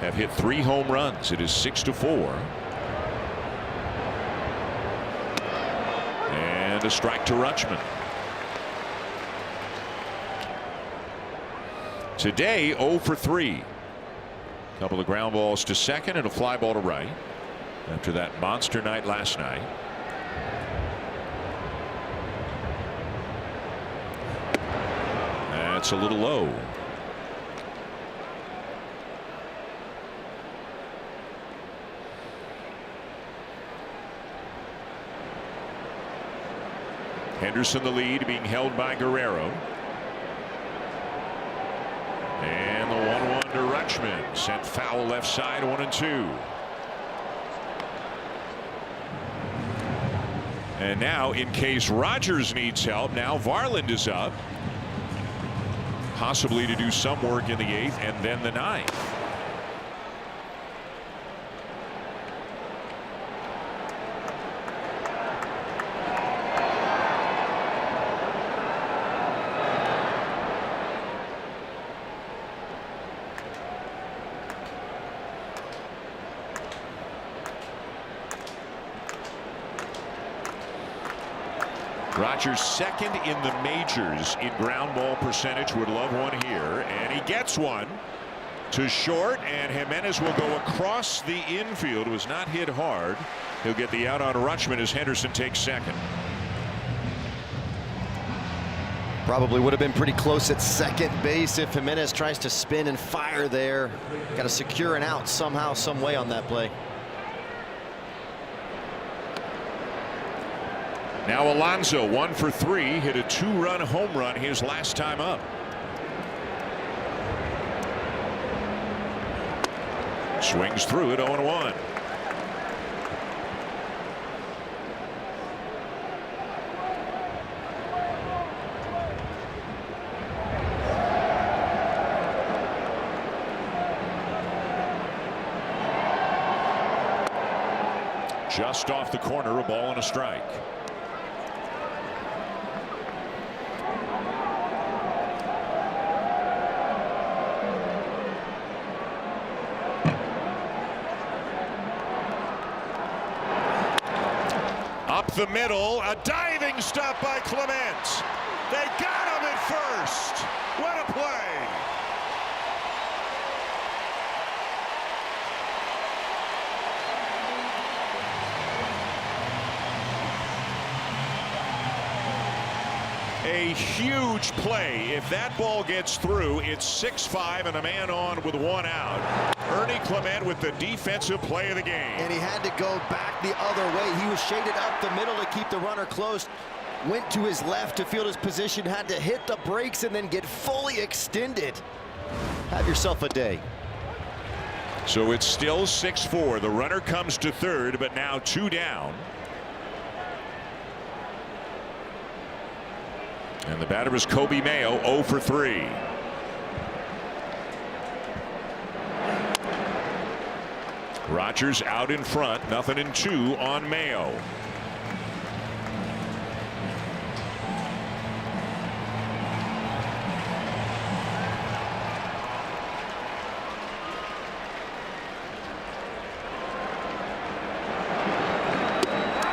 have hit 3 home runs. It is 6-4. And a strike to Rutschman. Today 0 for 3. Couple of ground balls to second and a fly ball to right after that monster night last night. That's a little low. Henderson the lead, being held by Guerrero. And the 1-1 to Rutschman, sent foul left side, 1-2. And now, in case Rogers needs help, now Varland is up, possibly to do some work in the 8th and then the 9th. Rogers second in the majors in ground ball percentage. Would love one here, and he gets one to short, and Jimenez will go across the infield. Was not hit hard. He'll get the out on Rutschman as Henderson takes second. Probably would have been pretty close at second base if Jimenez tries to spin and fire there. Got to secure an out somehow, some way on that play. Now Alonso 1 for 3, hit a 2-run home run his last time up. Swings through it, 0-1. Just off the corner, a ball and a strike. Up the middle, a diving stop by Clement. They got him at first. What a play. A huge play. If that ball gets through, it's 6-5 and a man on with 1 out. Ernie Clement with the defensive play of the game. And he had to go back the other way. He was shaded up the middle to keep the runner close. Went to his left to field his position, had to hit the brakes and then get fully extended. Have yourself a day. So it's still 6-4. The runner comes to third, but now 2 down. And the batter is Kobe Mayo, 0 for 3. Rogers out in front, 0-2 on Mayo.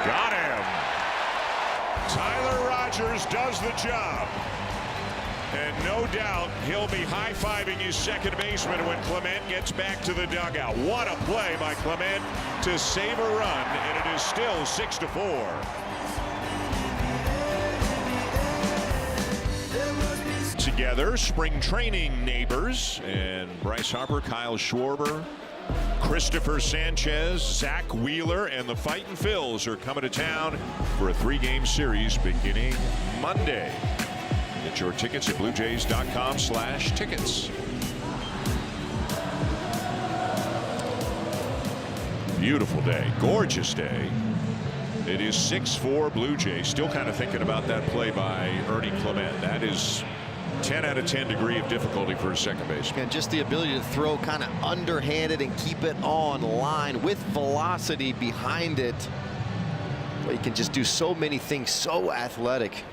Got him. Tyler Rogers does the job. And no doubt he'll be high-fiving his second baseman when Clement gets back to the dugout. What a play by Clement to save a run, and it is still 6-4. Together, spring training neighbors, and Bryce Harper, Kyle Schwarber, Christopher Sanchez, Zach Wheeler, and the Fightin' Phils are coming to town for a 3-game series beginning Monday. Get your tickets at bluejays.com/tickets. Beautiful day, gorgeous day. It is 6-4 Blue Jays. Still kind of thinking about that play by Ernie Clement. That is 10 out of 10 degree of difficulty for a second baseman. And just the ability to throw kind of underhanded and keep it on line with velocity behind it. He can just do so many things, so athletic.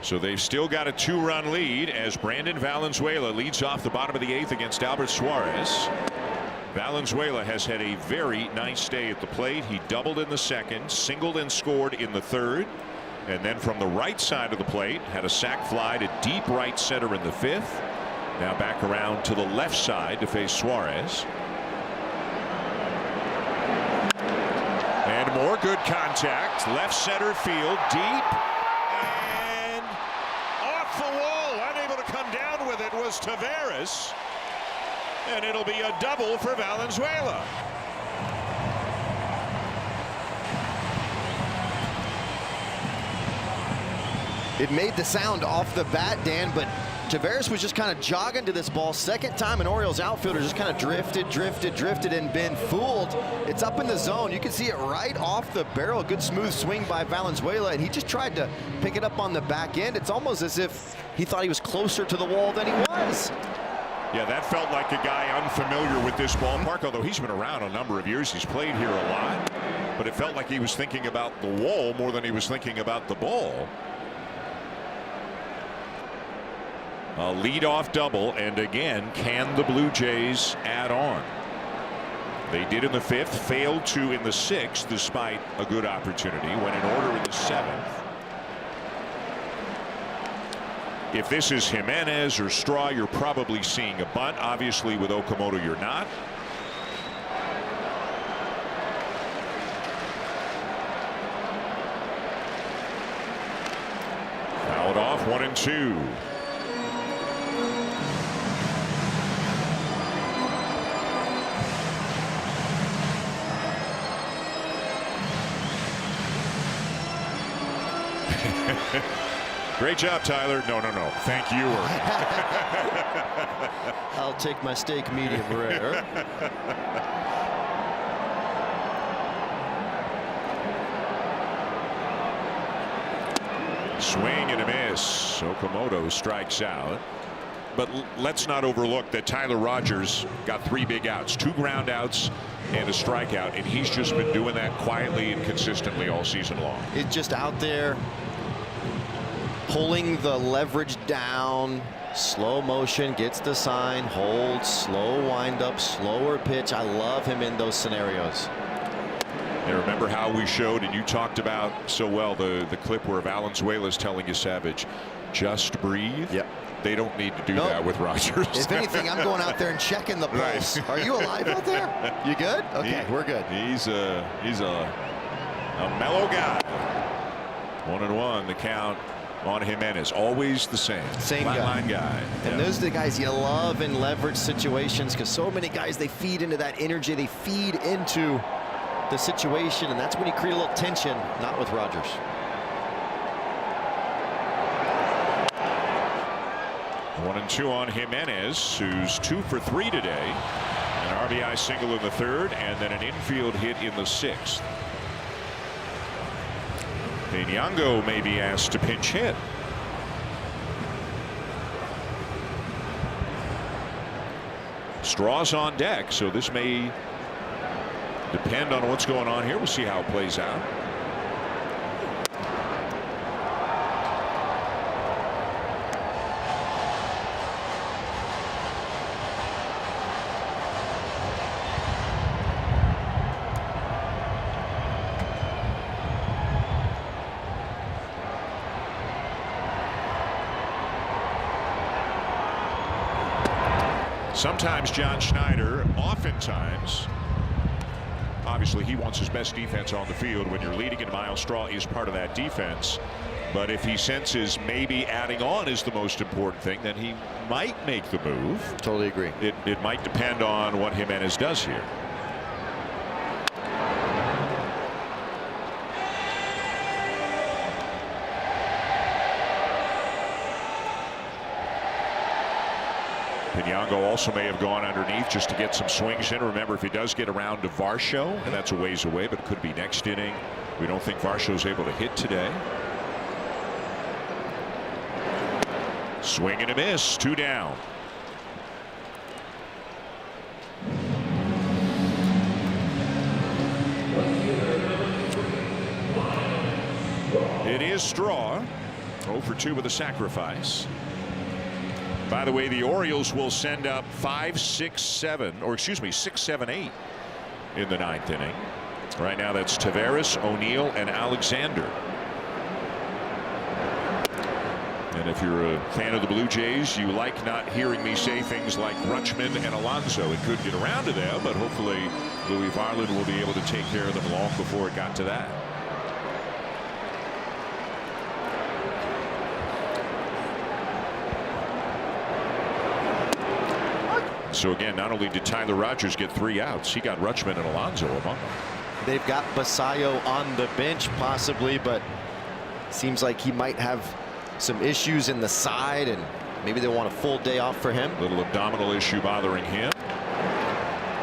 So they've still got a 2-run lead as Brandon Valenzuela leads off the bottom of the 8th against Albert Suarez. Valenzuela has had a very nice day at the plate. He doubled in the 2nd, singled and scored in the 3rd. And then from the right side of the plate, had a sac fly to deep right center in the 5th. Now back around to the left side to face Suarez. And more good contact. Left center field, deep. And off the wall. Unable to come down with it was Taveras. And it'll be a double for Valenzuela. It made the sound off the bat, Dan, but Taveras was just kind of jogging to this ball. Second time an Orioles outfielder just kind of drifted and been fooled. It's up in the zone. You can see it right off the barrel. Good smooth swing by Valenzuela, and he just tried to pick it up on the back end. It's almost as if he thought he was closer to the wall than he was. Yeah, that felt like a guy unfamiliar with this ballpark, although he's been around a number of years. He's played here a lot, but it felt like he was thinking about the wall more than he was thinking about the ball. A leadoff double, and again, can the Blue Jays add on? They did in the 5th, failed to in the 6th, despite a good opportunity. Went in order in the 7th. If this is Jimenez or Straw, you're probably seeing a bunt. Obviously, with Okamoto, you're not. Fouled off, 1-2. Great job, Tyler. No. Thank you. I'll take my steak medium rare. Swing and a miss. Okamoto strikes out. But let's not overlook that Tyler Rogers got 3 big outs, 2 ground outs and a strikeout, and he's just been doing that quietly and consistently all season long. It's just out there pulling the leverage down, slow motion, gets the sign, holds, slow windup, slower pitch. I love him in those scenarios. And remember how we showed, and you talked about so well, the clip where Valenzuela's telling you, Savage, just breathe. Yep. They don't need to do that with Rogers. If anything, I'm going out there and checking the pulse. Right. Are you alive out there? You good? Okay, we're good. He's a mellow guy. 1-1 the count on Jimenez. Always the same. Same line guy. And those are the guys you love in leverage situations, because so many guys, they feed into that energy. They feed into the situation, and that's when you create a little tension. Not with Rogers. One and two on Jimenez, who's 2 for 3 today. An RBI single in the 3rd, and then an infield hit in the 6th. Nyong'o may be asked to pinch hit. Straw's on deck, so this may depend on what's going on here. We'll see how it plays out. Sometimes John Schneider, oftentimes, obviously he wants his best defense on the field. When you're leading, and Miles Straw is part of that defense. But if he senses maybe adding on is the most important thing, then he might make the move. Totally agree. It might depend on what Jimenez does here. Pinyango also may have gone underneath just to get some swings in. Remember, if he does get around to Varsho, and that's a ways away, but it could be next inning. We don't think Varsho's able to hit today. Swing and a miss, 2 down. It is Straw. 0 for 2 with a sacrifice. By the way, the Orioles will send up 5, 6, 7, or excuse me, 6, 7, 8 in the 9th inning. Right now, that's Taveras, O'Neill, and Alexander. And if you're a fan of the Blue Jays, you like not hearing me say things like Rutschman and Alonso. It could get around to them, but hopefully Louis Varland will be able to take care of them long before it got to that. So again, not only did Tyler Rogers get 3 outs, he got Rutschman and Alonso among them. They've got Basayo on the bench possibly, but seems like he might have some issues in the side, and maybe they want a full day off for him. Little abdominal issue bothering him.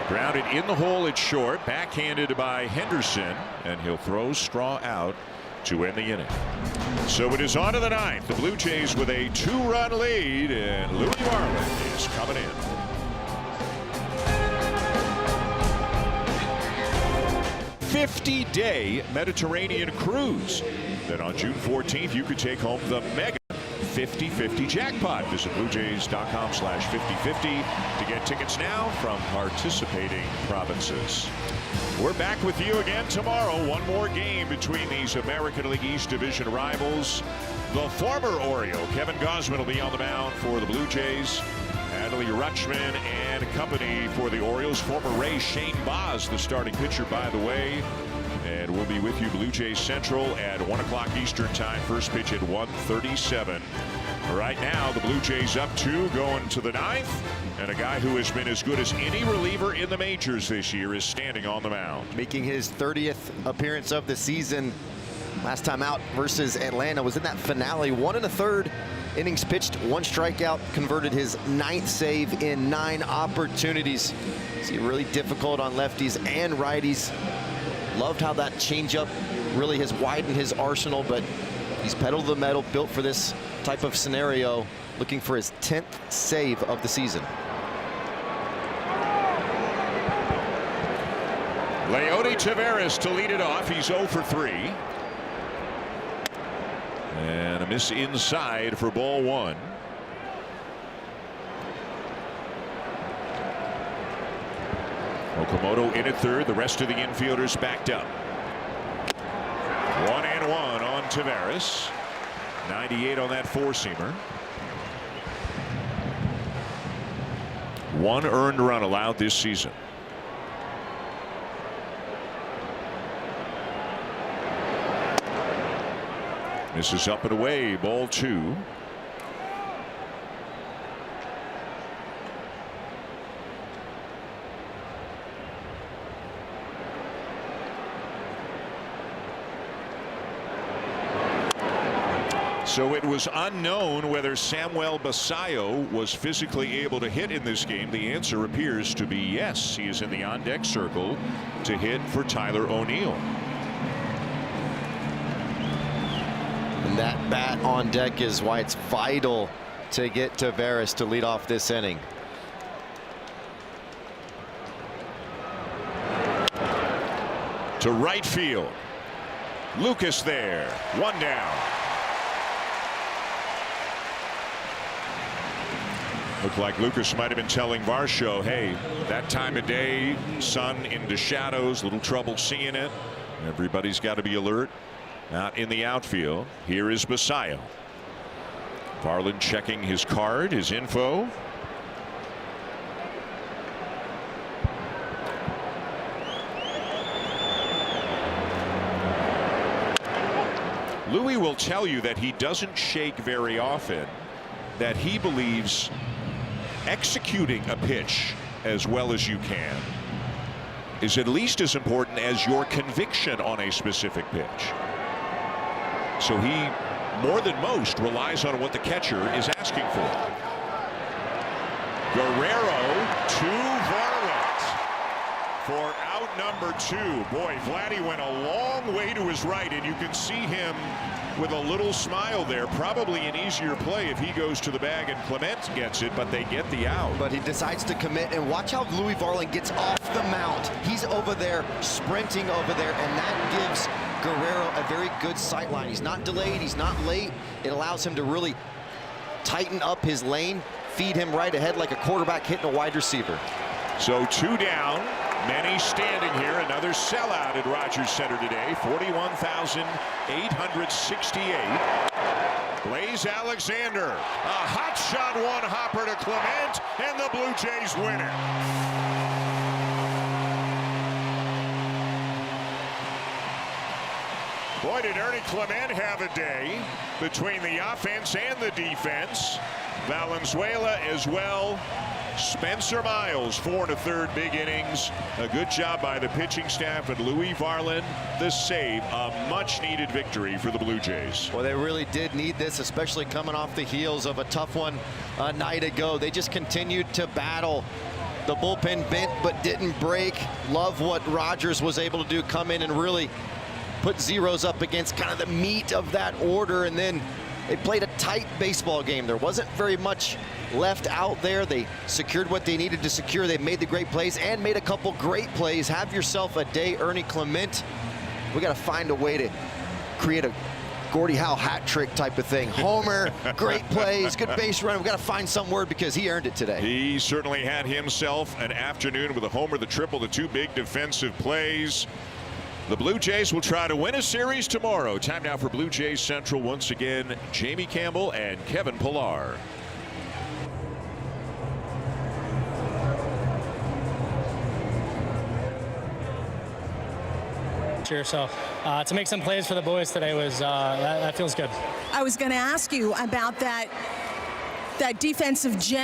Grounded in the hole at short, backhanded by Henderson, and he'll throw Straw out to end the inning. So it is on to the 9th. The Blue Jays with a 2-run lead, and Louis Varland is coming in. $50-day Mediterranean cruise. Then on June 14th, you could take home the mega 50-50 jackpot. Visit BlueJays.com/5050 to get tickets now from participating provinces. We're back with you again tomorrow. One more game between these American League East Division rivals. The former Oriole, Kevin Gausman, will be on the mound for the Blue Jays. Adley Rutschman and company for the Orioles. Former Ray Shane Baz, the starting pitcher, by the way. And we'll be with you, Blue Jays Central, at 1 o'clock Eastern time. First pitch at 1:37. Right now, the Blue Jays up 2 going to the 9th. And a guy who has been as good as any reliever in the majors this year is standing on the mound. Making his 30th appearance of the season. Last time out versus Atlanta was in that finale. 1 1/3 innings pitched, 1 strikeout, converted his 9th save in 9 opportunities. See, really difficult on lefties and righties. Loved how that changeup really has widened his arsenal, but he's pedal to the metal, built for this type of scenario, looking for his 10th save of the season. Leody Taveras to lead it off. He's 0 for 3. And a miss inside for ball 1. Okamoto in at third. The rest of the infielders backed up. 1-1 on Taveras. 98 on that 4-seamer. 1 earned run allowed this season. This is up and away, ball 2. So it was unknown whether Samuel Basayo was physically able to hit in this game. The answer appears to be yes. He is in the on-deck circle to hit for Tyler O'Neill. And that bat on deck is why it's vital to get Taveras to lead off this inning. To right field. Lucas there. 1 down. Looked like Lucas might have been telling Varsho, hey, that time of day, sun into shadows, little trouble seeing it. Everybody's got to be alert. Out in the outfield. Here is Basayo. Varland checking his card, his info. Louis will tell you that he doesn't shake very often, that he believes executing a pitch as well as you can is at least as important as your conviction on a specific pitch. So he, more than most, relies on what the catcher is asking for. Guerrero to Varland for out number 2. Boy, Vladdy went a long way to his right, and you can see him with a little smile there. Probably an easier play if he goes to the bag and Clement gets it, but they get the out. But he decides to commit, and watch how Louis Varland gets off the mount. He's over there, sprinting over there, and that gives Guerrero a very good sight line. He's not delayed, he's not late. It allows him to really tighten up his lane, feed him right ahead like a quarterback hitting a wide receiver. So 2 down. Many standing here. Another sellout at Rogers Center today. 41,868. Blaze Alexander. A hot shot one-hopper to Clement, and the Blue Jays win it. Boy, did Ernie Clement have a day between the offense and the defense. Valenzuela as well. Spencer Miles, 4 1/3 big innings. A good job by the pitching staff, and Louis Varland, the save. A much-needed victory for the Blue Jays. Well, they really did need this, especially coming off the heels of a tough one a night ago. They just continued to battle. The bullpen bent but didn't break. Love what Rogers was able to do, come in and really put zeros up against kind of the meat of that order, and then they played a tight baseball game. There wasn't very much left out there. They secured what they needed to secure. They made the great plays and made a couple great plays. Have yourself a day, Ernie Clement. We got to find a way to create a Gordie Howe hat trick type of thing. Homer, great plays, good base run. We got to find some word because he earned it today. He certainly had himself an afternoon with a homer, the triple, the 2 big defensive plays. The Blue Jays will try to win a series tomorrow. Time now for Blue Jays Central. Once again, Jamie Campbell and Kevin Pillar. Sure. So to make some plays for the boys today was that feels good. I was going to ask you about that defensive gem.